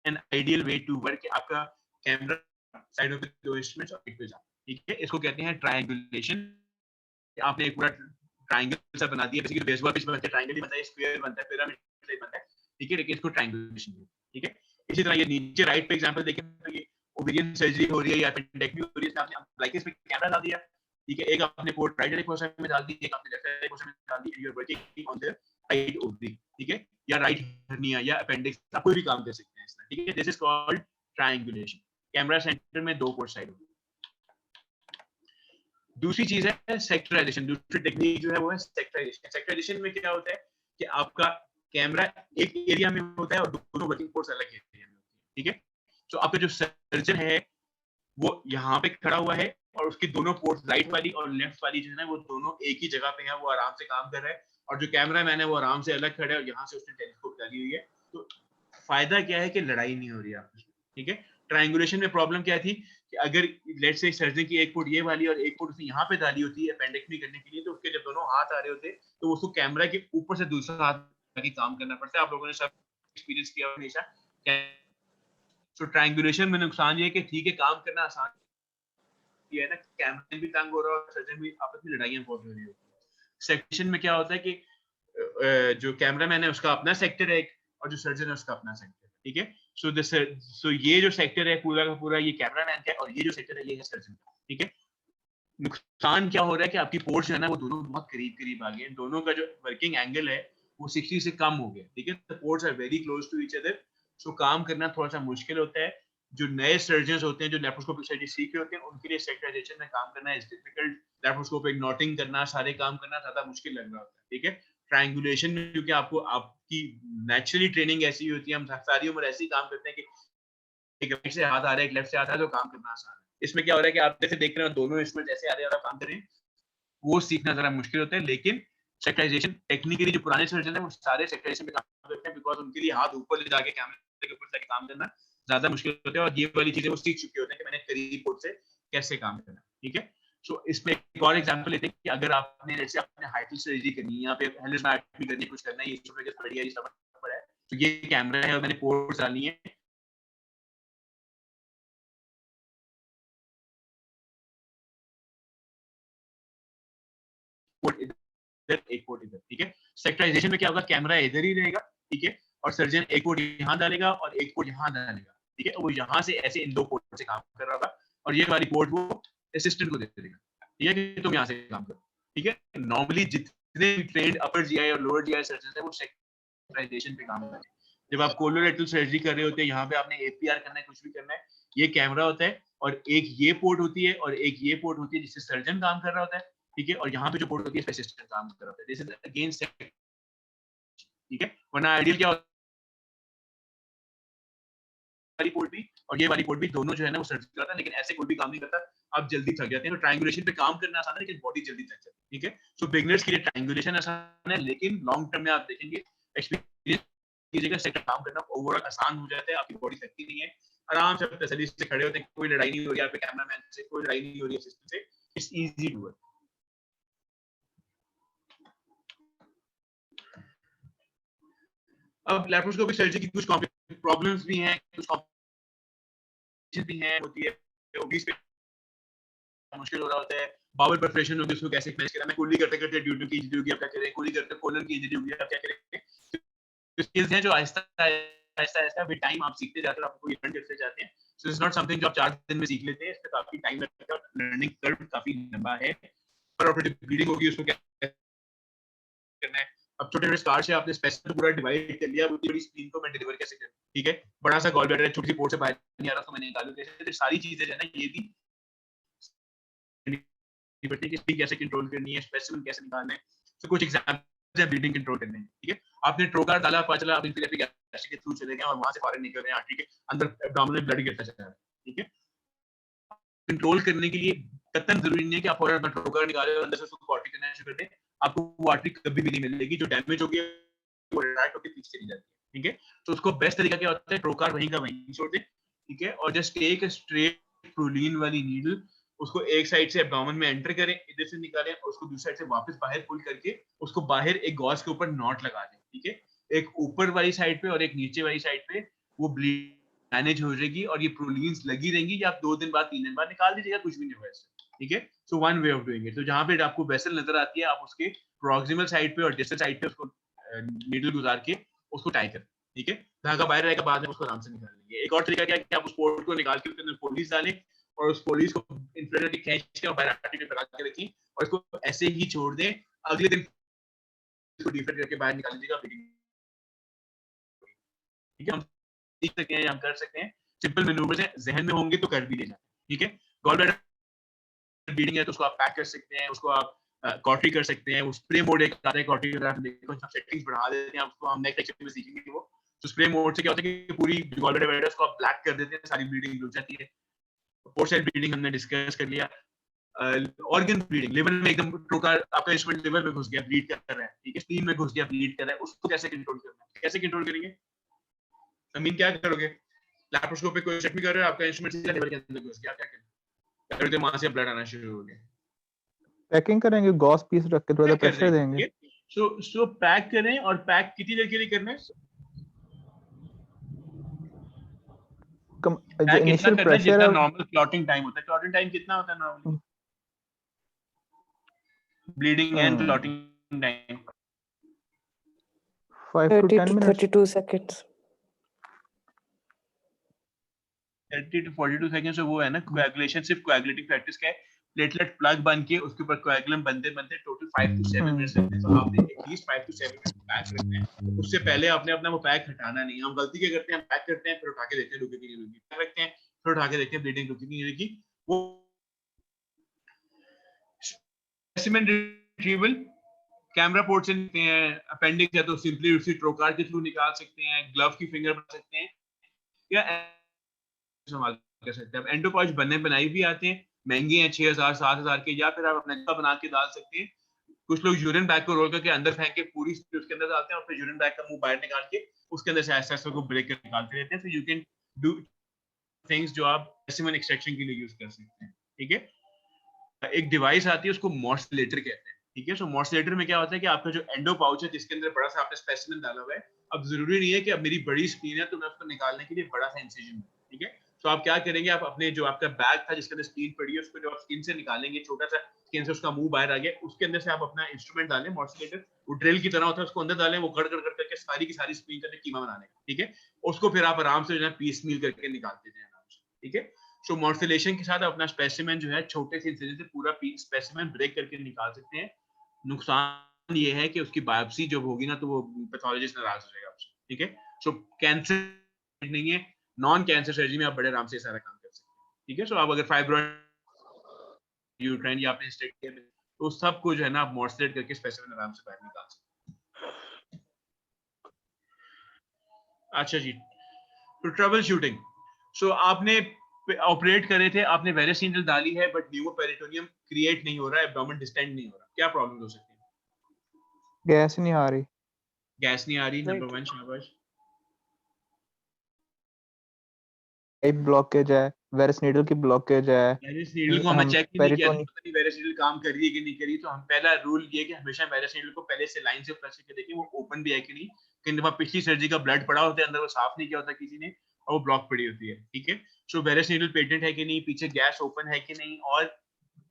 an ideal way to work. आपका कैमरा साइड ऑफ दो इंस्ट्रूमेंट्स और एक पे जा. ठीक है, इसको कहते हैं ट्रायंगुलेशन. आपने एक पूरा ट्रायंगल सा बना दिया. बेसिकली बेसबॉल पिच बनता है, ट्रायंगल ही बनता है, स्क्वायर बनता है, पिरामिड शेप बनता है. ठीक है, लेकिन इसको ट्रायंगुलेशन. ठीक है, इसी तरह ये नीचे राइट पे एग्जांपल देखें तो ये ओवेरियन सर्जरी हो रही है या एपेंडेक्टमी हो रही है. आपने लाइकेस पे कैमरा डाल दिया. ठीक है, एक आपने पोर्ट राइट वाले पोर्शन में डाल दी, एक आपने लेफ्ट वाले पोर्शन में डाल दी. You are working on the right ovary. ठीक है, या राइट हर्निया या अपेंडिक्स आप कोई भी काम कर सकते हैं इसमें. ठीक है, this is called triangulation. Camera centre में दो पोर्ट साइड होगी. दूसरी चीज है सेक्टराइजेशन. दूसरी टेक्निक जो है वो है सेक्टराइजेशन. सेक्टराइजेशन में क्या होता है कि आपका कैमरा एक एरिया में होता है और दोनों वर्किंग पोर्ट्स अलग एरिया में होती है. ठीक है, तो आपका जो सर्जन है वो यहाँ पे खड़ा हुआ है और उसकी दोनों पोर्ट्स राइट वाली और लेफ्ट वाली जो है ना वो दोनों एक ही जगह पे है. वो आराम से काम कर रहा है और जो कैमरा मैन है वो आराम से अलग खड़ा है और यहाँ से उसने टेलीस्कोप डाली हुई है. तो फायदा क्या है कि लड़ाई नहीं हो रही है आपस में. ठीक है, ट्रायंगुलेशन में प्रॉब्लम क्या थी कि अगर लेट्स से सर्जन की एक पोर्ट ये वाली और एक पोर्ट उसने यहाँ पे डाली होती है अपेंडेक्टमी करने के लिए, तो उसके जब दोनों हाथ आ रहे होते तो उसको कैमरा के ऊपर से दूसरा हाथ की काम करना पड़ता है. आप लोगों ने सब एक्सपीरियंस किया हमेशा. सो ट्रायंगुलेशन में नुकसान ये है कि ठीक है काम करना आसान ये है ना, कैमरा भी तंग हो रहा है और सर्जन भी आपस में लड़ाइयां बहुत हो रही होती है. सेक्शन में क्या होता है कि जो कैमरामैन है उसका अपना सेक्टर है और जो सर्जन है उसका अपना सेक्टर है. ठीक है, सो ये जो सेक्टर है पूरा का पूरा ये कैमरामैन का है और ये जो सेक्टर है ये है सर्जन का. ठीक है, नुकसान क्या हो रहा है कि आपकी पोर्ट्स जो है ना वो दोनों बहुत करीब करीब आ गए. दोनों का जो वर्किंग एंगल है वो 60 से कम हो गया. ठीक है, the ports are very close to each other. So काम करना थोड़ा सा मुश्किल होता है. जो नए सर्जन्स होते हैं जो लेप्रोस्कोपिक सर्जरी सीख रहे होते हैं उनके लिए सेक्टराइजेशन में काम करना इज डिफिकल्ट. लेप्रोस्कोपिक नॉटिंग करना सारे काम करना ज्यादा मुश्किल लग रहा होता है. ठीक है, ट्रायंगुलेशन में क्योंकि आपको आपकी नेचुरली ट्रेनिंग ऐसी होती है, हम सारी उम्र ऐसे ही काम करते हैं कि एक राइट से हाथ आ रहा है एक लेफ्ट से हाथ आ रहा है तो काम करना आसान है. इसमें क्या हो रहा है कि आप जैसे देख रहे हो दोनों इंस्ट्रूमेंट ऐसे आ रहे हैं और आप काम कर रहे हैं, वो सीखना जरा मुश्किल होता है. लेकिन सेक्टराइजेशन टेक्निकली जो पुराने सर्जन है वो सारे सेक्टराइजेशन में काम करते हैं बिकॉज उनके लिए हाथ ऊपर ले जाके कैमरे के ऊपर जाके काम करना ज्यादा मुश्किल होता है और ये वाली चीजें वो सीख चुके होते हैं कि मैंने करीब पोर्ट से कैसे काम करना. ठीक है, सो इसमें एक और एग्जांपल लेते हैं कि अगर आपने जैसे आपने हाइटल सर्जरी करनी है यहाँ पे हेलिस्मैक्टमी करनी है, कुछ करना है, ये सब जगह बढ़िया ये सब पड़ा है. तो ये कैमरा है और मैंने पोर्ट्स डालनी है. पोर्ट इधर एक पोर्ट इधर. ठीक है, सेक्टराइजेशन में क्या होगा कैमरा इधर ही रहेगा. ठीक है, और सर्जन एक पोर्ट यहाँ डालेगा और एक पोर्ट यहाँ डालेगा. ठीक है, वो यहाँ से ऐसे इन दो पोर्ट से काम कर रहा होगा और ये वाली पोर्ट वो असिस्टेंट को दे देगा. ठीक है, कि तुम यहाँ से काम करो. ठीक है, नॉर्मली जितने ट्रेंड अपर जीआई और लोअर जीआई सर्जन है वो सेक्टराइजेशन पे काम करते हैं. जब आप कोलोरेक्टल सर्जरी कर रहे होते हैं यहाँ पे आपने एपीआर करना है कुछ भी करना है, ये कैमरा होता है और एक ये पोर्ट होती है और एक ये पोर्ट होती है जिससे सर्जन काम कर रहा होता है. ठीक है, और यहाँ पे जो पोर्ट होती है असिस्टेंट काम कर रहा होता है. This is again sect. ठीक है, वरना आइडियल क्या वाली पोर्ट भी और ये वाली पोर्ट भी दोनों जो है ना वो सर्जरी करता है, लेकिन ऐसे कोई भी काम नहीं करता. आप जल्दी थक जाते हैं. तो ट्रायंगुलेशन पे काम करना आसान है लेकिन बॉडी जल्दी थक जाती है. ठीक है, सो बिगिनर्स के लिए ट्रायंगुलेशन आसान है लेकिन लॉन्ग टर्म में आप देखेंगे एक्सपीरियंस कीजिएगा सेक्टर काम करना ओवरऑल आसान हो जाता है. आपकी बॉडी थकती नहीं है, आराम से तसल्ली से खड़े होते हैं. कोई लड़ाई नहीं हो रही है आपके कैमरामैन से, कोई लड़ाई नहीं हो रही है सिस्टम से. It's easy to work. अब लैप्रोस्कोपिक सर्जरी की कुछ प्रॉब्लम्स भी हैं, कुछ कॉम्प्लिकेशन भी हैं, होती है, ओबीस पे मुश्किल हो रहा होता है, बाउल परफोरेशन होगी, उसको कैसे मैनेज करना, मैं कुली करते करते ड्यूटी की इंजरी होगी, आप क्या करें, कुली करते कोलन की इंजरी होगी, आप क्या करें, स्किल्स हैं जो आहिस्ता विद टाइम आप सीखते जाते हो, आपको लर्न करते जाते हैं। सो इट्स नॉट समथिंग जो आप 4 दिन में सीख लेते हैं, इसमें काफी टाइम लगता है, लर्निंग कर्व काफी लंबा है, और ऑपरेटिव ब्लीडिंग होगी, उसको क्या करना है। अब छोटे-छोटे स्कार से आपने स्पेसिफिक पूरा डिवाइड कर लिया, उतनी बड़ी स्क्रीन को मैं डिलीवर कैसे करूं, ठीक है, बड़ा सा गॉल ब्लैडर है, छोटी सी पोर्ट से बाहर नहीं आ रहा, तो मैं निकालूं कैसे, तो सारी चीजें जो है ना, ये भी कैसे कंट्रोल करनी है, स्पेसिमेन कैसे निकालना है, तो कुछ एग्जांपल्स है ब्लीडिंग कंट्रोल करने, ठीक है। आपने ट्रोकार डाला, पता चला आप इंफिलिट्री गैस्ट्रिक के थ्रू चले गए और वहां से फॉरेन निकल रहे हैं, आर्टरी के अंदर एब्डोमिनल ब्लड गिरता जा रहा है, ठीक है। कंट्रोल करने के लिए कतई जरूरी नहीं है कि आप फौरन अपना ट्रोकार निकालें और अंदर से उसको कॉर्टी करना शुरू कर दें, आपको वो आर्टरी कभी भी नहीं मिलेगी, जो डैमेज हो गई वो रिट्रैक्ट होकर पीछे चली जाती है, ठीक है। तो उसको बेस्ट तरीका क्या होता है, ट्रोकार वहीं का वहीं छोड़ दें, ठीक है, और just take a straight prolene वाली नीडल, उसको एक साइड से एब्डोमेन में एंटर करें, इधर से निकालें, और उसको दूसरी साइड से वापस बाहर पुल करके उसको बाहर एक गॉज के ऊपर नॉट लगा दें, ठीक है। एक ऊपर वाली साइड पे और एक नीचे वाली साइड पे वो ब्लीड मैनेज हो जाएगी और ये प्रोलीन्स लगी रहेंगी, या आप 2 दिन बाद 3 दिन बाद निकाल दीजिएगा, कुछ भी नहीं होगा इससे, ठीक है। So one way of doing it. तो जहां पे आपको वेसल नजर आती है, आप उसके प्रॉक्सिमल साइड पे और डिस्टल साइड पे उसको नीडल गुजार के उसको टाई करें, ठीक है। धागा बाहर रहेगा, बाद में उसको आराम से निकाल लेंगे। एक और तरीका क्या है कि आप उस पोर्ट को निकाल के उसके अंदर पुलिस डालें और उस पुलिस को इन्फ्लेटली खींच के और बाहर आर्टरी पे लगा के रखें और इसको ऐसे ही छोड़ दें, अगले दिन इसको डिफ्लेट करके बाहर निकाल लीजिएगा, ठीक है। हम सीख सकते हैं, हम कर सकते हैं, सिंपल मैनूवर्स हैं, जहन में होंगे तो कर भी ले जाते हैं, ठीक है। गॉल ब्लैडर ब्लीडिंग है तो उसको आप पैक कर सकते हैं, उसको आप कॉटरी कर सकते हैं, उस स्प्रे मोड एक आता है कॉटरी का, देखो हम सेटिंग्स बढ़ा देते हैं, उसको हम नेक्स्ट लेक्चर में सीखेंगे वो। तो स्प्रे मोड से क्या होता है कि पूरी गॉल ब्लैडर को आप ब्लैक कर देते हैं, सारी ब्लीडिंग रुक जाती है। पोर्ट साइड ब्लीडिंग हमने डिस्कस कर लिया। ऑर्गन ब्लीडिंग, लिवर में एकदम ट्रोकार आपका इंस्ट्रूमेंट लिवर में घुस गया, ब्लीड कर रहा है, ठीक है, स्प्लीन में घुस गया, ब्लीड कर रहा है, उसको कैसे कंट्रोल करना है, कैसे कंट्रोल करेंगे। अमीन क्या करोगे, लैप्रोस्कोप पे कोई चेक भी कर रहे हो, आपका इंस्ट्रूमेंट सीधा लिवर के अंदर घुस गया, क्या करेंगे, वहां से ब्लड आना शुरू हो गया, पैकिंग करेंगे, गॉस पीस रख के थोड़ा प्रेशर देंगे। सो पैक करें, और पैक कितनी देर के लिए करना है, जो इनिशियल प्रेशर है, नॉर्मल क्लॉटिंग टाइम होता है, क्लॉटिंग टाइम कितना होता है normally, bleeding and clotting time 5 to 10 minutes, 32 seconds. 30 to 42 second. वो है ना कोएगुलेशन, सिर्फ कोएगुलेटिंग फैक्टर्स का है, प्लेटलेट प्लग बन के उसके ऊपर कोएगुलम बनते बनते टोटल 5 to 7 मिनट्स लगते हैं। तो आपने एटलीस्ट 5 to 7 मिनट्स पैक रखना है, उससे पहले आपने अपना वो पैक हटाना नहीं। हम गलती क्या करते हैं, हम पैक करते हैं, फिर उठा के देखते हैं रुकी नहीं रुकी, पैक रखते हैं, फिर उठा के देखते हैं ब्लीडिंग रुकी नहीं रुकी। वो स्पेसिमेन रिट्रीवल कैमरा पोर्ट से निकलते हैं, अपेंडिक्स है तो सिंपली उसी ट्रोकार के थ्रू निकाल सकते हैं, ग्लव की फिंगर बना सकते हैं, या संभाल कर सकते हैं। अब एंडोपाउच बनने बनाई भी आते हैं, महंगे हैं, 6000 7000 के, या फिर आप अपना का बना के डाल सकते हैं। कुछ लोग यूरिन बैग को रोल करके अंदर फेंक के पूरी उसके अंदर डालते हैं और फिर यूरिन बैग का मुंह बाहर निकाल के उसके अंदर से ऐसा को ब्रेक कर निकालते रहते हैं। तो यू कैन डू थिंग्स जो आप स्पेसिमेन एक्सट्रैक्शन के लिए यूज कर सकते हैं, ठीक है। एक डिवाइस आती है, उसको मॉर्सलेटर कहते हैं, ठीक है। सो मॉर्सलेटर में क्या होता है कि आपका जो एंडो पाउच है जिसके अंदर बड़ा सा आपने स्पेसिमेन डाला हुआ है, अब जरूरी नहीं है कि अब मेरी बड़ी स्क्रीन है तो मैं उसको निकालने के लिए बड़ा सा इंसिजन, ठीक है। तो आप क्या करेंगे, आप अपने जो आपका बैग था जिसके अंदर स्क्रीन पड़ी है, उसको जो आप स्किन से निकालेंगे, छोटा सा स्किन से उसका मुंह बाहर आ गया, उसके अंदर से आप अपना इंस्ट्रूमेंट डालें, मॉर्सलेटर, वो ड्रिल की तरह होता है, उसको अंदर डालें, वो गड़ करके सारी की सारी स्क्रीन का कीमा बनाने का, ठीक है। उसको फिर आप आराम से जो है पीस मील करके निकालते जाएं आराम से, ठीक है। सो मॉर्सलेशन के साथ अपना स्पेसिमेन जो है छोटे से इंसिजन से पूरा स्पेसिमेन ब्रेक करके निकाल सकते हैं। नुकसान ये है कि उसकी बायोप्सी जब होगी ना तो वो पैथोलॉजिस्ट नाराज हो जाएगा आपसे, ठीक है। सो कैंसर नहीं है, नॉन कैंसर सर्जरी में आप बड़े आराम से सारा काम कर सकते हैं, ठीक है। सो आप अगर फाइब्रॉइड यूट्राइन या आपने स्टेट किया तो सब कुछ है ना आप मॉर्सलेट करके स्पेसिमेन आराम से बाहर निकाल सकते हैं। अच्छा जी, तो ट्रबल शूटिंग। सो आपने ऑपरेट करे थे, आपने वेरस नीडल डाली है बट न्यूमोपेरिटोनियम क्रिएट नहीं हो रहा है, एब्डोमेन डिस्टेंड नहीं हो रहा, क्या प्रॉब्लम हो सकती है? गैस नहीं आ रही, गैस नहीं आ रही, नंबर 1 शाबाश। पाइप ब्लॉकेज है, वेरस नीडल की ब्लॉकेज है, वेरस नीडल को हमने चेक नहीं किया, पेरिटोनियम पता नहीं वेरस नीडल काम कर रही है कि नहीं कर रही। तो हम पहला रूल ये कि हमेशा वेरस नीडल को पहले से लाइन से प्रेस करके देखें वो ओपन भी है कि नहीं, कई दफा पिछली सर्जरी का ब्लड पड़ा होता है अंदर, वो साफ नहीं किया होता किसी ने और वो ब्लॉक पड़ी होती है, ठीक है। सो वेरस नीडल पेटेंट है कि नहीं, पीछे गैस ओपन है कि नहीं, और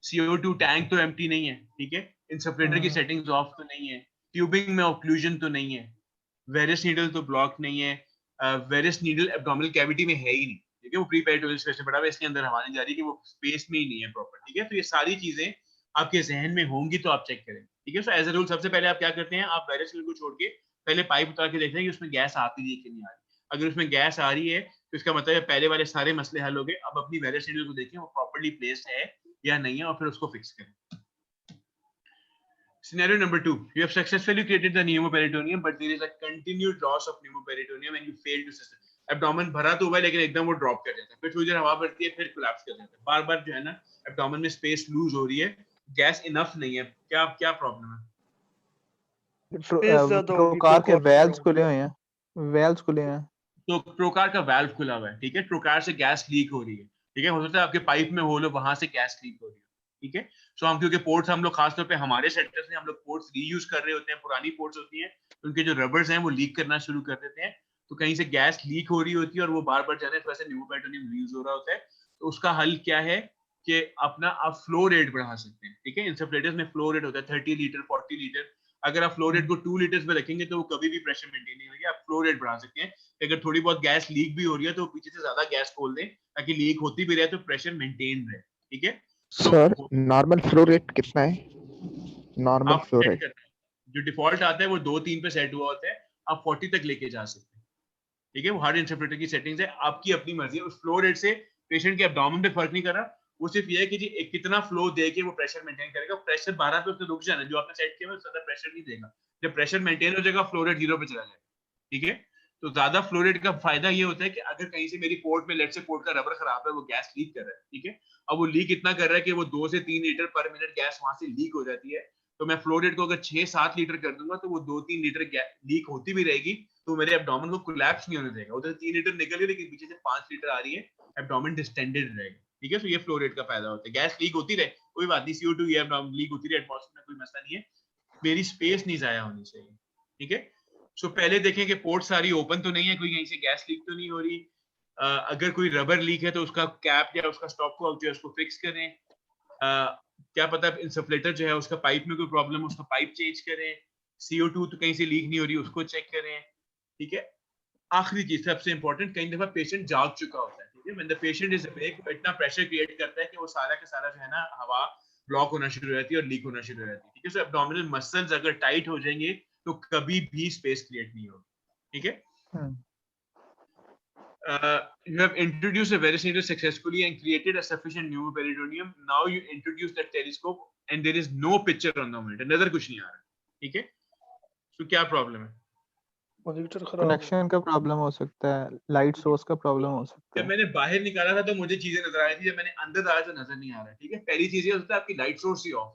CO2 टैंक तो एम्प्टी नहीं है, ठीक है। इंसफलेटर की सेटिंग्स ऑफ तो नहीं है, ट्यूबिंग में ऑक्लूजन तो नहीं है, वेरस नीडल तो ब्लॉक नहीं है, वेरस नीडल एब्डोमिनल कैविटी में है ही नहीं, ठीक है। वो प्री पेरिटोनियल स्पेस में पड़ा हुआ है, इसके अंदर हवा नहीं जा रही कि वो स्पेस में ही नहीं है प्रॉपर, ठीक है। तो ये सारी चीजें आपके जहन में होंगी तो आप चेक करें, ठीक है। सो एज अ रूल सबसे पहले आप क्या करते हैं, आप वेरस नीडल को छोड़ के पहले पाइप उतार के देखते हैं कि उसमें गैस आ रही है कि नहीं आ रही। अगर उसमें गैस आ रही है तो इसका मतलब है पहले वाले सारे मसले हल हो गए। अब अपनी वेरस नीडल को देखें वो प्रॉपर्ली प्लेस्ड है या नहीं है और फिर उसको फिक्स करें। Scenario number 2, you have successfully created the pneumoperitoneum but there is a continued loss of pneumoperitoneum and you fail to sustain. Abdomen भरा तो हुआ है लेकिन एकदम वो ड्रॉप कर जाता है, फिर थोड़ी देर हवा भरती है फिर कोलैप्स कर जाता है, बार बार जो है ना एब्डोमेन में स्पेस लूज हो रही है, गैस इनफ नहीं है, क्या प्रॉब्लम है? स्पेस ज्यादा होगी प्रोकार के तो वेल्व्स खुले हुए हैं, वेल्व्स खुले हैं। तो प्रोकार का वाल्व खुला हुआ है, ठीक है। प्रोकार से गैस लीक हो रही है, ठीक है। हो सकता है आपके पाइप में होल हो, वहां से गैस लीक हो रही है, ठीक है। सो हम क्योंकि पोर्ट्स हम लोग खासतौर पे हमारे सेक्टर्स में हम लोग पोर्ट्स रीयूज कर रहे होते हैं, पुरानी पोर्ट्स होती हैं, उनके जो रबर्स हैं वो लीक करना शुरू कर देते हैं, तो कहीं से गैस लीक हो रही होती है और वो बार बार जा रहे हैं, तो ऐसे न्यूमोपेरिटोनियम रीयूज हो रहा होता है। तो उसका हल क्या है कि अपना आप फ्लो रेट बढ़ा सकते हैं, ठीक है। इंसफलेटर्स में फ्लो रेट होता है 30 लीटर 40 लीटर, अगर आप फ्लो रेट को 2 लीटर्स में रखेंगे तो वो कभी भी प्रेशर मेंटेन नहीं होगी, आप फ्लो रेट बढ़ा सकते हैं। अगर थोड़ी बहुत गैस लीक भी हो रही है तो पीछे से ज्यादा गैस खोल दें ताकि लीक होती भी रहे तो प्रेशर मेंटेन रहे, ठीक है। सर नॉर्मल फ्लो रेट कितना है? नॉर्मल आप फ्लो सेट रेट करते हैं, जो डिफॉल्ट आता है वो 2-3 पे सेट हुआ होता है, आप 40 तक लेके जा सकते हैं, ठीक है। वो हर इंटरप्रेटर की सेटिंग्स है, आपकी अपनी मर्जी है। उस फ्लो रेट से पेशेंट के एब्डोमेन पे फर्क नहीं कर रहा, वो सिर्फ ये है कि जी एक कितना फ्लो दे के वो प्रेशर मेंटेन करेगा। प्रेशर 12 पे उसने रुक जाना, जो आपने सेट किया है उससे ज्यादा प्रेशर नहीं देगा। जब प्रेशर मेंटेन हो जाएगा फ्लो रेट 0 पे चला जाएगा, ठीक है। तो ज्यादा फ्लो रेट का फायदा ये होता है कि अगर कहीं से मेरी पोर्ट में लेट से पोर्ट का रबर खराब है, वो गैस लीक कर रहा है, ठीक है। अब वो लीक इतना कर रहा है कि वो 2 से 3 लीटर पर मिनट गैस वहां से लीक हो जाती है, तो मैं फ्लो रेट को अगर 6-7 लीटर कर दूंगा तो वो 2-3 लीटर लीक होती भी रहेगी, तो मेरे एब्डोमेन को कोलैप्स नहीं होने देगा। उधर 3 लीटर निकल रही लेकिन पीछे से 5 लीटर आ रही है, एब्डोमेन डिस्टेंडेड रहेगा, ठीक है। तो ये फ्लो रेट का फायदा होता है। गैस लीक होती रहे कोई बात नहीं, CO2 ये एब्डोमेन लीक होती रहे एटमॉस्फेयर में, कोई मसला नहीं है, मेरी स्पेस नहीं जाया होनी चाहिए, ठीक है। सो पहले देखें कि पोर्ट सारी ओपन तो नहीं है, कोई कहीं से गैस लीक तो नहीं हो रही। अगर कोई रबर लीक है तो उसका कैप या उसका स्टॉप को जो है उसको फिक्स करें। क्या पता इंसफलेटर जो है उसका पाइप में कोई प्रॉब्लम है, उसका पाइप चेंज करें। CO2 तो कहीं से लीक नहीं हो रही, उसको चेक करें, ठीक है। आखिरी चीज सबसे इंपॉर्टेंट, कई दफा पेशेंट जाग चुका होता है, ठीक है। When the patient is awake, इतना प्रेशर क्रिएट करता है कि वो सारा का सारा जो है ना हवा ब्लॉक होना शुरू हो जाती है और लीक होना शुरू हो जाती है, ठीक है। सो एब्डोमिनल मसल्स अगर टाइट हो जाएंगे तो कभी भी स्पेस क्रिएट नहीं होगी, ठीक है। You have introduced a varus needle successfully and created a sufficient pneumoperitoneum. Now you introduce the telescope and there is no picture on the monitor. नजर कुछ नहीं आ रहा, ठीक है। तो क्या प्रॉब्लम है? मॉनिटर खराब है। कनेक्शन का प्रॉब्लम हो सकता है, लाइट सोर्स का प्रॉब्लम हो सकता जब है। मैंने बाहर निकाला था तो मुझे चीजें नजर आ रही थी, जब मैंने अंदर डाला तो नजर नहीं आ रहा, ठीक है। पहली चीज ये होता है आपकी लाइट सोर्स ही ऑफ,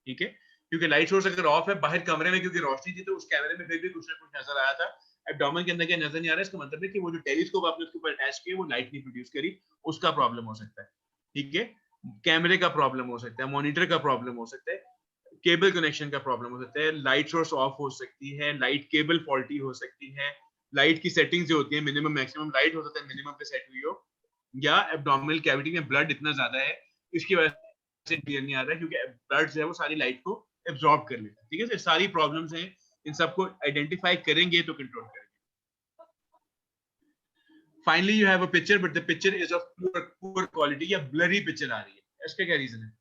ठीक है। क्योंकि लाइट सोर्स अगर ऑफ है बाहर कमरे में, क्योंकि रोशनी थी तो उस कैमरे में फिर भी कुछ ना कुछ नजर आया था, एब्डोमेन के अंदर क्या नजर नहीं आ रहा है, इसका मतलब है कि वो जो टेलीस्कोप आपने उसके ऊपर अटैच किया वो लाइट नहीं प्रोड्यूस करी, उसका प्रॉब्लम हो सकता है, ठीक है। कैमरे का प्रॉब्लम हो सकता है, मॉनिटर का प्रॉब्लम हो सकता है, केबल कनेक्शन का प्रॉब्लम हो सकता है, लाइट सोर्स ऑफ हो सकती है, लाइट केबल फॉल्टी हो सकती है, लाइट की सेटिंग्स जो होती है मिनिमम मैक्सिमम लाइट हो सकता है मिनिमम पे सेट हुई हो, या एब्डोमिनल कैविटी में ब्लड इतना ज्यादा है इसकी वजह से क्लियर नहीं आ रहा है, क्योंकि ब्लड जो है वो सारी लाइट को एब्जॉर्ब कर लेता है, ठीक है। तो सारी प्रॉब्लम्स हैं, इन सबको आइडेंटिफाई करेंगे तो कंट्रोल करेंगे। Finally you have a picture but the picture is of poor quality, या ब्लरी पिक्चर आ रही है, इसका क्या रीजन है?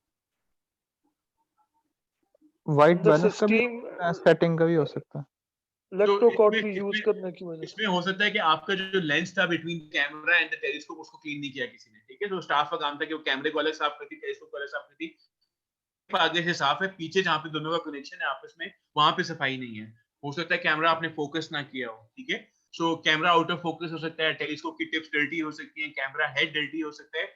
वाइट अंदर से बैलेंस का भी स्टीम सेटिंग का भी हो सकता है। इलेक्ट्रोकॉटरी यूज करने की वजह से इसमें हो सकता है कि आपका जो लेंस था between camera and the telescope उसको क्लीन नहीं किया किसी ने, ठीक है। तो स्टाफ का काम था कि वो कैमरे को अलग साफ करती, टेलीस्कोप को अलग साफ करती, आगे से साफ है, पीछे जहाँ पे दोनों का कनेक्शन है आपस में वहां पे सफाई नहीं है। हो सकता है कैमरा आपने फोकस ना किया हो, ठीक है। So camera out of focus हो सकता है, टेलीस्कोप की टिप्स डर्टी हो सकती है, कैमरा हेड डर्टी हो सकता है,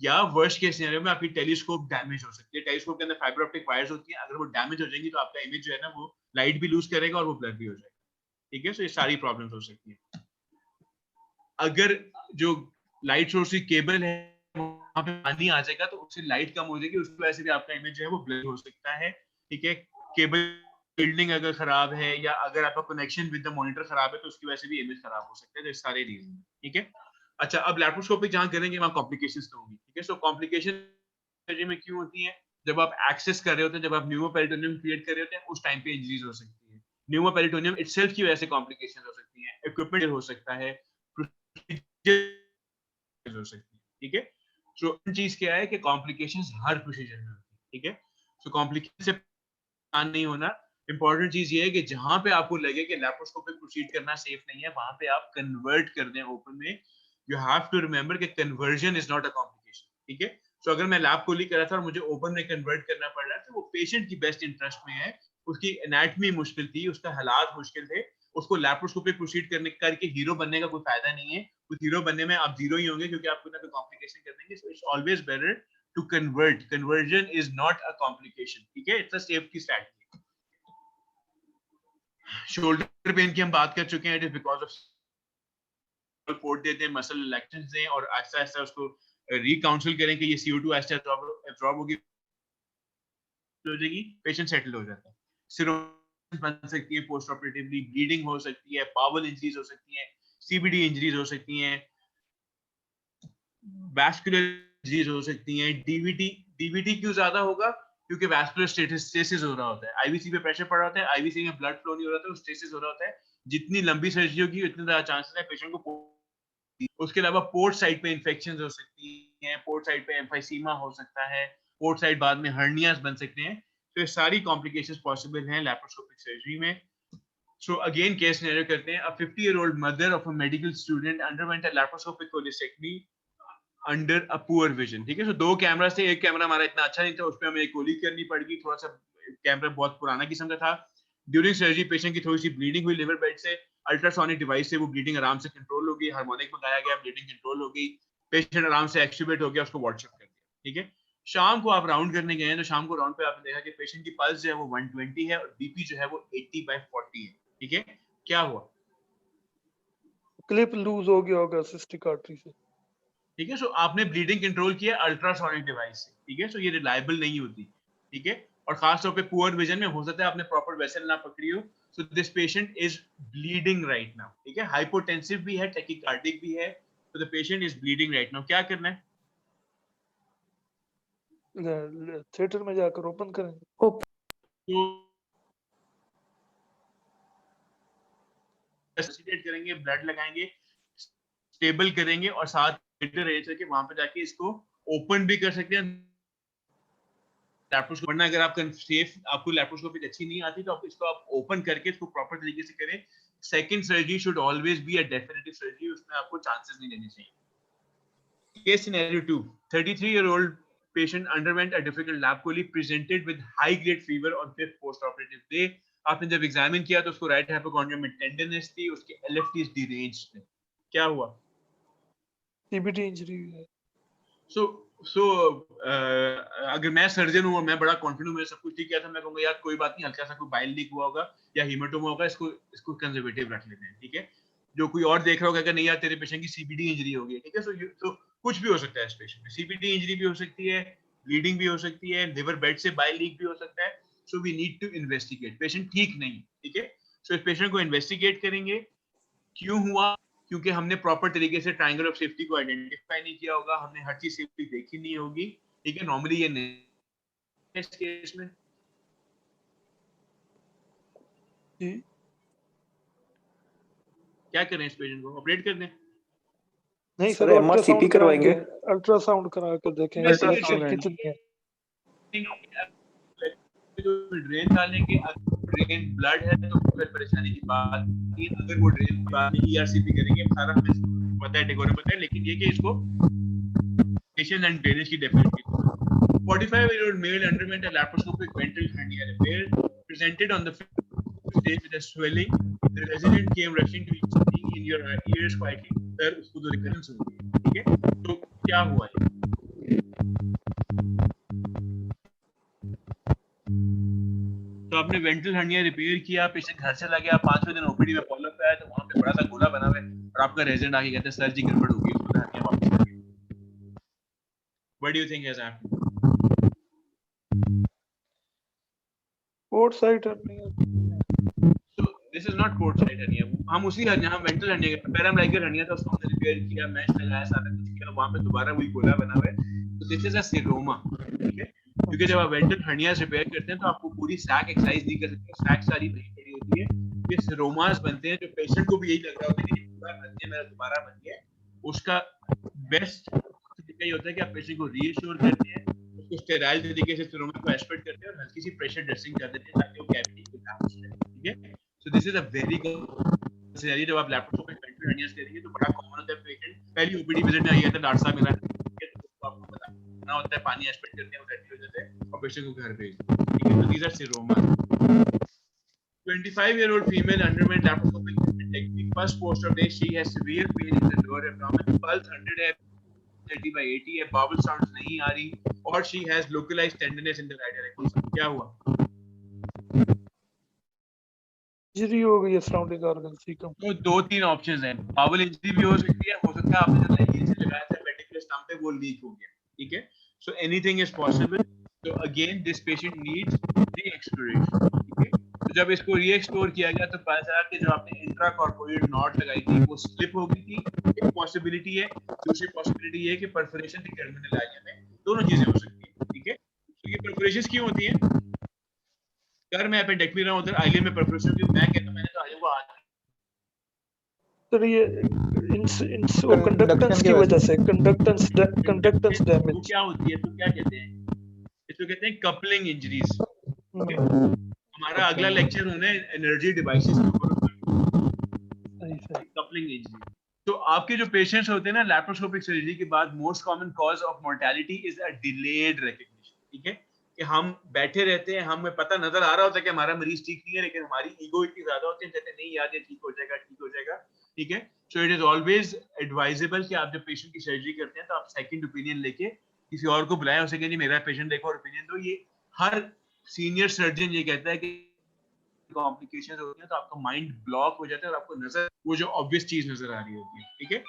या वर्स्ट केस सिनेरियो में आपकी टेलीस्कोप डैमेज हो सकती है। टेलीस्कोप के अंदर फाइबर ऑप्टिक वायर्स होती हैं, अगर वो डैमेज हो जाएंगी तो आपका इमेज जो है ना वो लाइट भी लूज करेगा और वो ब्लर भी हो जाएगा, ठीक है। सो ये सारी प्रॉब्लम्स हो सकती है। अगर जो लाइट सोर्स की केबल है वहां पे पानी आ जाएगा तो उससे लाइट कम हो जाएगी, उसकी वजह से भी आपका इमेज जो है वो ब्लर हो सकता है, ठीक है। केबल बिल्डिंग अगर खराब है या अगर आपका कनेक्शन विद द मॉनिटर खराब है तो उसकी वजह से भी इमेज खराब हो सकता है। तो सारे रीजन, ठीक है। अच्छा, अब लैप्रोस्कोपिक जहां करेंगे वहां कॉम्प्लिकेशंस तो होंगी, ठीक है। सो कॉम्प्लिकेशन में क्यों होती है? जब आप एक्सेस कर रहे होते हैं, जब आप न्यूमोपेरिटोनियम क्रिएट कर रहे होते हैं, उस टाइम पे इंजरीज हो सकती है। न्यूमोपेरिटोनियम इटसेल्फ की वजह से कॉम्प्लिकेशन हो सकती है, इक्विपमेंट हो सकता है, हो सकती है, ठीक है। सो चीज क्या है कि कॉम्प्लिकेशंस हर प्रोसीजर में होती है, ठीक है। सो कॉम्प्लिकेशन से नहीं होना, इंपॉर्टेंट चीज ये है कि जहां पे आपको लगे कि लैप्रोस्कोपिक प्रोसीड करना सेफ नहीं है, वहां पे आप कन्वर्ट कर दें ओपन में। यू हैव टू रिमेंबर कि conversion is not a complication, ठीक है। सो अगर मैं लैप कोली कर रहा था और मुझे ओपन में कन्वर्ट करना पड़ रहा है तो वो पेशेंट की बेस्ट इंटरेस्ट में है। उसकी एनाटमी मुश्किल थी, उसका हालात मुश्किल थे, उसको लैप्रोस्कोपिक प्रोसीड करके हीरो बनने का कोई फायदा नहीं है। उस हीरो बनने में आप जीरो ही होंगे क्योंकि आप कोई ना कोई कॉम्प्लिकेशन कर देंगे। So it's always better to convert. Conversion is not a complication, ठीक है। It's a safety strategy. Shoulder pain की हम बात कर चुके हैं, it is because of port देते हैं, मसल रिलैक्सेंस दें और ऐसा ऐसा उसको रिकाउंसिल करें कि ये CO2 ऐसे एब्जॉर्ब होगी, हो जाएगी, पेशेंट सेटल हो जाता है। सिरोसिस बन सकती है पोस्ट ऑपरेटिवली, ब्लीडिंग हो सकती है, पावल इंजरीज हो सकती हैं, CBD इंजरीज हो सकती हैं, वैस्कुलर इंजरीज हो सकती हैं। DVT क्यों ज्यादा होगा? क्योंकि वैस्कुलर स्टेसिस हो रहा होता है, IVC पे प्रेशर पड़ रहा होता है, IVC में ब्लड फ्लो नहीं हो रहा होता है, स्टेसिस हो रहा होता है। जितनी लंबी सर्जरी होगी उतने ज्यादा चांसेस है पेशेंट को। उसके अलावा पोर्ट साइड पे इन्फेक्शंस हो सकती हैं, पोर्ट साइड पे एम्फाइसीमा हो सकता है, पोर्ट साइड बाद में हर्नियास बन सकते हैं। तो ये सारी कॉम्प्लिकेशंस पॉसिबल हैं लैप्रोस्कोपिक सर्जरी में। So again, case scenario करते हैं। A 50-year-old mother of a medical student underwent a laparoscopic cholecystectomy under a poor vision, ठीक है। So दो कैमरा से एक कैमरा हमारा इतना अच्छा नहीं था, उस पर हमें एक कोली करनी पड़ गई, थोड़ा सा कैमरा बहुत पुराना किस्म का था। ड्यूरिंग सर्जरी पेशेंट की थोड़ी सी ब्लीडिंग हुई लिवर बेड से, अल्ट्रासोनिक डिवाइस से वो ब्लीडिंग आराम से कंट्रोल हो गई, हार्मोनिक मंगाया गया, ब्लीडिंग कंट्रोल हो गई, पेशेंट आराम से एक्सट्यूबेट हो गया, उसको व्हाट्सएप कर दिया, ठीक है। शाम को आप राउंड करने गए हैं तो शाम को राउंड पे आपने देखा कि पेशेंट की पल्स जो है वो 120 है और बीपी जो है वो 80/40 है, ठीक है। क्या हुआ? क्लिप लूज हो गया होगा सिस्टिक आर्टरी से, ठीक है। सो आपने ब्लीडिंग कंट्रोल किया अल्ट्रासोनिक डिवाइस से, ठीक है। सो ये रिलायबल नहीं होती, ठीक है। और खास तौर पे पुअर विजन में हो सकता है आपने प्रॉपर वेसल ना पकड़ी हो। So this patient is bleeding right now, ठीक है। हाइपोटेंसिव भी है, टैकीकार्डिक भी है, तो the patient is bleeding right now. क्या करना है? थिएटर में जाकर ओपन करेंगे। तो रेसिटेट करेंगे, ब्लड लगाएंगे, स्टेबल करेंगे और साथ अरेंज करके वहां पे जाके इसको ओपन भी कर सकते हैं। लैप्रोस्कोपी, वरना अगर आप सेफ, आपको लैप्रोस्कोपी अच्छी नहीं आती तो आप इसको आप ओपन करके इसको प्रॉपर तरीके से करें। Second surgery should always be a definitive surgery, उसमें आपको चांसेस नहीं लेने चाहिए। Case scenario 2, 33-year-old patient underwent a difficult lap chole, presented with high grade fever on 5th post operative day। आपने जब एग्जामिन किया तो उसको राइट हाइपोकॉन्ड्रियम में टेंडरनेस थी, उसके LFT डिरेंज्ड थे। क्या हुआ? CBD इंजरी है। सो अगर मैं सर्जन हूँ और मैं बड़ा कॉन्फिडेंट हूँ, मेरा सब कुछ ठीक किया था, मैं कहूंगा यार कोई बात नहीं, हल्का सा कोई बाइल लीक हुआ होगा या हीमेटोमा होगा, इसको कंजर्वेटिव रख लेते हैं, ठीक है। जो कोई और देख रहा होगा कि नहीं यार तेरे पेशेंट की CBD इंजरी हो गई है, ठीक है। सो कुछ भी हो सकता है इस पेशेंट में, CBD इंजरी भी हो सकती है, ब्लीडिंग भी हो सकती है, लिवर बेड से बाइल लीक भी हो सकता है। So we need to investigate. Patient ठीक नहीं, ठीक है। सो इस पेशेंट को इन्वेस्टिगेट करेंगे। क्यों हुआ? क्योंकि हमने प्रॉपर तरीके से ट्रायंगल ऑफ सेफ्टी को आइडेंटिफाई नहीं किया होगा, हमने हर चीज सेफ्टी देखी नहीं होगी, ठीक है। नॉर्मली ये नहीं इस केस में जी क्या करें, इस पेशेंट को ऑपरेट कर दें? नहीं सर, सर, MRCP अल्ट्रासाउंड करवाएंगे। कराएंगे, अल्ट्रासाउंड करा कर देखेंगे सिलेक्शन कितनी है। ड्रेन डालेंगे, अगर ड्रेन ब्लड है तो फिर परेशानी की बात नहीं, अगर वो ड्रेन बाद में ERCP करेंगे, सारा हमें पता है, डेकोरम पता है, लेकिन ये कि इसको पेशेंट एंड ड्रेनेज की definitely 45-year-old male underwent a laparoscopic ventral hernia repair, presented on the 5th day with a swelling. The resident came rushing to you, speaking in your ears quietly. Sir उसको तो recurrence हो गई है, ठीक है। तो क्या हुआ है? तो आपने वेंट्रल हर्निया रिपेयर किया, पेशेंट घर चला गया, 5वें दिन OPD में फॉलोअप पे आया तो वहां पे बड़ा सा गोला बना हुआ है और आपका रेजिडेंट आके कहते हैं सर जी गड़बड़ हो गई, उसको हर्निया वापस कर दिया। What do you think has happened? वो court side hernia So this is not court side hernia. हम उसी hernia, हम mental hernia का पैराम्लाइकल hernia था, उसको हमने रिपेयर किया, मैश लगाया, सारा कुछ किया, वहां पे दोबारा वही गोला बना हुआ है. तो this is a seroma, ठीक है? क्योंकि जब आप mental hernias रिपेयर करते हैं तो आपको पूरी sac एक्सरसाइज नहीं कर सकते, sac सारी बड़ी पड़ी होती है. ये seromas बनते हैं, जो पेशेंट को भी यही लग रहा होता है कि पूरा बन गया, मेरा दोबारा बन गया. उसका बेस्ट तरीका ये होता है कि आप पेशेंट को रीअश्योर करते हैं, उसको स्टेराइल तरीके से सेरोमा को एस्पेक्ट करते हैं और हल्की सी प्रेशर ड्रेसिंग कर देते हैं ताकि वो कैविटी को ना फंसे. ठीक है? So this is a very good scenario. जब आप लैप्रोस्कोपिक पेंटल हर्नियास ले रही है तो बड़ा कॉमन होता है. पेशेंट पहली ओपीडी विजिट में आया था, डॉक्टर साहब मेरा तो आपको पता ना होता है, पानी एस्पेक्ट करते हैं, वो रेडी हो जाते हैं और पेशेंट को घर भेज देते हैं. ठीक है? तो these are seroma. 25-year-old female underwent laparoscopic technique. First post-op day, she has severe pain in the lower abdomen. Pulse 100 है, 30/80 है, bowel sounds नहीं आ रही, और she has localized tenderness in the right erectus. क्या हुआ? इंजरी हो गई है सराउंडिंग ऑर्गन सीकम. तो 2-3 ऑप्शंस हैं. बाउल इंजरी भी हो सकती है, हो सकता है आपने जो लेगिंग से लगाया था पेडिकुलर स्टम्प पे वो लीक हो गया. ठीक है? So anything is possible. तो अगेन दिस पेशेंट नीड्स री-एक्सप्लोरेशन. ठीक है? तो जब इसको री-एक्सप्लोर किया गया तो पता चला कि जो आपने इंट्राकॉर्पोरियल नॉट लगाई थी वो स्लिप हो गई थी. एक पॉसिबिलिटी है. दूसरी पॉसिबिलिटी ये है कि परफोरेशन थी टर्मिनल एरिया में. दोनों चीजें हो सकती हैं. ठीक है? तो ये परफोरेशंस क्यों होती हैं? अगर मैं एपेंडेक्टमी रहा हूं उधर आइलियम में परफोरेशन क्यों? मैं कहता हूं मैंने तो आइलियम को आज सर ये कंडक्टेंस की वजह से कंडक्टेंस डैमेज. वो क्या होती है? तो क्या कहते हैं? इसको कहते हैं कपलिंग इंजरीज. हमारा अगला लेक्चर होना है एनर्जी डिवाइसेस के ऊपर. Coupling injury. तो आपके जो पेशेंट्स होते हैं ना लैप्रोस्कोपिक सर्जरी के बाद, most common cause of mortality is a delayed recognition. ठीक है? कि हम बैठे रहते हैं, हमें पता नजर आ रहा होता है कि हमारा मरीज ठीक नहीं है, लेकिन हमारी ईगो इतनी ज्यादा होती है, कहते नहीं यार ये ठीक हो जाएगा, ठीक हो जाएगा. ठीक है? So it is always advisable कि आप जब पेशेंट की सर्जरी करते हैं तो आप सेकंड ओपिनियन लेके किसी और को बुलाएं, उसे कहें मेरा पेशेंट देखो और ओपिनियन दो. ये हर सीनियर सर्जन ये कहता है कि कॉम्प्लिकेशंस होती हैं तो आपका माइंड ब्लॉक हो जाता है और आपको नजर वो जो ऑब्वियस चीज नजर आ रही होती है. ठीक है?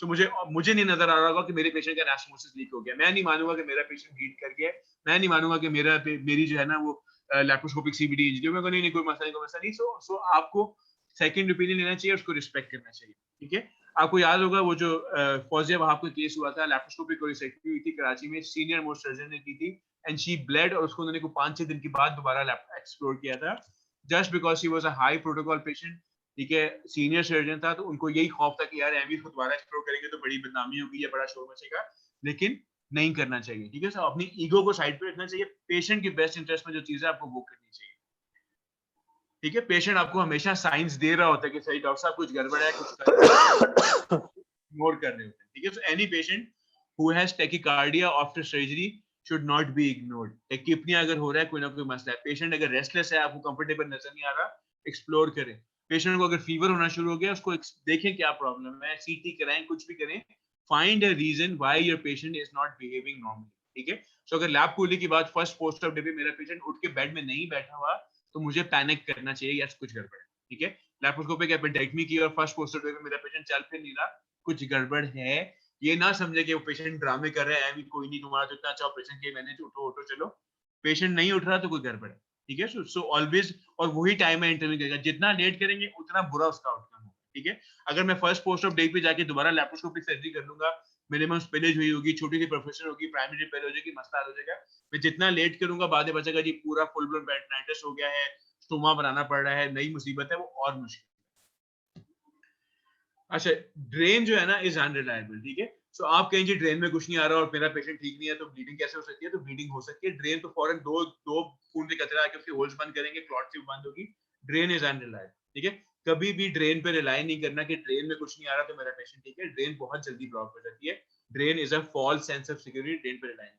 सो मुझे नहीं नजर आ रहा होगा कि मेरे पेशेंट का एनास्टोमोसिस लीक हो गया. मैं नहीं मानूंगा कि मेरा पेशेंट हीट कर गया. मैं नहीं मानूंगा कि मेरी जो है ना वो लैप्रोस्कोपिक सीबीडी इंजरी. मैं नहीं कोई मसला नहीं, कोई मसला नहीं. सो आपको सेकंड ओपिनियन लेना चाहिए, उसको रिस्पेक्ट करना चाहिए. ठीक है? आपको याद होगा वो जो फौजिया वहाब का केस हुआ था, लैप्रोस्कोपिक कोरेक्टिव हुई थी कराची में, सीनियर मोस्ट सर्जन ने की थी एंड शी ब्लेड, और उसको उन्होंने 5-6 दिन के बाद दोबारा एक्सप्लोर किया था just because she was a high protocol patient. ठीक है? सीनियर सर्जन था तो उनको यही खौफ था कि यार एमवी को दोबारा एक्सप्लोर करेंगे तो बड़ी बदनामी होगी या बड़ा शोर मचेगा, लेकिन नहीं करना चाहिए. ठीक है? सो अपनी ईगो को साइड पे रखना चाहिए. पेशेंट के बेस्ट इंटरेस्ट में जो चीज है आपको वो करनी चाहिए. ठीक है? पेशेंट आपको हमेशा साइंस दे रहा होता है कि सही डॉक्टर साहब कुछ गड़बड़ है, कुछ इग्नोर कर रहे होते हैं. ठीक है? So any patient who has tachycardia after surgery should not be ignored. Tachypnoea अगर हो रहा है, कोई ना कोई मसला है, पेशेंट अगर रेस्टलेस है, आपको कंफर्टेबल नजर नहीं आ रहा, एक्सप्लोर करें. पेशेंट को अगर फीवर होना शुरू हो गया, उसको देखें क्या प्रॉब्लम है, सीटी कराएं, कुछ भी करें. Find a reason why your patient is not behaving normally. ठीक है? सो अगर लैब खोलने के बाद फर्स्ट पोस्ट ऑफ डे पे मेरा पेशेंट उठ के बेड में नहीं बैठा हुआ तो मुझे पैनिक करना चाहिए या कुछ गड़बड़ है. ठीक है? लैप्रोस्कोपिक एपेंडेक्टमी की और फर्स्ट पोस्ट ऑफ डे पे मेरा पेशेंट चल फिर नहीं रहा, कुछ गड़बड़ है. ये ना समझे कि वो पेशेंट ड्रामे कर रहा है, कोई नहीं तुम्हारा तो इतना अच्छा ऑपरेशन किया मैंने, उठो चलो. पेशेंट नहीं उठ रहा तो कोई गड़बड़ है. ठीक है? सो ऑलवेज, और वही टाइम में इंटरव्यू करेगा. जितना लेट करेंगे उतना बुरा उसका आउटकम होगा. ठीक है? अगर मैं फर्स्ट पोस्ट ऑफ डे पे जाके दोबारा लैप्रोस्कोपिक सर्जरी कर लूंगा, मिनिमम स्पिलेज हुई होगी, छोटी सी परफोरेशन होगी, प्राइमरी रिपेयर हो जाएगी, मसला हो जाएगा. मैं जितना लेट करूंगा बाद में बचेगा जी पूरा फुल ब्लोन पेरिटोनाइटिस हो गया है, स्टोमा बनाना पड़ रहा है, नई मुसीबत है, वो और मुश्किल. अच्छा, ड्रेन जो है ना इज अनरिलायबल. ठीक है? सो आप कहें जी ड्रेन में कुछ नहीं आ रहा और मेरा पेशेंट ठीक नहीं है तो ब्लीडिंग कैसे हो सकती है? तो ब्लीडिंग हो सकती है. ड्रेन तो फौरन दो खून के कतरे आके उसके होल्स बंद करेंगे, क्लॉट से बंद होगी. Drain is unreliable. ठीक है? कभी भी ड्रेन पे रिलाई नहीं करना कि ड्रेन में कुछ नहीं आ रहा तो मेरा पेशेंट ठीक है. ड्रेन बहुत जल्दी ब्लॉक हो जाती है. Drain is a false sense of security. Drain पे रिलाई नहीं.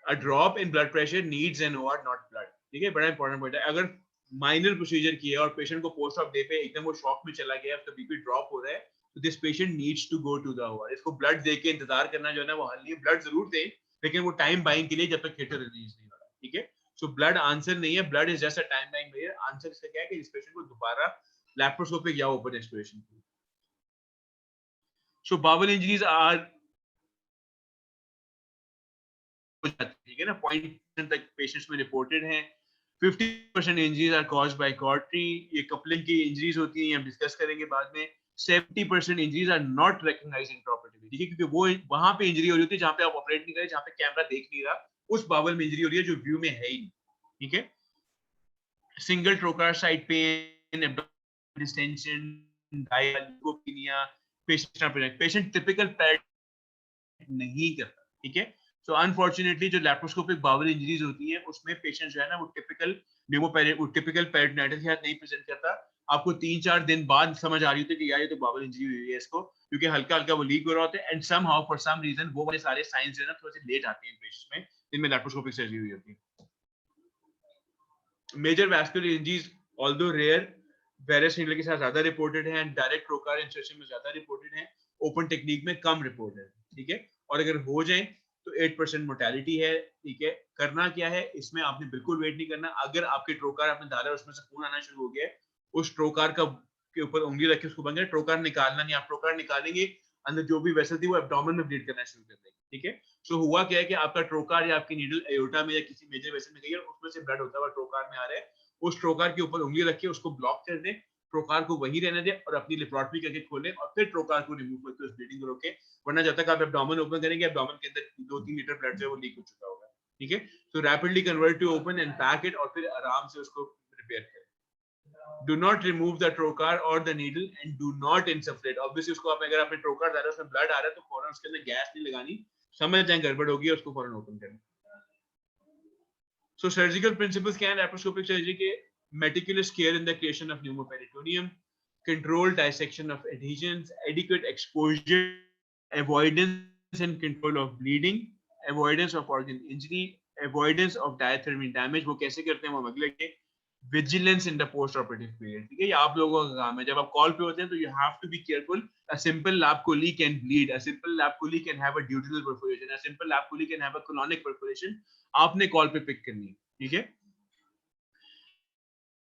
A drop in blood pressure needs an OR, not blood. ठीक है? बड़ा इंपॉर्टेंट पॉइंट है. अगर माइनर प्रोसीजर किया और पेशेंट को पोस्ट ऑफ डे पे एकदम वो शॉक में चला गया, उसका बीपी ड्रॉप हो रहा है, तो this patient needs to go to the OR. इसको ब्लड दे के इंतजार करना जो है ना वो हल नहीं है. ब्लड जरूर दें लेकिन वो टाइम बाइंग के लिए जब तक थिएटर रिलीज नहीं हो रहा. ठीक है? सो ब्लड आंसर नहीं है. Blood is just a time buying measure. Answer इसका क्या है कि इस पेशेंट को दोबारा लैप्रोस्कोपिक या open exploration. So bowel injuries are जाती है, ठीक है ना, 0% तक पेशेंट्स में रिपोर्टेड हैं। 50% इंजरीज आर कॉज्ड बाय कॉर्टरी, ये कपलिंग की इंजरीज होती हैं, हम डिस्कस करेंगे बाद में। 70% इंजरीज आर नॉट रिकॉग्नाइज्ड इंट्राऑपरेटिवली, ठीक है, क्योंकि वो वहां पे इंजरी हो रही होती है जहां पे आप ऑपरेट नहीं कर रहे, जहां पे कैमरा देख नहीं रहा, उस बावल में इंजरी हो रही है जो व्यू में है ही नहीं, ठीक है। Single trocar side pain, abdominal distension, डायलिकोपिनिया, पेशेंट टिपिकल पैड नहीं करता, ठीक है। सो अनफॉर्चुनेटली जो लैप्रोस्कोपिक बावल इंजरीज होती हैं उसमें पेशेंट जो है ना वो टिपिकल पेरिटोनाइटिस के साथ नहीं प्रेजेंट करता। आपको 3-4 दिन बाद समझ आ रही होती है कि यार ये तो बावल इंजरी हुई है इसको, क्योंकि हल्का हल्का वो लीक हो रहा होता है, and somehow for some reason वो वाले सारे साइंस जो है ना थोड़े से लेट आते हैं पेशेंट्स में जिनमें लैप्रोस्कोपिक सर्जरी हुई होती है। Major vascular injuries although rare, Veress needle के साथ ज्यादा रिपोर्टेड है, एंड डायरेक्ट ट्रोकार इंसर्शन में ज्यादा रिपोर्टेड है, ओपन टेक्निक में कम रिपोर्टेड है, ठीक है। और अगर हो जाए तो 8% मोर्टेलिटी है, ठीक है। करना क्या है इसमें, आपने बिल्कुल वेट नहीं करना। अगर आपके ट्रोकार आपने डाला है उसमें से खून आना शुरू हो गया है, उस ट्रोकार का के ऊपर उंगली रख के उसको बंद करें, ट्रोकार निकालना नहीं। आप ट्रोकार निकालेंगे अंदर जो भी वेसल थी वो एब्डोमेन में ब्लीड करना शुरू कर देगी, ठीक है। सो हुआ क्या है कि आपका ट्रोकार या आपकी नीडल एयोर्टा में या किसी मेजर वेसल में गई है, उसमें से ब्लड होता हुआ ट्रोकार में आ रहा है, उस ट्रोकार के ऊपर उंगली रख के उसको ब्लॉक कर दें, ट्रोकार को वहीं रहने दें और अपनी लेप्रोटमी करके खोलें और फिर ट्रोकार को रिमूव करके उस ब्लीडिंग को रोकें, वरना जब तक आप एब्डोमेन ओपन करेंगे एब्डोमेन के अंदर 2-3 लीटर ब्लड जो है वो लीक हो चुका होगा, ठीक है। So rapidly convert to open and pack it और फिर आराम से उसको रिपेयर करें। Do not remove the trocar or the needle and do not insufflate. Obviously उसको आप अगर आपने ट्रोकार डाला उसमें ब्लड आ रहा है तो फौरन उसके अंदर गैस नहीं लगानी, समझ जाए गड़बड़ होगी उसको फौरन ओपन करें। So surgical principles क्या है laparoscopic surgery के? Meticulous care in the creation of pneumoperitoneum, controlled dissection of adhesions, adequate exposure, avoidance and control of bleeding, avoidance of organ injury, avoidance of diathermy damage। वो कैसे करते हैं वो हम अगले के। Vigilance in the post-operative period, ठीक है। ये आप लोगों का काम है, जब आप कॉल पे होते हैं तो you have to be careful. A simple lap chole can bleed, a simple lap chole can have a duodenal perforation, a simple lap chole can have a colonic perforation. आपने कॉल पे pick करनी है, ठीक है।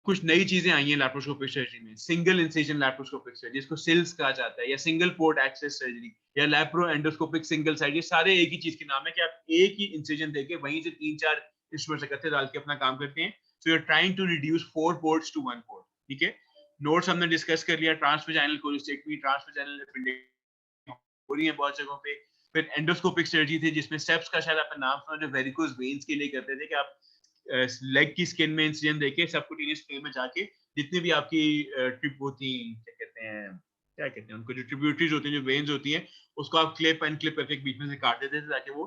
कुछ नई चीजें आई हैं लैप्रोस्कोपिक सर्जरी में, सिंगल इंसिजन लैप्रोस्कोपिक सर्जरी जिसको सिल्स कहा जाता है, या सिंगल पोर्ट एक्सेस सर्जरी, या लैप्रो एंडोस्कोपिक सिंगल साइड, ये सारे एक ही चीज के नाम है कि आप एक ही इंसिजन देके वहीं से 3-4 इंस्ट्रूमेंट्स इकट्ठे डाल के अपना काम करते हैं। So you're trying to reduce 4 ports to 1 port, ठीक है। नोट्स हमने डिस्कस कर लिया, ट्रांसवेजाइनल कोलेस्टेक्टमी, ट्रांसवेजाइनल एपेंडिक्टोमी हो रही है बहुत जगहों पे। फिर एंडोस्कोपिक सर्जरी थी जिसमें सेप्स का शायद आपने नाम सुना, जो वेरिकोज वेन्स के लिए करते थे कि आप लेग की स्किन में इंसिजन देके सबक्यूटेनियस फ्लेम में जाके जितनी भी आपकी ट्रिप होती क्या कहते हैं उनको, जो ट्रिब्यूटरीज होती हैं, जो वेन्स होती हैं, उसको आप क्लिप एंड क्लिप करके बीच में से काट देते थे ताकि वो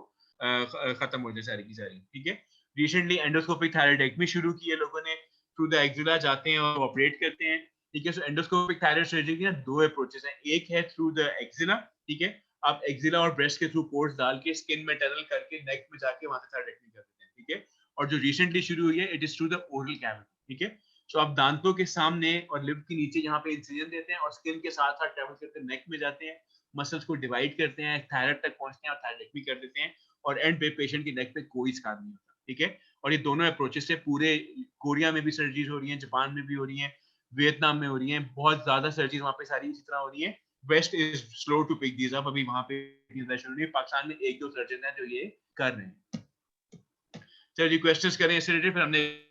खत्म हो जाए सारी की सारी, ठीक है। रिसेंटली एंडोस्कोपिक थायराइडेक्टमी शुरू की है लोगों ने, थ्रू द एक्सिला जाते हैं और ऑपरेट करते हैं, ठीक है। सो एंडोस्कोपिक थायराइड सर्जरी की ना 2 अप्रोचेस हैं, एक है थ्रू द एक्सिला, ठीक है, आप एक्सिला और ब्रेस्ट के थ्रू पोर्ट्स डाल के स्किन में टनल करके नेक में जाके वहां से थायराइडेक्टमी कर देते हैं, ठीक है। और जो रिसेंटली शुरू हुई है it is through the oral cavity, ठीक है। सो आप दांतों के सामने और लिप के नीचे यहाँ पे इंसिजन देते हैं और स्किन के साथ साथ ट्रैवल करते हैं, नेक में जाते हैं, मसल्स को डिवाइड करते हैं, थायराइड तक पहुंचते हैं और थायराइडेक्टमी कर देते हैं, और एंड पे पेशेंट की नेक पे कोई स्कार नहीं होता, ठीक है। और ये दोनों अप्रोचेस से पूरे कोरिया में भी सर्जरीज हो रही हैं, जापान में भी हो रही हैं, वियतनाम में हो रही हैं, बहुत ज्यादा सर्जरीज वहाँ पे सारी इसी तरह हो रही हैं। Waste is slow to pick these up, अभी वहाँ पे शुरू नहीं, पाकिस्तान में 1-2 सर्जन हैं जो ये कर रहे हैं। चलिए क्वेश्चंस करें इससे रिलेटेड, फिर हमने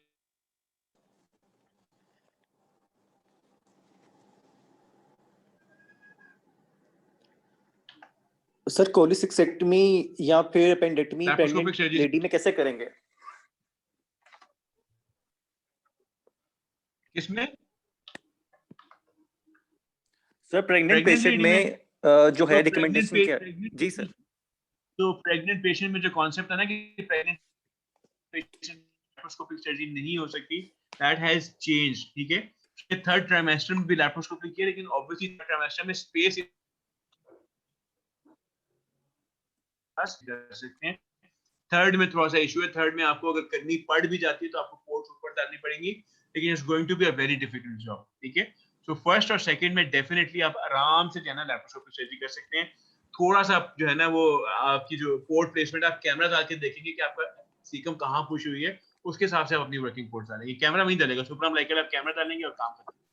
सर कोलिसिक्सेक्टमी या फिर appendectomy Laparoscopic pregnant surgery- lady में कैसे करेंगे? किसमें sir pregnant Pregnant patient lady में जो है तो रिकमेंडेशन क्या? जी सर। तो प्रेग्नेंट पेशेंट में जो कॉन्सेप्ट है ना कि प्रेग्नेंट पेशेंट लैप्रोस्कोपिक सर्जरी नहीं हो सकती, दैट हैज चेंज, ठीक है। थर्ड ट्राइमेस्टर में भी लैप्रोस्कोपी की है, लेकिन ऑब्वियसली थर्ड ट्राइमेस्टर में स्पेस कर सकते हैं। थर्ड में थोड़ा सा इशू है, थर्ड में आपको अगर करनी पड़ भी जाती है तो आपको पोर्ट्स ऊपर डालनी पड़ेंगी, लेकिन it's going to be a very difficult job, ठीक है। सो फर्स्ट और सेकंड में डेफिनेटली आप आराम से जो है ना लैप्रोस्कोपिक सर्जरी कर सकते हैं। थोड़ा सा जो है ना वो आपकी जो पोर्ट प्लेसमेंट, आप कैमरा डाल के देखेंगे कि आपका सीकम कहाँ पुश हुई है, उसके हिसाब से आप अपनी वर्किंग पोर्ट्स डालेंगे। कैमरा नहीं डालेगा, सुपरम लाइक आप कैमरा डालेंगे और काम करेंगे।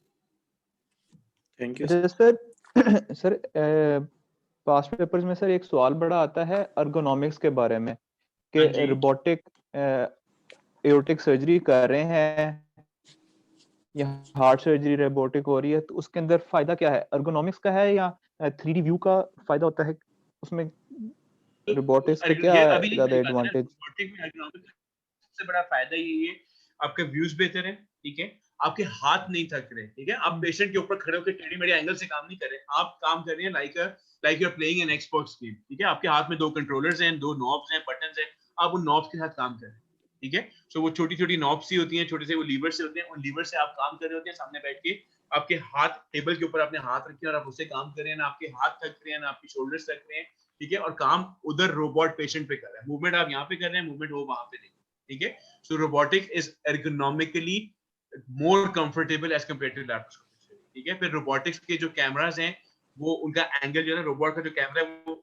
Thank you sir. Sir past papers में सर एक सवाल बड़ा आता है अर्गोनॉमिक्स के बारे में कि जी। रोबोटिक एओर्टिक सर्जरी कर रहे हैं या हार्ट सर्जरी रोबोटिक हो रही है, तो उसके अंदर फ़ायदा क्या है? एर्गोनॉमिक्स का है या 3D व्यू का फ़ायदा होता है? उसमें रोबोटिक्स का क्या ये अभी नहीं ज़्यादा मेरी बात है ना, एडवांटेज? रोबोटिक में एर्गोनॉमिक्स सबसे बड़ा फायदा यही है, आपके व्यूज बेहतर है, ठीक है, आपके हाथ नहीं थक रहे, ठीक है, आप पेशेंट के ऊपर खड़े होकर टेढ़ी मेढ़ी एंगल से काम नहीं कर रहे, आप काम कर रहे हैं like you are playing an Xbox game, ठीक है, आपके हाथ में 2 कंट्रोलर्स हैं, 2 नॉब्स हैं, बटन्स हैं, आप उन नॉब्स के साथ काम कर रहे हैं, ठीक है। सो वो छोटी छोटी नॉब्स ही होती हैं, छोटे से वो लीवर से होते हैं, उन लीवर से आप काम कर रहे होते हैं सामने बैठ के, आपके हाथ टेबल के ऊपर आपने हाथ रखे और आप उससे काम कर रहे हैं ना, आपके हाथ थक रहे हैं ना आपकी शोल्डर्स थक रहे हैं, ठीक है, और काम उधर रोबोट पेशेंट पे कर रहा है, मूवमेंट आप यहाँ पे कर रहे हैं, मूवमेंट वो वहां पे नहीं, ठीक है। So robotics is ergonomically more comfortable as compared to laparoscopic, ठीक है। फिर रोबोटिक्स के जो कैमरास हैं वो उनका एंगल जो है ना, रोबोट का जो कैमरा है वो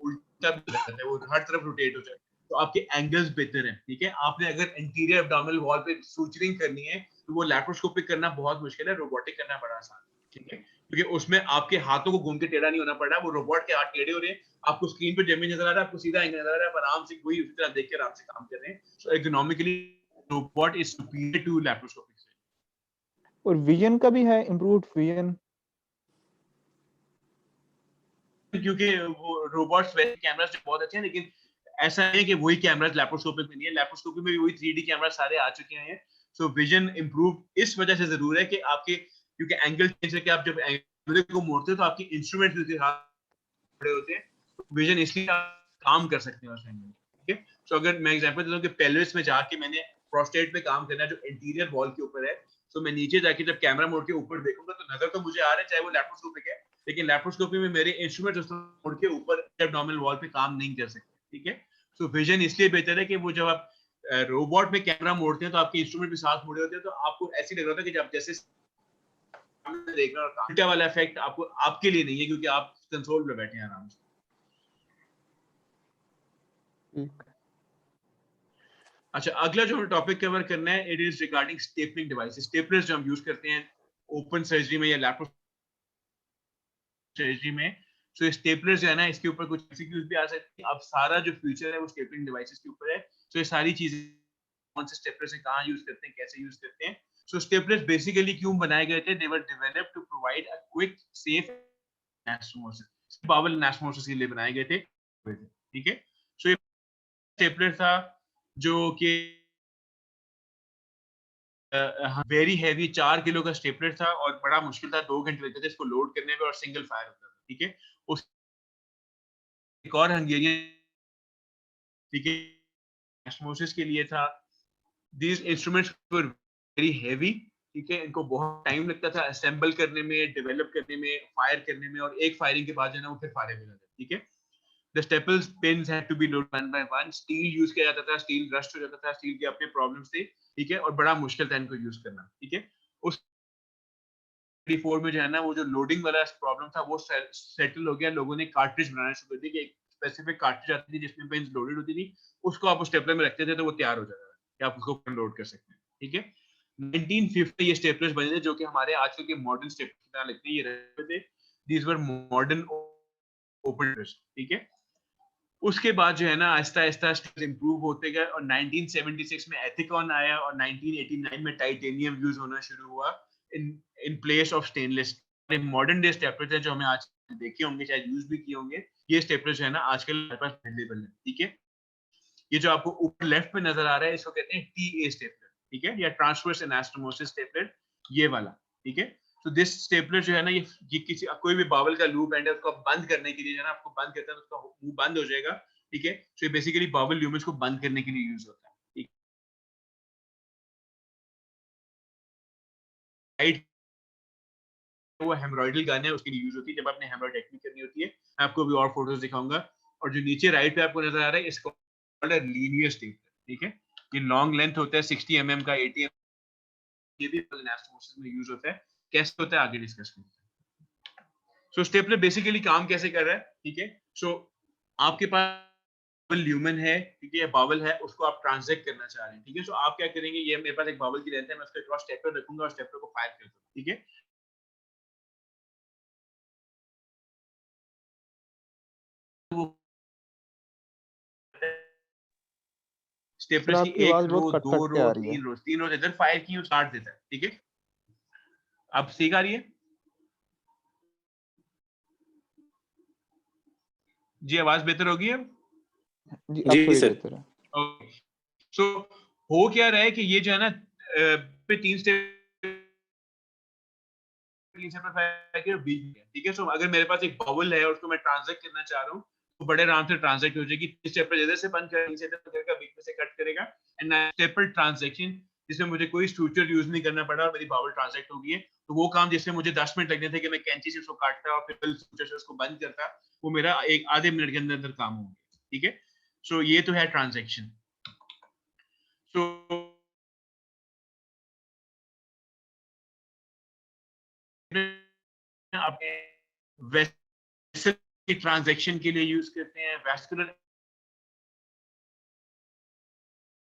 उल्टा भी रहता है, वो हर तरफ रोटेट हो जाता है, तो आपके एंगल्स बेहतर हैं, ठीक है। आपने अगर इंटीरियर एब्डोमिनल वॉल पे सूचरिंग करनी है तो वो लैप्रोस्कोपिक करना बहुत मुश्किल है, रोबोटिक करना बड़ा आसान है, ठीक है, क्योंकि उसमें आपके हाथों को घूम के टेढ़ा नहीं होना पड़ रहा, वो रोबोट के हाथ टेढ़े हो रहे हैं, आपको स्क्रीन पर जमीन नजर आ रहा है, आपको सीधा एंगल नजर आ रहा है, आप आराम से वही उसी तरह देख के आराम से काम कर रहे हैं। So economically robot is superior to laparoscopic surgery. और विज़न का भी है, इम्प्रूव्ड विज़न? क्योंकि वो रोबोट्स वैसे कैमरास बहुत अच्छे हैं, लेकिन ऐसा है कि वही कैमरास लैप्रोस्कोपिक में नहीं है, लैप्रोस्कोपिक में भी वही 3D कैमरा सारे आ चुके हैं। सो विजन इम्प्रूव इस वजह से जरूर है कि आपके, क्योंकि एंगल चेंज करके आप जब एंगल को मोड़ते हो तो आपकी इंस्ट्रूमेंट उसके साथ खड़े होते हैं, विजन इसलिए आप काम कर सकते हैं उस एंगल में, ठीक है। सो अगर मैं एग्जांपल देता हूं कि पेल्विस में जाके मैंने प्रोस्टेट पे काम करना है जो इंटीरियर वॉल के ऊपर है, सो मैं नीचे जाके जब कैमरा मोड़ के ऊपर देखूंगा तो नजर तो मुझे आ रहा है चाहे वो लैप्रोस्कोपिक है, लेकिन लैप्रोस्कोपी में मेरे इंस्ट्रूमेंट उस मोड़ के ऊपर एब्डोमिनल वॉल पे काम नहीं कर सकते, ठीक है। सो विजन इसलिए बेहतर है कि वो जब आप रोबोट में कैमरा मोड़ते हैं तो आपके इंस्ट्रूमेंट भी साथ मुड़े होते हैं, तो आपको ऐसी लग रहा था कि जब जैसे देख रहे हो, उल्टा वाला इफेक्ट आपको आपके लिए नहीं है क्योंकि आप कंसोल पे बैठे हैं आराम से। अच्छा, अगला जो टॉपिक कवर करना है, it is regarding stippling devices, staplers जो हम यूज करते हैं ओपन सर्जरी में या लैप्रो सर्जरी में। सो so, स्टेपलर्स जो है ना, इसके ऊपर कुछ एमसीक्यूज भी आ सकते हैं, अब सारा जो फ्यूचर है वो स्टेपलिंग डिवाइसेस के ऊपर है। सो ये सारी चीजें कौन से स्टेपलर्स हैं, कहाँ यूज करते हैं, कैसे यूज करते हैं। सो स्टेपलर्स बेसिकली क्यों बनाए गए थे, they were developed to provide a quick safe anastomosis, bowel anastomosis के लिए बनाए गए थे, ठीक है। सो ये स्टेपलर था जो कि वेरी हैवी 4 किलो का स्टेपलर था और बड़ा मुश्किल था, 2 घंटे लगते थे इसको लोड करने में और सिंगल फायर होता था, ठीक है। उस एक और हंगेरियन, ठीक है, एस्मोसिस के लिए था। These instruments were very heavy, ठीक है, इनको बहुत टाइम लगता था असेंबल करने में, डेवलप करने में, फायर करने में, और एक फायरिंग के बाद जो है ना वो फिर फायर हो जाता, ठीक है। The staples pins had to be loaded one by one. Steel use किया जाता था, स्टील रस्ट हो जाता था, स्टील के अपने प्रॉब्लम्स थे, ठीक है, और बड़ा मुश्किल था इनको यूज करना, ठीक है। उस 4 में जो है ना वो जो लोडिंग वाला प्रॉब्लम था वो सेटल हो गया, लोगों ने कार्ट्रिज बनाना शुरू कर दी कि एक स्पेसिफिक कार्ट्रिज आती थी जिसमें पिन्स लोडेड होती थी, उसको आप उस स्टेपलर में रखते थे तो वो तैयार हो जाता था कि आप उसको लोड कर सकते हैं, ठीक है। 1950 ये स्टेपलर्स बने थे जो कि हमारे आजकल के मॉडर्न स्टेपलर की तरह लगते हैं, ये रहते थे, दीज वर मॉडर्न ओपन, ठीक है। उसके बाद जो है ना आहिस्ता आहिस्ता इंप्रूव होते गए और 1976 में एथिकॉन आया और 1989 में टाइटेनियम यूज होना शुरू हुआ in in place of stainless. Modern day staplers हैं जो हमें आज देखे होंगे, शायद यूज भी किए होंगे, ये स्टेपलर्स जो है ना आजकल हमारे पास अवेलेबल है, ठीक है। ये जो आपको ऊपर लेफ्ट में नजर आ रहा है इसको कहते हैं टीए स्टेपलर, ठीक है, या ट्रांसवर्स एनास्टोमोसिस स्टेपलर, ये वाला, ठीक है। तो दिस स्टेपलर जो है ना ये किसी कोई भी बावल का लूप एंड है उसको बंद करने के लिए जो है ना, आपको बंद करता है तो उसका मुंह बंद हो जाएगा, ठीक है। तो ये बेसिकली बावल ल्यूमन्स को बंद करने के लिए यूज होता है, ठीक है। वो हेमरॉइडल गन है उसके लिए यूज होती है जब आपने हेमरॉइडेक्टमी करनी होती है, मैं आपको भी और फोटोज दिखाऊंगा। और जो नीचे राइट पे आपको नजर आ रहा है इसको लीनियर स्टेपलर, ठीक है, ये लॉन्ग लेंथ होता है 60 mm का, 80 mm, ये भी एनास्टोमोसिस में यूज होता है, कैसे होता है आगे डिस्कस करते हैं। सो स्टेपलर बेसिकली काम कैसे कर रहा है, ठीक है। सो आपके पास ल्यूमन है, ठीक है, बावल है, उसको आप ट्रांसजेक्ट करना चाह रहे हैं, ठीक है। सो आप क्या करेंगे, ये मेरे पास एक बावल की लेंथ है, मैं उसके क्रॉस स्टेपलर रखूंगा और स्टेपलर को फायर कर दूंगा, ठीक है। वो स्टेपलर की आपकी एक आवाज रो, बहुत कट दो कट के रो, आ रही है। तीन रो इधर फायर की और काट देता है, ठीक है। अब ठीक आ रही है जी, आवाज बेहतर होगी अब? जी अब जी थोड़ी सर। बेहतर है। ओके, सो हो क्या रहा है कि ये जो है ना पे 3 स्टेप ठीक है। सो अगर मेरे पास एक बाउल है और उसको मैं ट्रांजैक्ट करना चाह रहा हूँ तो बड़े आराम से ट्रांजैक्ट हो जाएगी। स्टेपलर इधर से बंद करेगा, बीच में से कट करेगा एंड स्टेपल ट्रांजैक्शन जिसमें मुझे कोई स्टूचर यूज नहीं करना पड़ा और मेरी बाउल ट्रांजैक्ट हो गई है। तो वो काम जिसमें मुझे 10 मिनट लगने थे कि मैं कैंची से उसको काटता और फिर स्टूचर से उसको बंद करता, वो मेरा एक आधे मिनट के अंदर अंदर काम हो गया, ठीक है। सो ये तो है ट्रांजैक्शन। सो आपने वेसल की ट्रांजैक्शन के लिए यूज करते हैं, वैस्कुलर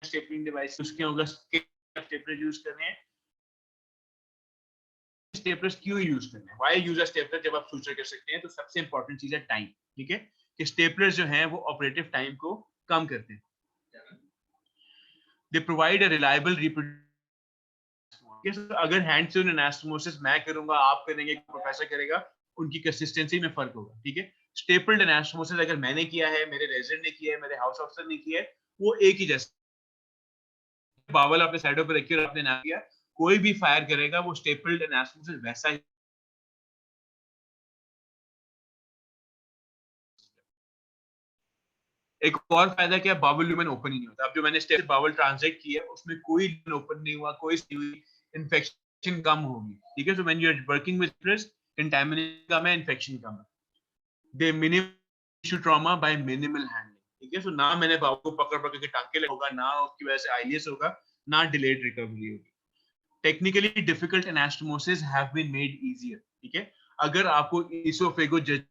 स्टेपलिंग डिवाइस उसके होगा, स्टेपलर यूज कर रहे हैं। स्टेपलर्स क्यों यूज करना है, व्हाई यूज अ स्टेपलर जब आप सूचर कर सकते हैं? तो सबसे इंपॉर्टेंट चीज है टाइम, ठीक है, कि स्टेपलर्स जो हैं वो ऑपरेटिव टाइम को कम करते हैं। They provide a reliable reproduce. अगर हैंड्स ऑन एनास्टोमोसिस मैं करूंगा, आप करेंगे, प्रोफेसर करेगा, उनकी कंसिस्टेंसी में फर्क होगा, ठीक है। स्टेपल्ड एनास्टोमोसिस अगर मैंने किया है, मेरे रेजिडेंट ने किया है, मेरे हाउस ऑफिसर ने किया है, वो एक ही जैसा। बावल आपने साइडों पे रखी और आपने ना किया, कोई भी फायर करेगा वो स्टेपल्ड एनास्टोमोसिस वैसा ही। एक और फायदा क्या, बावल लूमेन ओपन ही नहीं होता। अब जो मैंने स्टेप बावल ट्रांजैक्ट किया उसमें कोई ओपन नहीं हुआ, कोई इन्फेक्शन कम होगी, ठीक है। So when you are working with stress, contamination कम है, इन्फेक्शन कम है। They minimum tissue trauma by minimal handling, ठीक है। सो ना मैंने बावल को पकड़ पकड़ के टांके होगा, ना उसकी वजह से आईएस होगा, ना डिलेड रिकवरी होगी। Technically difficult anastomosis have been made easier, ठीक है। अगर आपको इसोफेगो जज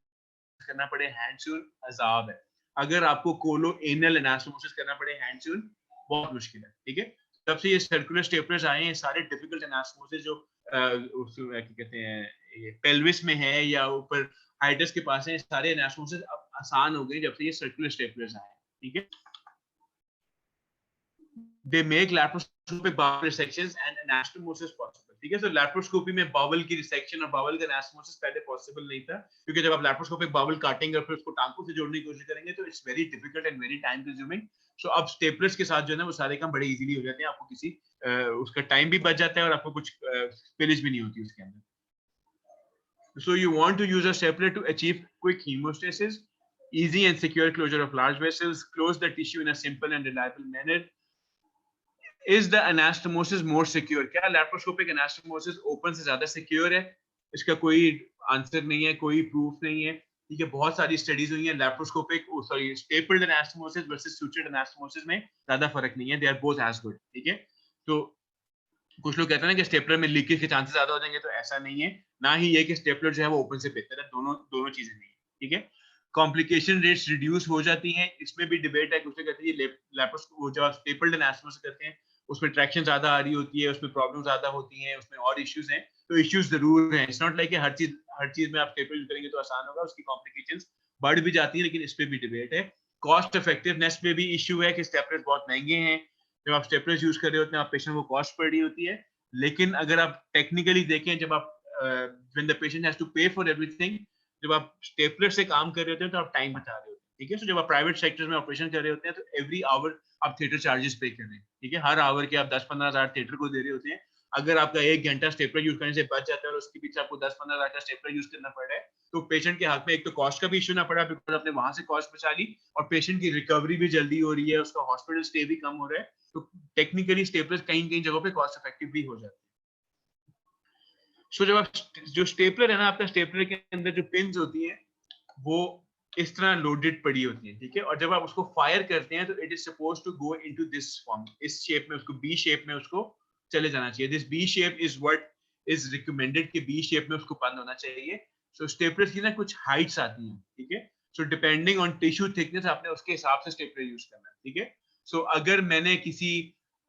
करना पड़े, हैंड्स ऑन अजाब है। अगर आपको कोलो एनल एनास्टोमोसिस करना पड़े, हैंड्स ऑन बहुत मुश्किल है, ठीक है। तब से ये सर्कुलर स्टेपलर्स आए हैं, सारे डिफिकल्ट एनास्टोमोसिस जो क्या कहते हैं ये पेल्विस में है या ऊपर हाइटस के पास है, सारे एनास्टोमोसिस अब आसान हो गए जब से ये सर्कुलर स्टेपलर्स आए हैं, ठीक है। They make laparoscopic bowel resections and anastomosis possible, ठीक है। So laparoscopy में बावल की रिसेक्शन और बावल का एनास्टोमोसिस पहले पॉसिबल नहीं था, क्योंकि जब आप laparoscopic बावल काटेंगे और फिर उसको टांकों से जोड़ने की कोशिश करेंगे तो it's very difficult and very time consuming. So अब स्टेपलर्स के साथ जो है ना वो सारे काम बड़े इजीली हो जाते हैं, आपको किसी उसका टाइम भी बच जाता है और आपको कुछ स्पिलिज भी नहीं होती उसके अंदर। So you want to use a stapler to achieve quick hemostasis, easy and secure closure of large vessels, close the tissue in a simple and reliable manner. Is the anastomosis more secure? क्या laparoscopic anastomosis open से ज्यादा secure है? इसका कोई answer नहीं है, कोई proof नहीं है, ठीक है। बहुत सारी स्टडीज हुई हैं, laparoscopic stapled anastomosis versus sutured anastomosis में ज्यादा फर्क नहीं है, they are both as good, ठीक है। तो कुछ लोग कहते हैं ना कि स्टेपलर में लीकेज के चांसेस ज्यादा हो जाएंगे, तो ऐसा नहीं है, ना ही ये कि स्टेपलर जो है वो ओपन से बेहतर है, दोनों चीजें नहीं है, ठीक है। कॉम्प्लिकेशन रेट्स रिड्यूस हो जाती हैं, इसमें भी डिबेट है। कुछ लोग कहते हैं ये लैप्रोस्कोपी जो स्टेपल्ड एनास्टोमोसिस करते हैं उसमें ट्रैक्शन ज्यादा आ रही होती है, उसमें प्रॉब्लम ज्यादा होती हैं, उसमें और इश्यूज हैं। तो इश्यूज जरूर हैं, इट्स नॉट लाइक हर चीज में आप स्टेपल यूज करेंगे तो आसान होगा, उसकी कॉम्प्लिकेशंस बढ़ भी जाती हैं, लेकिन इस पे भी डिबेट है। कॉस्ट इफेक्टिवनेस पे भी इश्यू है कि स्टेपलर्स बहुत महंगे हैं, जब आप स्टेपलर्स यूज कर रहे होते हैं आप पेशेंट को कॉस्ट पड़ रही होती है। लेकिन अगर आप टेक्निकली देखें, जब आप when the patient has to pay for everything, जब आप स्टेपलर से काम कर रहे होते हैं तो आप टाइम बचा रहे होते हैं, ठीक है। सो जब आप प्राइवेट सेक्टर में ऑपरेशन कर रहे होते हैं तो एवरी आवर आप थिएटर चार्जेस पे कर रहे हैं, ठीक है। हर आवर के आप 10-15 हज़ार थिएटर को दे रहे होते हैं। अगर आपका 1 घंटा स्टेपलर यूज करने से बच जाता है और उसके पीछे आपको 10-15 हज़ार का स्टेपलर यूज करना पड़ रहा है, तो पेशेंट के हाथ में एक तो कॉस्ट का भी इशू ना पड़ा, बिकॉज आपने वहां से कॉस्ट बचा ली, और पेशेंट की रिकवरी भी जल्दी हो रही है, उसका हॉस्पिटल स्टे भी कम हो रहा है। तो टेक्निकली स्टेपलर कहीं जगहों पे कॉस्ट इफेक्टिव भी हो जाते हैं। सो जब आप जो स्टेपलर है ना, आपका स्टेपलर के अंदर जो पिन्स होती हैं वो इस तरह लोडेड पड़ी होती है, ठीक है। और जब आप उसको फायर करते हैं तो it is suppose to go into this form, इस शेप में, उसको बी शेप में उसको चले जाना चाहिए। This B shape is what is recommended कि बी शेप में उसको बंद होना चाहिए। सो स्टेपलर की ना कुछ हाइट्स आती हैं, ठीक है। So depending on tissue thickness आपने उसके हिसाब से स्टेपलर यूज करना है, ठीक है। सो अगर मैंने किसी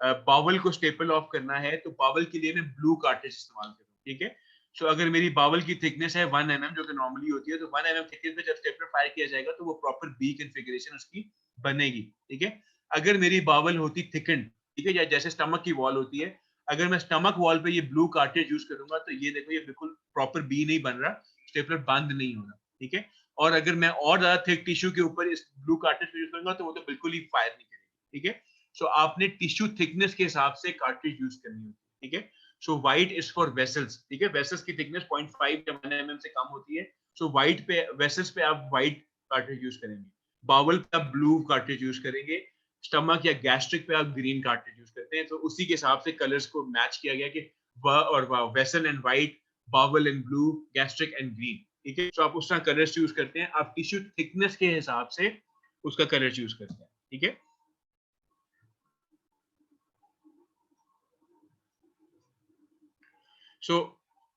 बावल को स्टेपल ऑफ करना है तो बावल के लिए मैं ब्लू कार्ट्रिज इस्तेमाल करूँ, ठीक है। सो अगर मेरी बावल की थिकनेस है 1 mm जो कि नॉर्मली होती है, तो 1 mm थिकनेस पे जब स्टेपलर फायर किया जाएगा तो वो प्रॉपर बी कॉन्फ़िगरेशन उसकी बनेगी, ठीक है। अगर मेरी बावल होती थिकन, ठीक है, या जैसे स्टमक की वॉल होती है, अगर मैं स्टमक वॉल पे ये ब्लू कार्ट्रिज यूज करूंगा तो ये देखो ये बिल्कुल प्रॉपर बी नहीं बन रहा, स्टेपलर बंद नहीं हो रहा, ठीक है। और अगर मैं और ज्यादा थिक टिश्यू के ऊपर इस ब्लू कार्ट्रिज यूज करूंगा तो वो तो बिल्कुल ही फायर नहीं करेगी, ठीक है। सो आपने टिश्यू थिकनेस के हिसाब से कार्ट्रिज यूज करनी होती है, ठीक है। सो व्हाइट इज फॉर वेसल्स, ठीक है, वेसल्स की थिकनेस 0.5 या 1 mm से कम होती है। सो व्हाइट पे, वेसल्स पे आप व्हाइट कार्ट्रिज यूज करेंगे, बावल पे आप ब्लू कार्ट्रिज यूज करेंगे, स्टमक या गैस्ट्रिक पे आप ग्रीन कार्ट्रिज यूज करते हैं। तो उसी के हिसाब से कलर्स को मैच किया गया कि vessel and white, bowel and blue, gastric and green, ठीक है। तो आप उस तरह कलर्स यूज करते हैं, आप टिश्यू थिकनेस के हिसाब से उसका कलर्स यूज करते हैं, ठीक है। सो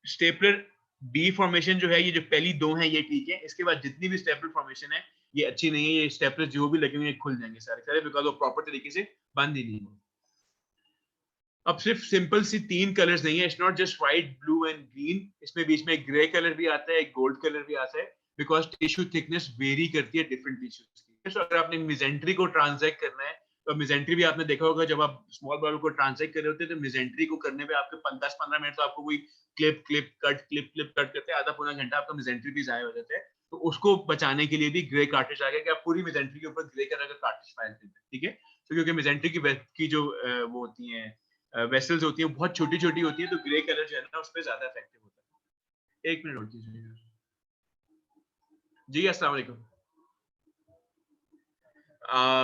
स्टेपलर बी फॉर्मेशन जो है, ये जो पहली दो हैं ये ठीक है, इसके बाद जितनी भी स्टेपलर फॉर्मेशन है ये अच्छी नहीं है, ये स्टेपलर जो भी लगे हुए खुल जाएंगे सारे, बिकॉज वो प्रॉपर तरीके से बंद ही नहीं है। अब सिर्फ सिंपल सी 3 कलर्स नहीं है, it's not just white, blue and green, इसमें बीच में एक ग्रे कलर भी आता है, एक गोल्ड कलर भी आता है, बिकॉज टिश्यू थिकनेस वेरी करती है डिफरेंट टिश्यूज की। तो अगर आपने मिजेंट्री को ट्रांसैक्ट करना है तो मिजेंट्री भी आपने देखा होगा, जब आप स्मॉल बाउल को ट्रांसैक्ट कर रहे होते हैं तो मिजेंट्री को करने में आपके 10-15 मिनट तो आपको कोई क्लिप क्लिप कट करते हैं, आधा पौना घंटा आपका मिजेंट्री भी जाया हो जाता है। तो उसको बचाने के लिए भी ग्रे कार्ट्रिज आ गया कि आप पूरी मिजेंट्री के ऊपर ग्रे कलर का कार्ट्रिज फाइल करते हैं, ठीक है। तो क्योंकि मिजेंट्री की जो वो होती है वेसल्स होती है बहुत छोटी छोटी होती है, तो ग्रे कलर जो है ना उस पर ज्यादा इफेक्टिव होता है। 1 मिनट होल्ड कीजिए जी। अस्सलाम वालेकुम।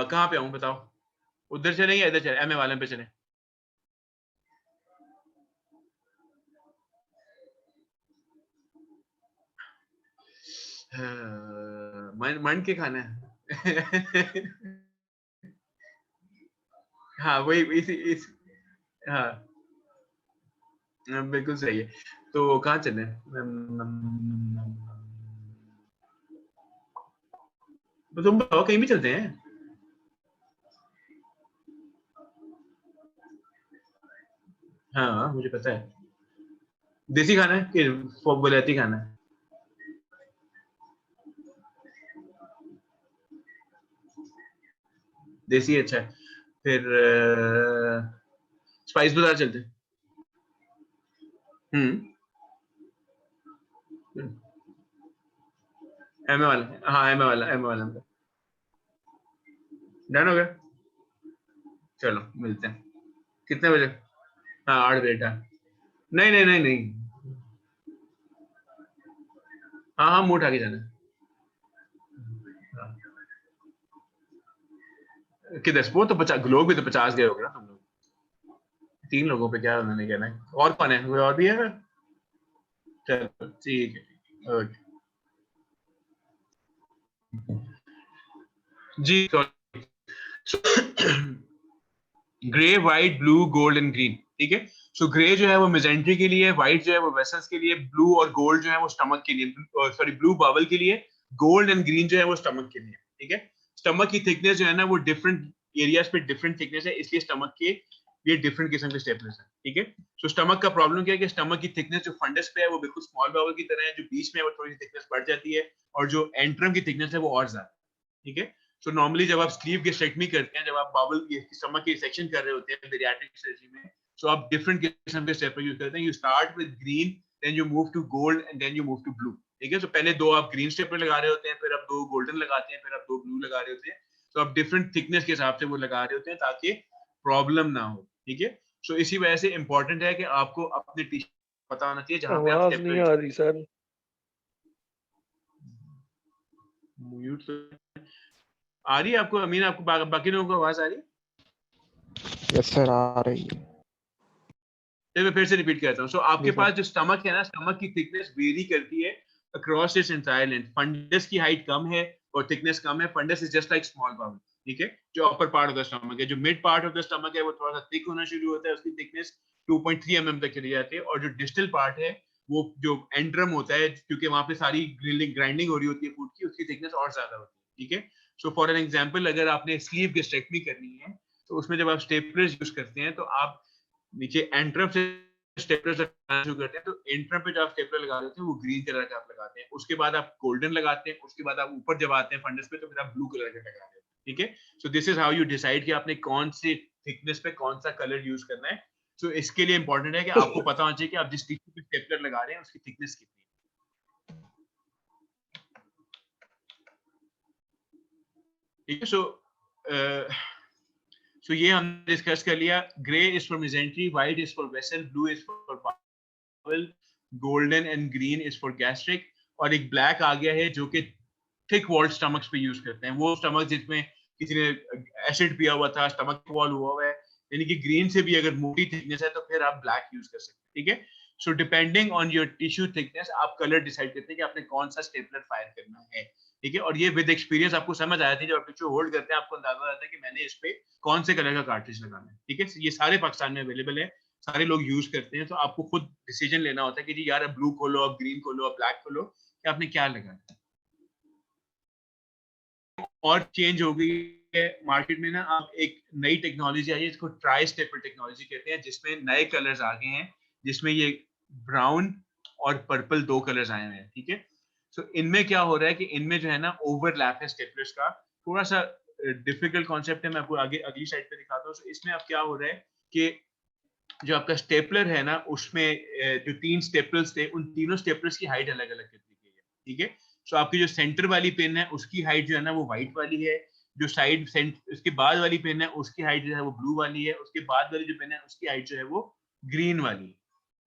कहाँ पे आऊँ बताओ, उधर चले या इधर चले, एमए वाले पे चले? मन के खाना है हाँ वही इस हाँ बिल्कुल सही है। तो कहाँ चले? तो तुम बताओ, कहीं भी चलते हैं। हाँ मुझे पता है, देसी खाना है कि बलैती खाना है? देसी अच्छा है, फिर स्पाइस बाजार चलते हैं। एमए वाला, हाँ एमए वाला डन हो गया। चलो मिलते हैं कितने बजे? हाँ 8 बजे डन। नहीं नहीं नहीं नहीं, हाँ हाँ मुंह उठा के जाना है। हाँ। किधर? वो तो 50 लोग भी तो 50 गए होंगे ना तुम लोग। 3 लोगों पे क्या उन्होंने कहना है? और कौन है? कोई और भी है? चलो ठीक है, ओके जी। Grey, white, blue, gold and green, ठीक है। सो ग्रे जो है वो मिजेंट्री के लिए, व्हाइट जो है वो वेसल्स के लिए, ब्लू और गोल्ड जो है वो स्टमक के लिए, सॉरी ब्लू बावल के लिए, गोल्ड एंड ग्रीन जो है वो स्टमक के लिए, ठीक है। स्टमक की थिकनेस जो है ना वो डिफरेंट एरियाज पे डिफरेंट थिकनेस है, इसलिए स्टमक के ये डिफरेंट किस्म के स्टेपलर्स है, ठीक है। सो स्टमक का प्रॉब्लम क्या है कि स्टमक की थिकनेस जो फंडस पे है वो बिल्कुल स्मॉल बावल की तरह है, जो बीच में है वो थोड़ी सी थिकनेस बढ़ जाती है, और जो एंट्रम की थिकनेस है वो और ज्यादा, ठीक है। सो नॉर्मली जब आप स्लीव गेस्ट्रेक्टमी करते हैं, जब आप बावल की स्टमक की सेक्शन कर रहे होते हैं बेरियाट्रिक सर्जरी में, सो आप डिफरेंट किस्म के स्टेपलर यूज करते हैं। You start with green, then you move to gold and then you move to blue, ठीक है। सो पहले 2 आप ग्रीन स्टेपलर लगा रहे होते हैं, फिर आप 2 गोल्डन लगाते हैं, फिर आप 2 ब्लू लगा रहे होते हैं। तो आप डिफरेंट थिकनेस के हिसाब से वो लगा रहे होते हैं ताकि प्रॉब्लम ना हो, ठीक है। सो इसी वजह से इंपॉर्टेंट है कि आपको अपने टिश्यू पता होना चाहिए जहां पे आप आवाज नहीं आ रही सर। म्यूट आ रही है आपको? अमीन आपको बाकी लोगों को आवाज आ रही है? यस सर आ रही है। चलिए मैं फिर से रिपीट करता हूँ। सो आपके जी पास सर। जो स्टमक है ना, स्टमक की थिकनेस वेरी करती है across its entire length. Fundus की हाइट कम है और थिकनेस कम है। Fundus is just like small bowl, ठीक है। जो upper part of the stomach है, जो mid part of the stomach है वो थोड़ा सा थिक होना शुरू होता है, उसकी थिकनेस 2.3 mm तक चली जाती है। और जो डिस्टल पार्ट है वो जो एंट्रम होता है, क्योंकि वहां पे सारी ग्राइंडिंग हो रही होती है फूड की, उसकी थिकनेस और ज्यादा होती है, ठीक है। सो फॉर एन एग्जांपल, अगर आपने स्लीव गेस्ट्रेक्टमी करनी है तो उसमें जब आप स्टेपलर्स यूज करते हैं तो आप नीचे एंट्रम से स्टेपलर शुरू करते हैं, तो एंट्रम पे जो आप स्टेपलर लगा देते हैं वो ग्रीन कलर का आप लगाते हैं, उसके बाद आप गोल्डन लगाते हैं, उसके बाद आप ऊपर जब आते हैं फंडस पे तो फिर आप ब्लू कलर का लगाते हैं, ठीक है। So this is how you decide कि आपने कौन सी थिकनेस पे कौन सा कलर यूज करना है। सो इसके लिए इंपॉर्टेंट है कि आपको पता होना चाहिए कि आप जिस टिश्यू पे स्टेपलर लगा रहे हैं उसकी थिकनेस कितनी है। ठीक है। सो ये हमने डिस्कस कर लिया। Grey is for mesentery, white is for vessel, blue is for bowel, golden and green is for gastric, और एक ब्लैक आ गया है जो कि थिक वॉल्ड स्टमक्स पे यूज करते हैं, वो स्टमक जिसमें किसी ने एसिड पिया हुआ था, स्टमक वॉल हुआ है, यानी कि ग्रीन से भी अगर मोटी थिकनेस है तो फिर आप ब्लैक यूज कर सकते हैं। ठीक है। So depending on your tissue thickness आप कलर डिसाइड करते हैं कि आपने कौन सा स्टेपलर फायर करना है। ठीक है। और ये विद एक्सपीरियंस आपको समझ आया था, जब आप टिश्यू होल्ड करते हैं आपको अंदाजा आता है कि मैंने इस पे कौन से कलर का कार्ट्रिज लगाना है। ठीक है। ये सारे पाकिस्तान में अवेलेबल है, सारे लोग यूज करते हैं, तो आपको खुद डिसीजन लेना होता है कि जी यार अब ब्लू खोलो, अब ग्रीन खोलो, अब ब्लैक खोलो, कि आपने क्या लगाना है। और चेंज हो गई है मार्केट में ना, आप एक नई टेक्नोलॉजी आई है, इसको ट्राई स्टेपल टेक्नोलॉजी कहते हैं, जिसमें नए कलर्स आ गए हैं, जिसमें ये ब्राउन और पर्पल दो कलर्स आए हुए हैं। ठीक है। सो इनमें क्या हो रहा है कि इनमें जो है ना ओवरलैप है स्टेपलर्स का, थोड़ा सा डिफिकल्ट कॉन्सेप्ट है, मैं आपको आगे अगली साइड पे दिखाता हूँ। so, इसमें अब क्या हो रहा है कि जो आपका स्टेपलर है ना, उसमें जो 3 स्टेपल्स थे, उन तीनों स्टेपलर्स की हाइट अलग अलग कर दी गई है। ठीक है। सो आपकी जो सेंटर वाली पेन है उसकी हाइट जो है ना वो व्हाइट वाली है, जो साइड उसके बाद वाली पेन है उसकी हाइट जो है वो ब्लू वाली है, उसके बाद वाली जो पेन है उसकी हाइट जो है वो ग्रीन वाली है।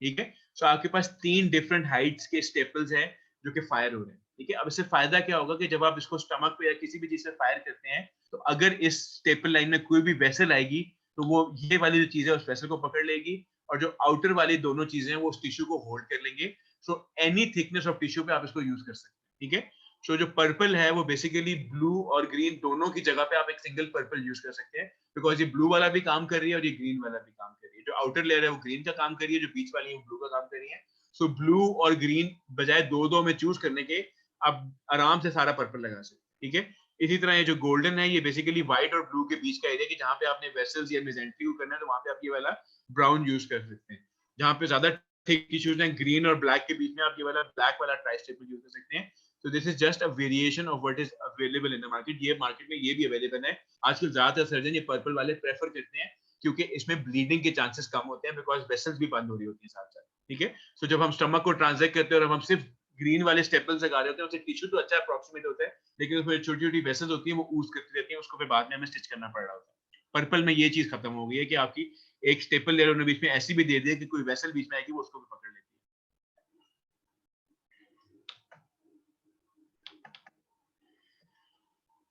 ठीक है। सो आपके पास 3 डिफरेंट हाइट्स के स्टेपल्स हैं जो कि फायर हो रहे हैं। ठीक है। अब इससे फायदा क्या होगा कि जब आप इसको स्टमक पे या किसी भी चीज से फायर करते हैं, तो अगर इस स्टेपल लाइन में कोई भी वेसल आएगी तो वो ये वाली जो चीज है उस वेसल को पकड़ लेगी, और जो आउटर वाली दोनों चीजें हैं वो उस टिश्यू को होल्ड कर लेंगे। So any thickness of tissue पे आप इसको यूज कर सकते हैं। ठीक है। सो जो पर्पल है वो बेसिकली ब्लू और ग्रीन दोनों की जगह पे आप एक सिंगल पर्पल यूज कर सकते हैं, बिकॉज ये ब्लू वाला भी काम कर रही है और ये ग्रीन वाला भी काम कर रही है। जो आउटर लेयर है वो ग्रीन का काम कर रही है, जो बीच वाली है वो ब्लू का काम कर रही है। सो ब्लू और ग्रीन बजाय दो में चूज करने के आप आराम से सारा पर्पल लगा सकते हैं। ठीक है। इसी तरह ये जो गोल्डन है ये बेसिकली व्हाइट और ब्लू के बीच का एरिया, कि जहाँ पे आपने वेसल्स या मेसेंट्री को करना है तो वहां पे आप ये वाला ब्राउन यूज कर सकते हैं। जहाँ पे ज्यादा थिक टिश्यूज हैं ग्रीन और ब्लैक के बीच में आप ये वाला ब्लैक वाला ट्राई स्टेपल यूज कर सकते हैं। So this is just a variation of what is available in the market. ये मार्केट में ये भी अवेलेबल है। आजकल ज्यादातर सर्जन ये पर्पल वाले प्रेफर करते हैं क्योंकि इसमें ब्लीडिंग के चांसेस कम होते हैं, बिकॉज वेसल्स भी बंद हो रही होती है साथ साथ। ठीक है। सो जब हम स्टमक को ट्रांसजेक्ट करते हैं और हम सिर्फ ग्रीन वाले स्टेपल्स लगा रहे होते हैं, उससे टिश्यू तो अच्छा अप्रोक्सीमेट होता है, लेकिन उसमें छोटी छोटी वेसल्स होती है वो ऊज करती रहती है, उसको फिर बाद में हमें स्टिच करना पड़ रहा होता है। पर्पल में ये चीज खत्म हो गई है कि आपकी एक स्टेपल लेयर उन्होंने बीच में ऐसी भी दे दी है कि कोई वेसल बीच में आएगी वो उसको भी पकड़ लेती है।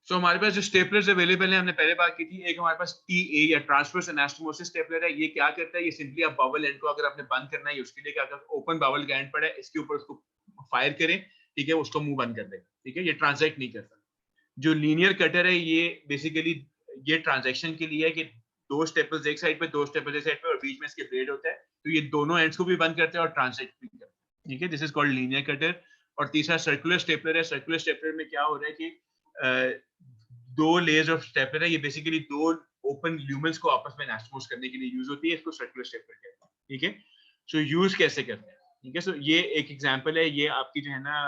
तो हमारे पास जो स्टेपलर्स अवेलेबल है, हमने पहले बात की थी, एक हमारे पास टीए या ट्रांसवर्स एनास्टोमोसिस स्टेपलर है। ये क्या करता है, ये सिंपली आप बावल एंड को अगर आपने बंद करना है उसके लिए क्या करता है, ओपन बावल का एंड पड़ा है इसके ऊपर उसको फायर करें, ठीक है, उसको मुंह बंद कर देगा। ठीक है। ये ट्रांजैक्ट नहीं करता। जो लीनियर कटर है ये बेसिकली ये ट्रांजैक्शन के लिए है कि 2 स्टेपल्स एक साइड पे, 2 स्टेपल्स एक साइड पे और बीच में इसके ब्लेड होता है, तो ये दोनों एंड्स को भी बंद करते हैं और ट्रांजैक्ट भी करते हैं। ठीक है। This is called linear cutter. और तीसरा सर्कुलर स्टेपलर है। सर्कुलर स्टेपलर में क्या हो रहा है कि 2 लेयर्स ऑफ स्टेपलर है, ये बेसिकली 2 ओपन ल्यूमेंस को आपस में एनास्टोमोस करने के लिए यूज होती है, इसको सर्कुलर स्टेपलर कहते हैं। ठीक है। सो यूज कैसे करते हैं, ठीक है। सो ये एक एग्जांपल है, ये आपकी जो है ना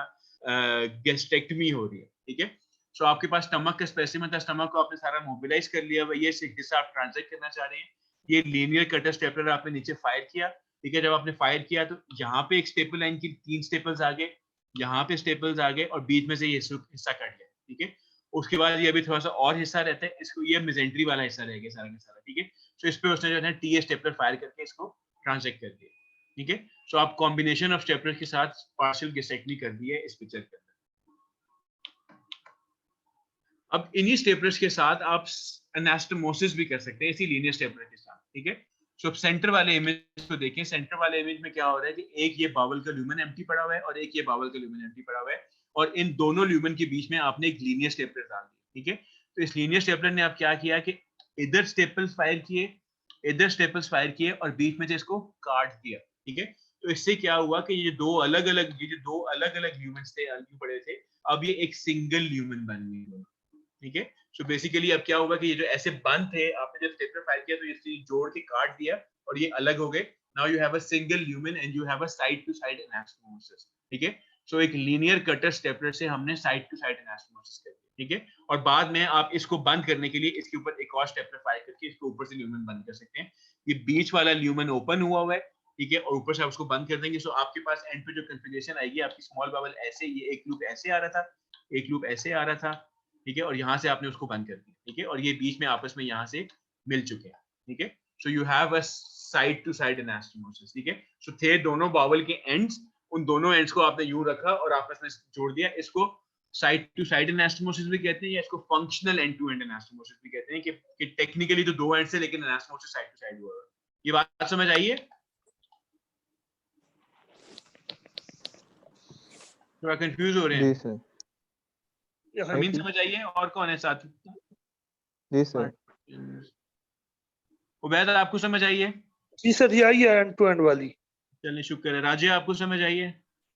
गैस्ट्रेक्टमी हो रही है। ठीक है। सो आपके पास स्टमक का स्पेसिमेन था, स्टमक को आपने सारा मोबिलाइज कर लिया, ये हिस्सा आप ट्रांसजेक्ट करना चाह रहे हैं, ये लीनियर कटर स्टेपलर आपने नीचे फायर किया। ठीक है। जब आपने फायर किया तो यहाँ पे एक स्टेपल लाइन की 3 स्टेपल्स आ गए, यहाँ पे स्टेपल्स आ गए और बीच में से ये हिस्सा कट गया। ठीक है। उसके बाद ये अभी थोड़ा सा और हिस्सा रहता है, इसको ये मेसेंट्री वाला हिस्सा रह गया सारा का सारा। ठीक है। सो इस पे उसने जो है टीए स्टेपलर फायर करके इसको ट्रांसजेक्ट कर दिया। ठीक है। सो आप कॉम्बिनेशन ऑफ स्टेपलर के साथ पार्शियल गैस्ट्रेक्टमी कर दी है इस पिक्चर के अंदर। अब इन्हीं स्टेपलर्स के साथ आप एनास्टोमोसिस भी कर सकते हैं इसी लीनियर स्टेपलर के साथ। ठीक है। सो अब सेंटर वाले इमेज को देखें, सेंटर वाले इमेज में क्या हो रहा है कि एक ये बावल का ल्यूमेन एम्प्टी पड़ा हुआ है और एक ये बावल का ल्यूमेन एम्प्टी पड़ा हुआ है, और इन दोनों ल्यूमेन के बीच में आपने एक लीनियर स्टेपलर डाल दिया। ठीक है। तो इस लीनियर स्टेपलर ने आप क्या किया कि इधर स्टेपल्स फायर किए, इधर स्टेपल्स फायर किए और बीच में से इसको काट दिया। ठीक है। तो इससे क्या हुआ कि ये जो दो अलग अलग ल्यूमेन्स थे, अलग पड़े थे, अब ये एक सिंगल ल्यूमेन बन गए। ठीक है। सो बेसिकली अब क्या होगा कि ये जो ऐसे बंद थे, आपने जब स्टेपलर फायर किया तो ये जोड़ के काट दिया और ये अलग हो गए। Now you have a single lumen and you have a side to side anastomosis. ठीक है। सो एक लीनियर कटर स्टेपलर से हमने साइड टू साइड एनास्टोमोसिस कर दिया। ठीक है, और बाद में आप इसको बंद करने के लिए इसके ऊपर एक और स्टेपलर फायर करके इसको ऊपर से ल्यूमेन बंद कर सकते हैं। ये बीच वाला ल्यूमेन ओपन हुआ है, ठीक है, और ऊपर से आप उसको बंद कर देंगे। सो आपके पास एंड पे जो कॉन्फ़िगरेशन आएगी, आपकी स्मॉल बबल ऐसे, ये एक लूप ऐसे आ रहा था, एक लूप ऐसे आ रहा था, ठीक है, और यहाँ से आपने उसको बंद कर दिया, ठीक है, और ये बीच में आपस में यहाँ से मिल चुके हैं, ठीक है। So you have a side to side anastomosis, ठीक है। सो थे दोनों बावल के एंड्स, उन दोनों एंड्स को आपने यूं रखा और आपस में जोड़ दिया। इसको साइड टू साइड एनास्टोमोसिस भी कहते हैं, या इसको functional end to end anastomosis भी कहते हैं कि टेक्निकली तो दो एंड्स है लेकिन एनास्टोमोसिस साइड टू साइड हुआ है। ये बात समझ आई है? थोड़ा कंफ्यूज हो रहे हैं? जी सर। हमीन समझ आई है? और कौन है साथ? जी सर। उबैद आपको समझ आई है? जी सर, ये आई है एंड टू एंड वाली। चलिए शुक्र है। राजिया आपको समझ आई है?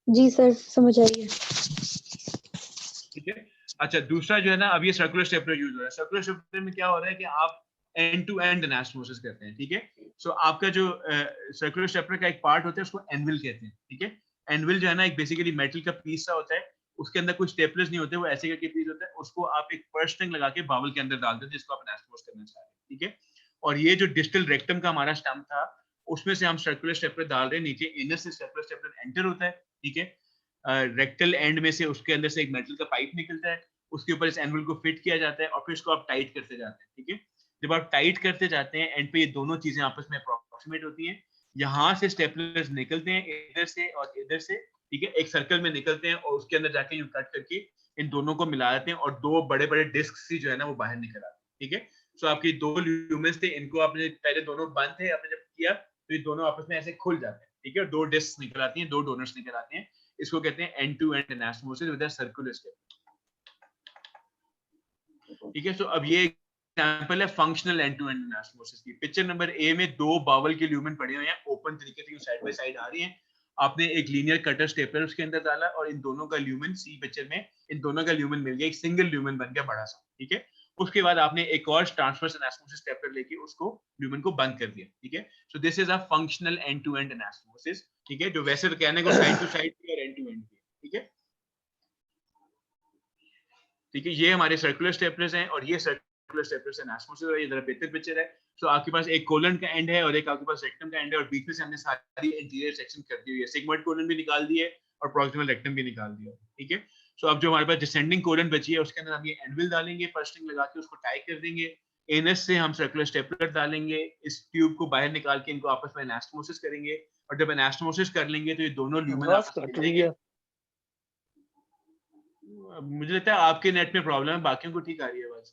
जी सर, समझ आइए। ठीक है। अच्छा, दूसरा जो है ना, अब ये सर्कुलर स्टेपलर यूज हो रहा है। सर्कुलर स्टेपलर में क्या हो रहा है कि आप एंड टू एंड एनास्टोमोसिस करते हैं, ठीक है। सो आपका जो सर्कुलर स्टेपलर का एक पार्ट होता है उसको एनविल कहते हैं, ठीक है। एनविल जो है ना एक बेसिकली मेटल का पीस सा होता है, उसके अंदर कोई स्टेपलर्स नहीं होते, वो ऐसे करके पीस होता है। उसको आप एक पर्स स्ट्रिंग लगा के बावल के अंदर डाल देते हैं जिसको आप एनास्टोमोसिस करना चाह रहे हैं, ठीक है। और ये जो डिस्टल रेक्टम का हमारा स्टम्प था, उसमें से हम सर्कुलर स्टेपलर डाल रहे हैं। नीचे एनस से सर्कुलर स्टेपलर एंटर होता है, ठीक है। रेक्टल एंड में से उसके अंदर से एक मेटल का पाइप निकलता है, उसके ऊपर इस एनवल को फिट किया जाता है और फिर इसको आप टाइट करते जाते हैं, ठीक है। जब आप टाइट करते जाते हैं एंड पे ये दोनों चीजें आपस में अप्रोक्सीमेट होती हैं। यहाँ से स्टेपलर्स निकलते हैं, इधर से और इधर से, ठीक है, एक सर्कल में निकलते हैं और उसके अंदर जाके यूं कट करके इन दोनों को मिला देते हैं और दो बड़े बड़े डिस्क सी जो है ना वो बाहर निकल आते हैं, ठीक है। सो आपकी दो ल्यूमेन्स थे, इनको आपने पहले दोनों बंद थे, आपने जब किया तो ये दोनों आपस में ऐसे खुल जाते हैं, ठीक है, और दो डिस्क निकल आती हैं, दो डोनर्स निकल आते हैं। इसको कहते हैं end to end anastomosis with a circular step, ठीक है। सो अब ये एग्जांपल है functional end to end anastomosis की। पिक्चर नंबर ए में दो बावल के ल्यूमेन पड़े हुए हैं, ओपन तरीके से साइड बाय साइड आ रही हैं। आपने एक लीनियर कटर स्टेपलर उसके अंदर डाला और इन दोनों का ल्यूमेन, सी पिक्चर में इन दोनों का ल्यूमेन मिल गया, एक सिंगल ल्यूमेन बन गया बड़ा सा, ठीक है। उसके बाद आपने एक और ट्रांसवर्स एनास्टोमोसिस स्टेपलर लेके उसको ल्यूमेन को बंद कर दिया, ठीक है। So this is a functional end to end anastomosis, ठीक है, जो वैसे तो कहने को साइड टू साइड और एंड टू एंड, ठीक है। ठीक है, ये हमारे सर्कुलर स्टेपलर्स हैं और ये सर्कुलर स्टेपलर्स एनास्टोमोसिस है। ये जरा बेहतर पिक्चर है। सो आपके पास एक कोलन का एंड है और एक आपके पास रेक्टम का एंड है और बीच में से हमने सारी इंटीरियर सेक्शन कर दी हुई है। सिग्मोइड कोलन भी निकाल दी है और प्रॉक्सिमल रेक्टम भी निकाल दिया, ठीक है। सो अब जो हमारे पास डिसेंडिंग कोलन बची है उसके अंदर हम ये एनविल डालेंगे, पर्स स्ट्रिंग लगा के उसको टाई कर देंगे। एनएस से हम सर्कुलर स्टेपलर डालेंगे, इस ट्यूब को बाहर निकाल के इनको आपस में एनास्टोमोसिस करेंगे और जब एनास्टोमोसिस कर लेंगे तो ये दोनों ल्यूमेन आवाज आपस में कट मिल रही जाएंगे। है। मुझे लगता है आपके नेट में प्रॉब्लम है, बाकियों को ठीक आ रही है आवाज,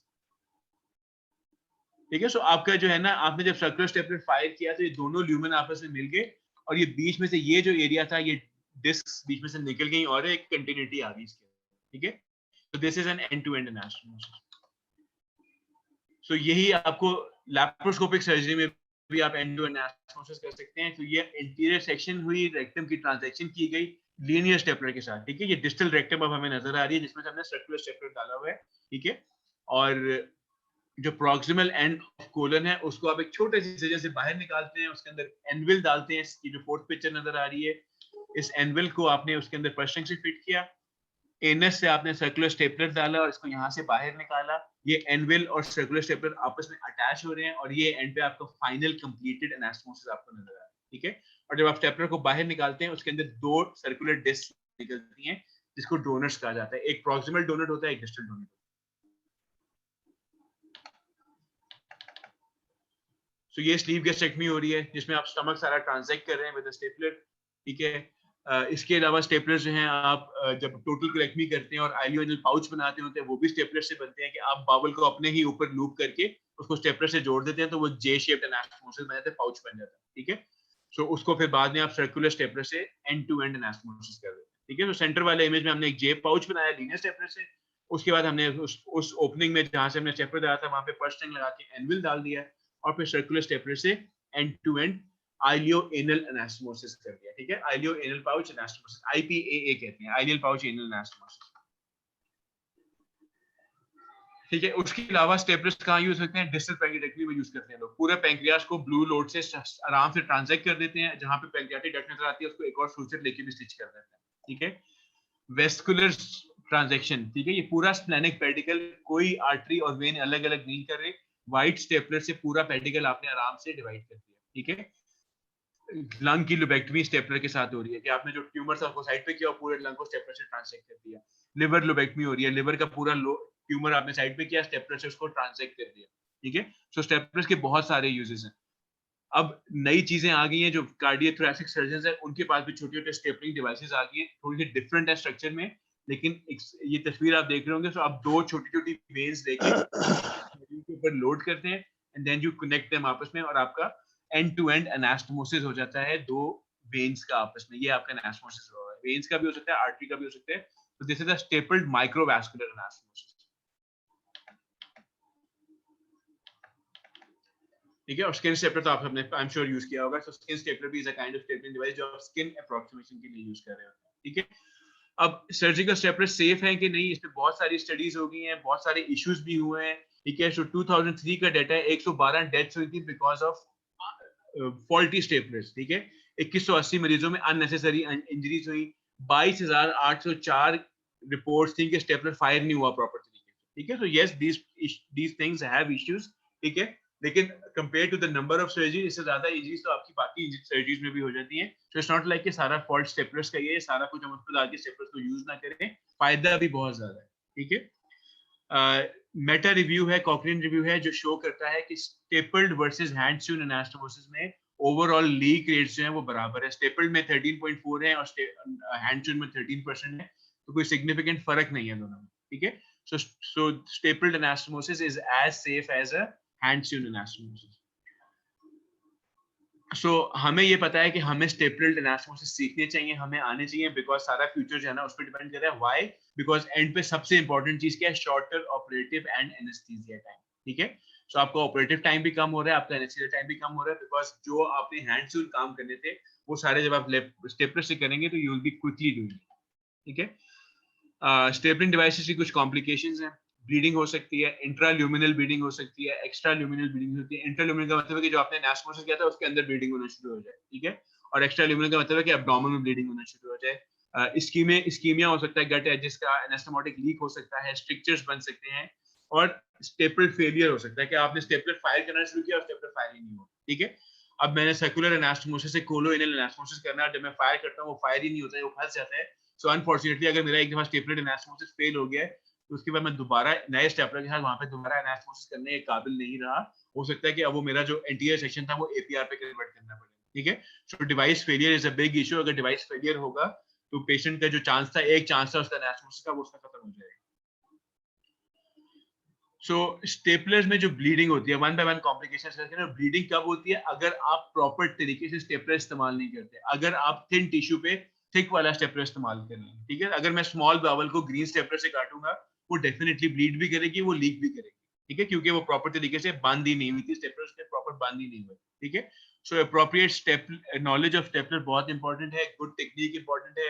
ठीक है। सो आपका जो है ना, आपने जब सर्कुलर स्टेपलर फायर किया तो ये दोनों ल्यूमेन आपस में मिल गए और ये बीच में से ये जो एरिया था, ये डिस्क्स बीच में से निकल गई और एक कंटिन्यूटी आ गई इसके, ठीक है। So this is an end to end anastomosis. So यही आपको लैप्रोस्कोपिक सर्जरी में भी आप एंड टू एंड एनास्टोमोसिस कर सकते हैं। तो ये इंटीरियर सेक्शन हुई, रेक्टम की ट्रांजैक्शन की गई लीनियर स्टेपलर के साथ, ठीक है। ये डिस्टल रेक्टम अब हमें नजर आ रही है जिसमें से हमने सर्कुलर स्टेपलर डाला हुआ है, ठीक है। और जो प्रॉक्सिमल एंड ऑफ कोलन है उसको आप एक छोटे से इंसिजन से बाहर निकालते हैं, उसके अंदर एनविल डालते हैं। इसकी जो फोर्थ पिक्चर नजर आ रही है, इस एनविल को आपने उसके अंदर पर्स स्ट्रिंग से फिट किया, एनएस से आपने सर्कुलर स्टेपलर डाला और इसको यहाँ से बाहर निकाला। ये एनविल और सर्कुलर स्टेपलर आपस में अटैच हो रहे हैं और ये एंड पे आपका फाइनल कंप्लीटेड एनास्टोमोसिस आपको नजर आ रहा है, ठीक है। और जब आप स्टेपलर को बाहर निकालते हैं उसके अंदर दो सर्कुलर डिस्क निकलती हैं जिसको डोनट्स कहा जाता है। एक प्रॉक्सिमल डोनट होता है, एक डिस्टल डोनट। सो ये स्लीव गैस्ट्रेक्टमी हो रही है जिसमें आप स्टमक सारा ट्रांसैक्ट कर रहे हैं विद स्टेपलर, ठीक है। इसके अलावा स्टेपलर जो हैं आप जब टोटल कोलेक्टमी करते हैं और आइलियोइनल पाउच बनाते होते हैं वो भी स्टेपलर से बनते हैं कि आप बावल को अपने ही ऊपर लूप करके उसको स्टेपलर से जोड़ देते हैं तो वो जे शेप्ड एनास्टोमोसिस बन जाता है, पाउच बन जाता है, ठीक है। सो उसको फिर बाद में आप सर्कुलर स्टेपलर से एंड टू एंड एनास्टोमोसिस कर देते हैं, ठीक है। तो सेंटर वाले इमेज में हमने एक जे पाउच बनाया लीनियर स्टेपलर से, उसके बाद हमने उस ओपनिंग में जहां से हमने स्टेपलर डाला था वहां पे पर्स स्ट्रिंग लगा के एनविल डाल दिया और फिर सर्कुलर स्टेपलर से एंड टू एंड आइलियो-एनल एनास्टोमोसिस कर दिया, ठीक है। आइलियो-एनल पाउच एनास्टोमोसिस, आईपीएए कहते हैं, आइलियल पाउच एनल एनास्टोमोसिस, ठीक है। उसके अलावा स्टेपलर्स कहाँ यूज करते हैं? डिस्टल पैंक्रियाटेक्टमी में यूज करते हैं लोग। पूरे पैंक्रियास को ब्लू लोड से आराम से ट्रांसैक्ट कर देते हैं, जहां पे पैंक्रियाटिक डक्ट नजर आती है उसको एक और सूचर लेके भी स्टिच कर देते हैं, ठीक है। वेस्कुलर ट्रांजैक्शन, ठीक है, ये पूरा स्प्लेनिक पेडिकल, कोई आर्टरी और वेन अलग अलग नहीं कर रहे, वाइट स्टेपलर से पूरा पेडिकल आपने आराम से डिवाइड कर दिया, ठीक है। लंग की लोबेक्टमी स्टेपलर के साथ हो रही है कि आपने जो ट्यूमर था उसको साइड पे किया और पूरे लंग को स्टेपलर से ट्रांसेक्ट कर दिया। लिवर लोबेक्टमी हो रही है, लिवर का पूरा ट्यूमर आपने साइड पे किया, स्टेपलर से उसको ट्रांसेक्ट कर दिया, ठीक है। सो स्टेपलर्स के बहुत सारे यूजेस हैं। अब नई चीजें आ गई हैं, जो कार्डियोथोरैसिक सर्जन्स हैं उनके पास भी छोटे छोटे स्टेपलिंग डिवाइसेस आ गई हैं, थोड़ी सी डिफरेंट है स्ट्रक्चर में, लेकिन ये तस्वीर आप देख रहे होंगे, तो आप दो छोटी छोटी वेन्स लेके के ऊपर लोड करते हैं and then you connect them आपस में, और आपका एंड टू एंड एनास्टोमोसिस हो जाता है दो वेन्स का आपस में। ये आपका एनास्टोमोसिस हो रहा है, वेन्स का भी हो सकता है, आर्टरी का भी हो सकता है। तो this is a stapled microvascular anastomosis, ठीक है। और स्किन स्टेपलर तो आप सबने आई एम श्योर यूज किया होगा। सो स्किन स्टेपलर भी is a kind of stippling device जो आप स्किन अप्रोक्सीमेशन के लिए यूज कर रहे होते हैं, ठीक है। अब सर्जिकल स्टेपलर सेफ है कि नहीं, इस पे बहुत सारी स्टडीज हो गई हैं, बहुत सारे इश्यूज भी हुए हैं, ठीक है। सो 2003 का डाटा है, 112 डेथ्स हुई थी बिकॉज ऑफ फॉल्टी स्टेपलर्स, ठीक है। 2180 मरीजों में अननेसेसरी इंजरीज हुई, 22,804 रिपोर्ट्स थी कि स्टेपलर फायर नहीं हुआ प्रॉपर तरीके से, ठीक है। So yes, these things have issues, ठीक है, लेकिन compare to the number of surgery, इससे ज्यादा इंजरीज तो आपकी बाकी सर्जरीज में भी हो जाती हैं। सो इट्स नॉट लाइक कि सारा फॉल्ट स्टेपलर्स का ये सारा कुछ हम उस पर डाल के स्टेपलर्स को यूज ना करें, फायदा भी बहुत ज्यादा है, ठीक है। मेटा रिव्यू है, कॉक्रेन रिव्यू है, जो शो करता है कि stapled versus hand sewn anastomosis में ओवरऑल लीक रेट्स जो हैं वो बराबर है। स्टेपल्ड में 13.4 है और हैंड स्यून में 13% है, तो कोई सिग्निफिकेंट फर्क नहीं है दोनों में, ठीक है। So stapled anastomosis is as safe as a hand sewn anastomosis. So हमें ये पता है कि हमें स्टेपल्ड एनास्टोमोसिस सीखने चाहिए, हमें आने चाहिए, बिकॉज सारा फ्यूचर जो है ना उस पर डिपेंड कर रहा है। व्हाई? बिकॉज एंड पे सबसे इंपॉर्टेंट चीज क्या है? Shorter operative and anaesthesia time, ठीक है। सो आपका ऑपरेटिव टाइम भी कम हो रहा है, आपका एनेस्थीसिया टाइम भी कम हो रहा है, बिकॉज जो आपने हैंड स्यून काम करने थे वो सारे जब आप स्टेपलर से करेंगे तो you will be quickly doing, ठीक है। स्टेपलिंग डिवाइसेस की कुछ कॉम्प्लिकेशंस हैं, ब्लीडिंग हो सकती है, इंट्राल्यूमिनल ब्लीडिंग हो सकती है, एक्स्ट्राल्यूमिनल ब्लीडिंग होती है। इंट्राल्यूमिनल का मतलब है कि जो आपने एनास्टोमोसिस किया था उसके अंदर ब्लीडिंग होना शुरू हो जाए, ठीक है। और एक्स्ट्राल्यूमिनल का मतलब है कि एब्डोमेन में ब्लीडिंग होना शुरू हो जाए। इस्कीमिया हो सकता है, गट एजेस का एनास्टोमोटिक लीक हो सकता है, स्ट्रिक्चर्स बन सकते हैं, और स्टेपल फेलियर हो सकता है कि आपने स्टेपलर फायर करना शुरू किया और स्टेपलर फायर ही नहीं हो, ठीक है। अब मैंने सर्कुलर एनास्टोमोसिस से कोलोइनल एनास्टोमोसिस करना है, जब मैं फायर करता हूँ वो फायर ही नहीं होता है, वो फंस जाता है। सो अनफॉर्चुनेटली अगर मेरा एक दफा स्टेपलर एनास्टोमोसिस फेल हो गया है तो उसके बाद मैं दोबारा नए स्टेपलर के साथ वहां पे दोबारा एनास्टोमोसिस करने के काबिल नहीं रहा, हो सकता है कि अब वो मेरा जो एंटीरियर सेक्शन था वो एपीआर पे कन्वर्ट करना पड़े, ठीक है। So device failure is a big issue. अगर डिवाइस फेलियर होगा तो पेशेंट का जो चांस था, एक चांस था उसका एनास्टोमोसिस का, वो उसका खत्म हो जाएगा। सो स्टेपलर्स में जो ब्लीडिंग होती है, वन बाय वन कॉम्प्लिकेशंस करके ना, ब्लीडिंग कब होती है? अगर आप प्रॉपर तरीके से स्टेपलर इस्तेमाल नहीं करते, अगर आप थिन टिश्यू पे थिक वाला स्टेपलर इस्तेमाल कर रहे हैं, ठीक है। अगर मैं स्मॉल बावल को ग्रीन स्टेपलर से काटूंगा वो डेफिनेटली ब्लीड भी करेगी, वो लीक भी करेगी, ठीक है, क्योंकि वो प्रॉपर तरीके से बंद ही नहीं हुई थी, स्टेपलर उसके प्रॉपर बंद ही नहीं हुए, ठीक है। So appropriate stapler knowledge of stapler बहुत इंपॉर्टेंट है, गुड टेक्निक इंपॉर्टेंट है।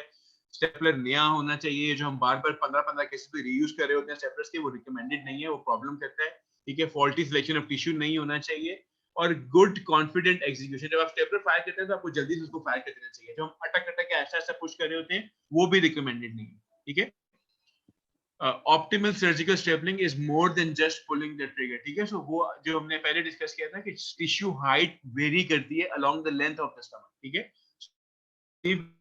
स्टेपलर नया होना चाहिए, जो हम बार बार 15-15 केसेस पे रीयूज कर रहे होते हैं स्टेपलर्स के, वो रिकमेंडेड नहीं है, वो प्रॉब्लम करता है, ठीक है। फॉल्टी सिलेक्शन ऑफ टिश्यू नहीं होना चाहिए, और गुड कॉन्फिडेंट एग्जीक्यूशन। जब आप स्टेपलर फायर करते हैं तो आपको जल्दी से उसको फायर कर देना चाहिए, जो हम अटक अटक के ऐसा ऐसा पुश कर रहे होते हैं वो भी रिकमेंडेड नहीं है, ठीक है। Optimal surgical stippling is more than just pulling the trigger, ठीक है। सो वो जो हमने पहले डिस्कस किया था कि टिश्यू हाइट वेरी करती है along the length of the stomach, ठीक है।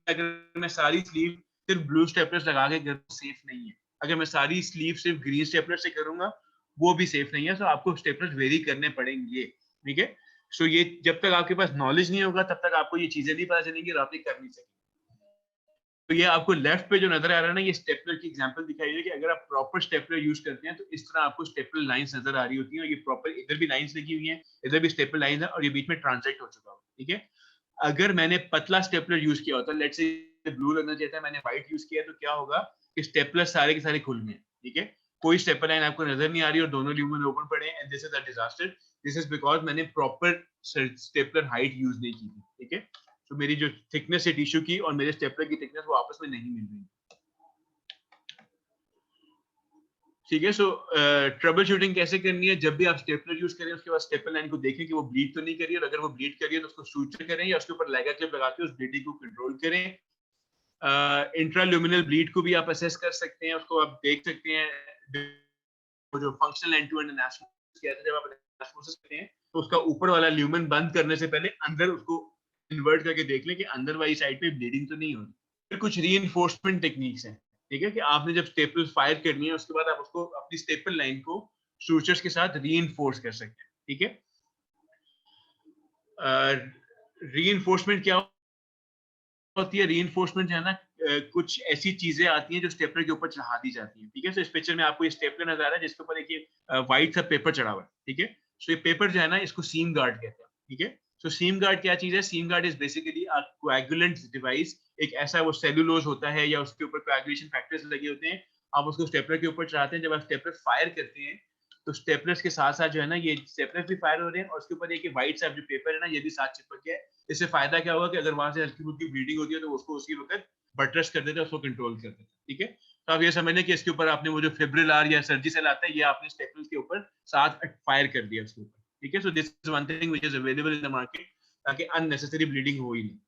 अगर मैं सारी स्लीव सिर्फ ब्लू स्टेपलर्स लगा के करूं, सेफ नहीं है। अगर मैं सारी स्लीव सिर्फ ग्रीन स्टेपलर से करूंगा वो भी सेफ नहीं है। सो आपको स्टेपलर्स वेरी करने पड़ेंगे, ठीक है। सो ये जब तक आपके पास नॉलेज नहीं होगा तब तक आपको ये चीजें नहीं पता चलेंगी और आप ये कर नहीं सकेंगे। तो ये आपको लेफ्ट पे जो नजर आ रहा है ना, ये स्टेपलर की एग्जांपल दिखाई है कि अगर आप प्रॉपर स्टेपलर यूज करते हैं तो इस तरह आपको स्टेपलर लाइंस नजर आ रही होती हैं, और ये प्रॉपर इधर भी लाइंस लगी हुई हैं, इधर भी स्टेपलर लाइंस है, और ये बीच में ट्रांजेक्ट हो चुका हो, ठीक है। अगर मैंने पतला स्टेपलर यूज किया होता, लेट्स से ब्लू लगना चाहिए था, मैंने व्हाइट यूज किया, तो क्या होगा कि स्टेपलर सारे के सारे खुल गए, ठीक है। कोई स्टेपलर लाइन आपको नजर नहीं आ रही और दोनों ल्यूमेन ओपन पड़े हैं, and this is a disaster. This is because मैंने प्रॉपर स्टेपलर हाइट यूज नहीं की थी, ठीक है। तो मेरी जो थिकनेस है टिश्यू की और मेरे स्टेपलर की थिकनेस वो आपस में नहीं मिल रही, ठीक है। सो ट्रबल शूटिंग कैसे करनी है? जब भी आप स्टेपलर यूज करें उसके बाद स्टेपलर लाइन को देखें कि वो ब्लीड तो नहीं कर रही है, और अगर वो ब्लीड कर रही है तो उसको सूचर करें या उसके ऊपर लैगा क्लिप लगा के उस ब्लीडिंग को कंट्रोल करें। इंट्राल्यूमिनल ब्लीड को भी आप असेस कर सकते हैं, उसको आप देख सकते हैं। वो जो फंक्शनल एंड टू एंड एनास्मोसिस किया था, जब आप एनास्मोसिस करते हैं तो उसका ऊपर वाला ल्यूमेन बंद करने से पहले अंदर उसको इन्वर्ट करके देख लें कि अंदर वाली साइड पे ब्लीडिंग तो नहीं हो रही। फिर कुछ रीइंफोर्समेंट टेक्निक्स हैं, ठीक है, कि आपने जब स्टेपल फायर करनी है उसके बाद आप उसको अपनी स्टेपल लाइन को सूचर्स के साथ रीइंफोर्स कर सकते हैं, ठीक है। रीइंफोर्समेंट क्या होती है? रीइंफोर्समेंट जो है ना, कुछ ऐसी चीजें आती हैं जो स्टेपलर के ऊपर चढ़ा दी जाती हैं, ठीक है। सो इस पिक्चर में आपको ये स्टेपलर नजर आ रहा है जिसके ऊपर एक व्हाइट सा पेपर चढ़ा हुआ है, ठीक है। सो ये पेपर जो है ना, इसको सीम गार्ड कहते हैं, ठीक है। सो सीम गार्ड क्या चीज है? Seam guard is basically a coagulant device. एक ऐसा वो सेलुलोज होता है या उसके ऊपर कोएगुलेशन फैक्टर्स लगे होते हैं, आप उसको स्टेपलर के ऊपर चढ़ाते हैं। जब आप स्टेपलर फायर करते हैं तो स्टेपलर्स के साथ साथ जो है ना, ये स्टेपलर भी फायर हो रहे हैं और उसके ऊपर एक व्हाइट सा जो पेपर है ना, ये भी साथ चिपक गया है। इससे फायदा क्या होगा कि अगर वहां से हल्की फुल्की ब्लीडिंग होती है तो उसको उसी वक्त बटरस कर देते हैं, उसको कंट्रोल कर देते हैं, ठीक है। तो आप ये समझ लें कि इसके ऊपर आपने वो जो फिब्रिलार या सर्जिसेल आता है, ये आपने स्टेपल्स के ऊपर साथ फायर कर दिया उसके ऊपर, ठीक है। So this is one thing which is available in the market, ताकि अननेसेसरी ब्लीडिंग हो ही नहीं।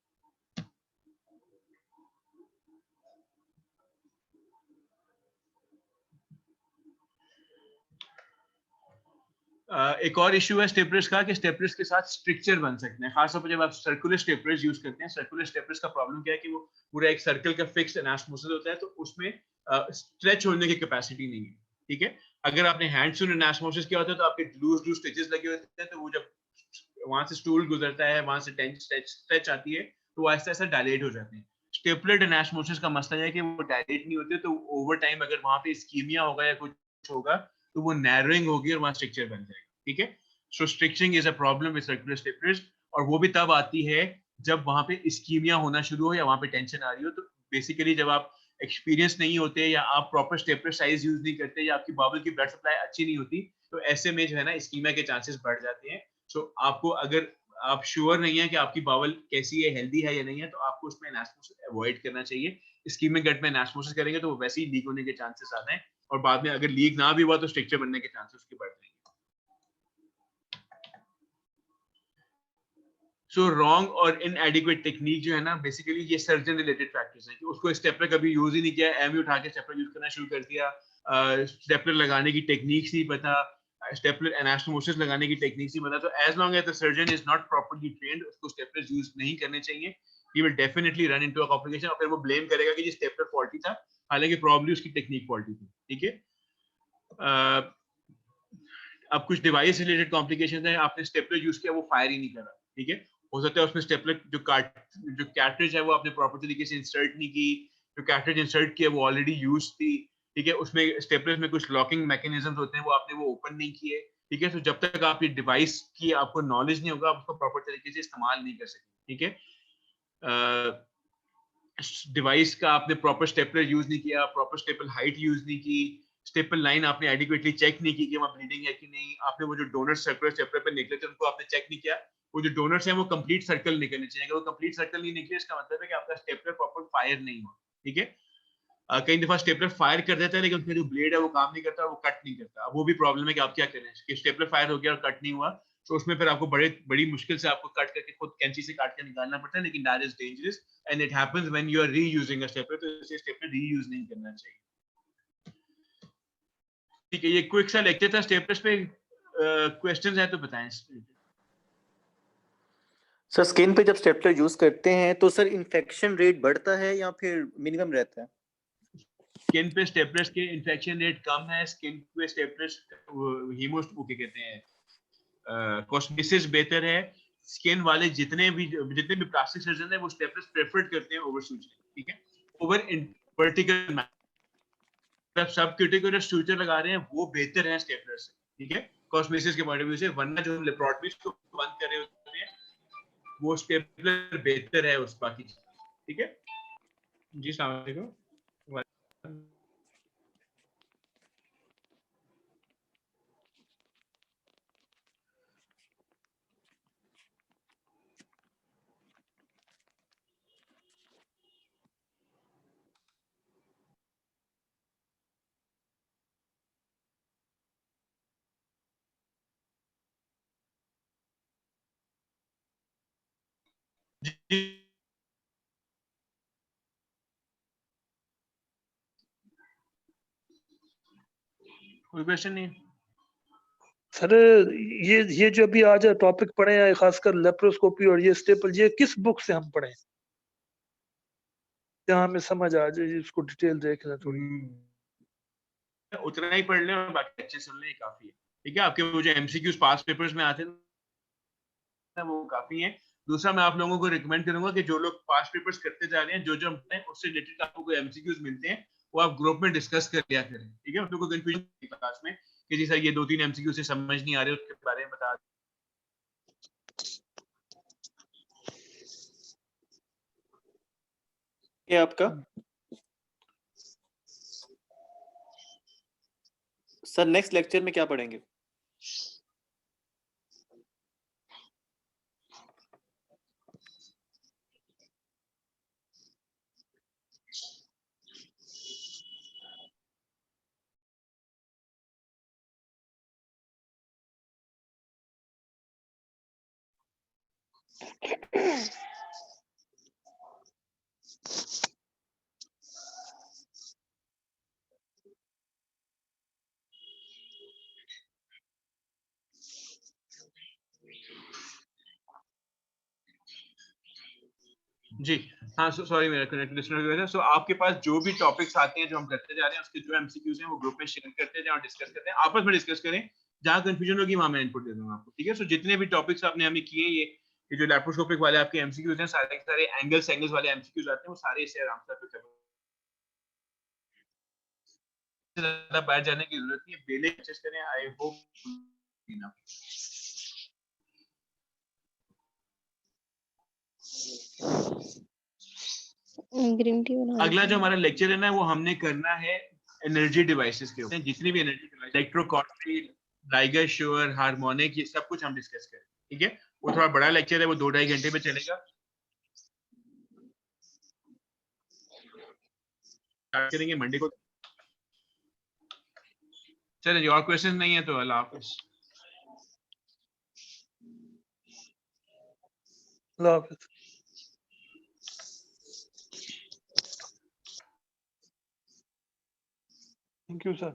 एक और इशू है स्टेपलर्स का कि स्टेपलर्स के साथ स्ट्रक्चर बन सकते हैं, खासतौर पर जब आप सर्कुलर स्टेपलर्स यूज करते हैं। सर्कुलर स्टेपलर्स का प्रॉब्लम क्या है कि वो पूरा एक सर्कल का फिक्स्ड एनास्मोसिस होता है, तो उसमें स्ट्रेच होने की कैपेसिटी नहीं है, ठीक है। अगर आपने हैंड टू एनास्मोसिस किया होता है तो आपके लूज लूज स्टिचेस लगे होते हैं, तो वो जब वहां से स्टूल गुजरता है, वहां से स्ट्रेच आती है, तो वो ऐसा ऐसा डायलेट हो जाते हैं। स्टेपलर एनास्मोसिस का मसला है कि वो डायलेट नहीं होते, तो ओवर टाइम अगर वहां पे इस्कीमिया होगा या कुछ होगा तो वो नैरोइंग होगी और वहां स्ट्रक्चर बन जाएगा, ठीक है। So stricturing is a problem with circular staplers, और वो भी तब आती है जब वहां पे इस्कीमिया होना शुरू हो या वहां पे टेंशन आ रही हो। तो बेसिकली जब आप एक्सपीरियंस नहीं होते या आप प्रॉपर स्टेपलर साइज यूज नहीं करते या आपकी बावल की ब्लड सप्लाई अच्छी नहीं होती, तो ऐसे में जो है ना इस्कीमिया के चांसेस बढ़ जाते हैं। सो आपको, अगर आप श्योर नहीं है कि आपकी बावल कैसी है, हेल्दी है या नहीं है, तो आपको उसमें एनास्मोसिस अवॉइड करना चाहिए। इस्कीमिक गट में एनास्मोसिस करेंगे तो वो वैसे ही लीक होने के चांसेस आते हैं, और बाद में अगर लीक ना भी हुआ तो स्ट्रक्चर बनने के चांसेस उसके बढ़ जाएंगे। सो रॉन्ग और इनएडिक्वेट टेक्निक जो है ना, बेसिकली ये सर्जन रिलेटेड फैक्टर्स हैं कि उसको स्टेपलर कभी यूज ही नहीं किया, एम उठा के स्टेपलर यूज करना शुरू कर दिया, स्टेपलर लगाने की टेक्निक्स नहीं पता, स्टेपलर एनास्टोमोसिस लगाने की टेक्निक्स नहीं पता। तो as long as the surgeon is not properly trained, उसको स्टेपलर यूज नहीं करने चाहिए। He will definitely run into a complication, और फिर वो ब्लेम करेगा कि ये स्टेपलर फॉल्टी था, हालांकि प्रॉब्ली उसकी टेक्निक फॉल्टी थी, ठीक है। अब कुछ डिवाइस रिलेटेड कॉम्प्लिकेशन है, आपने स्टेपलर यूज किया, वो फायर ही नहीं कर रहा, ठीक है। हो सकता है उसमें स्टेपलर जो कैट्रिज है वो आपने प्रॉपर तरीके से इंसर्ट नहीं की, जो कैट्रिज इंसर्ट किया वो ऑलरेडी यूज थी, ठीक है। उसमें स्टेपलर में कुछ लॉकिंग मैकेनिज्म होते हैं, वो आपने वो ओपन नहीं किए, ठीक है। तो जब तक आप ये डिवाइस की आपको नॉलेज नहीं होगा, आप उसको प्रॉपर तरीके से इस्तेमाल नहीं कर सकते, ठीक है। डिवाइस का आपने प्रॉपर स्टेपलर यूज नहीं किया, प्रॉपर स्टेपल हाइट यूज नहीं की, स्टेपल लाइन आपने एडिक्वेटली चेक नहीं की कि वहाँ ब्लीडिंग है कि नहीं, आपने वो जो डोनर सर्कुलर स्टेपलर पे निकले थे उनको आपने चेक नहीं किया, वो जो डोनर्स हैं वो कंप्लीट सर्कल निकलने चाहिए। अगर वो कंप्लीट सर्कल नहीं निकले, इसका मतलब है कि आपका स्टेपलर प्रॉपर फायर नहीं हुआ, ठीक है। कई दफा स्टेपलर फायर कर देता है लेकिन उसमें जो ब्लेड है वो काम नहीं करता, वो कट नहीं करता। अब वो भी प्रॉब्लम है कि आप क्या करें कि स्टेपलर फायर हो गया और कट नहीं हुआ, तो उसमें फिर आपको बड़ी मुश्किल से आपको कट करके खुद कैंची से काट के निकालना पड़ता है, लेकिन that is dangerous and it happens when you are reusing a stapler, तो इसे स्टेपलर रीयूज नहीं करना चाहिए, ठीक है। ये क्विक सा लेक्चर था स्टेपलर्स पे, क्वेश्चंस है तो बताएं। सर स्किन पे जब स्टेपलर यूज करते हैं तो सर इन्फेक्शन रेट बढ़ता है या फिर मिनिमम रहता है? स्किन पे स्टेपलर्स के इन्फेक्शन रेट कम है, स्किन पे स्टेपलर्स हीमोस्ट वो क्या कहते हैं कॉस्मेसिस बेहतर है। स्किन वाले जितने भी प्लास्टिक सर्जन है वो स्टेपलर्स प्रेफर्ड करते हैं ओवर सूचर, ठीक है। ओवर वर्टिकल सब क्यूटिकुलर सूचर लगा रहे हैं वो बेहतर है स्टेपलर से, ठीक है, कॉस्मेसिस के पॉइंट ऑफ व्यू से। वरना जो हम लेप्रोटमीज को बंद कर रहे होते हैं वो स्टेपलर बेहतर है उस बाकी, ठीक है जी। अस्सलाम वालेकुम। जी कोई क्वेश्चन नहीं? सर ये जो अभी आज टॉपिक पढ़े हैं खासकर लेप्रोस्कोपी और ये स्टेपल, ये किस बुक से हम पढ़े? जहाँ हमें समझ आ जाए, इसको डिटेल देख लें थोड़ी। उतना ही पढ़ लें और बाकी अच्छे सुन लें, काफी है। ठीक है, आपके वो जो एमसीक्यूज पास्ट पेपर्स में आते हैं वो काफी है। दूसरा, मैं आप लोगों को रिकमेंड करूंगा कि जो लोग पास्ट पेपर्स करते जा रहे हैं, जो हम पढ़ते हैं उससे रिलेटेड आपको कोई एमसीक्यूज मिलते हैं वो आप ग्रुप में डिस्कस कर लिया करें। ठीक है, आप लोगों को कंफ्यूजन क्लास में कि जी सर ये 2-3 एमसीक्यू से समझ नहीं आ रहे, उसके बारे में बता। ये आपका सर नेक्स्ट लेक्चर में क्या पढ़ेंगे? जी हाँ, सॉरी मेरा कनेक्ट डिस्कनेक्ट हो गया था। सो आपके पास जो भी टॉपिक्स आते हैं जो हम करते जा रहे हैं, उसके जो एमसीक्यूज हैं वो ग्रुप में शेयर करते जाएं और डिस्कस करते हैं, आपस में डिस्कस करें। जहां कंफ्यूजन होगी वहां मैं इनपुट दे दूंगा आपको। ठीक है, सो जितने भी टॉपिक्स आपने हमें किए, ये जो लैप्रोस्कोपिक वाले आपके एमसीक्यूज हैं, सारे सारे एंगल्स वाले एमसीक्यूज आते हैं, वो सारे इसे आराम से कवर। ज्यादा बाहर जाने की जरूरत नहीं है, बेले एक्सेस करें। आई होप ग्रीन टी बना अगला देते जो हैं। हमारा लेक्चर है ना, वो हमने करना है एनर्जी डिवाइसेस के ऊपर। जितनी भी energy device, electrocautery, LigaSure, harmonic, ये सब कुछ हम डिस्कस करें। ठीक है, वो थोड़ा बड़ा लेक्चर है, वो 2-2.5 घंटे में चलेगा। स्टार्ट करेंगे मंडे को। चलिए, और क्वेश्चन नहीं है तो अल्लाह हाफिज। अल्लाह हाफिज। Thank you sir.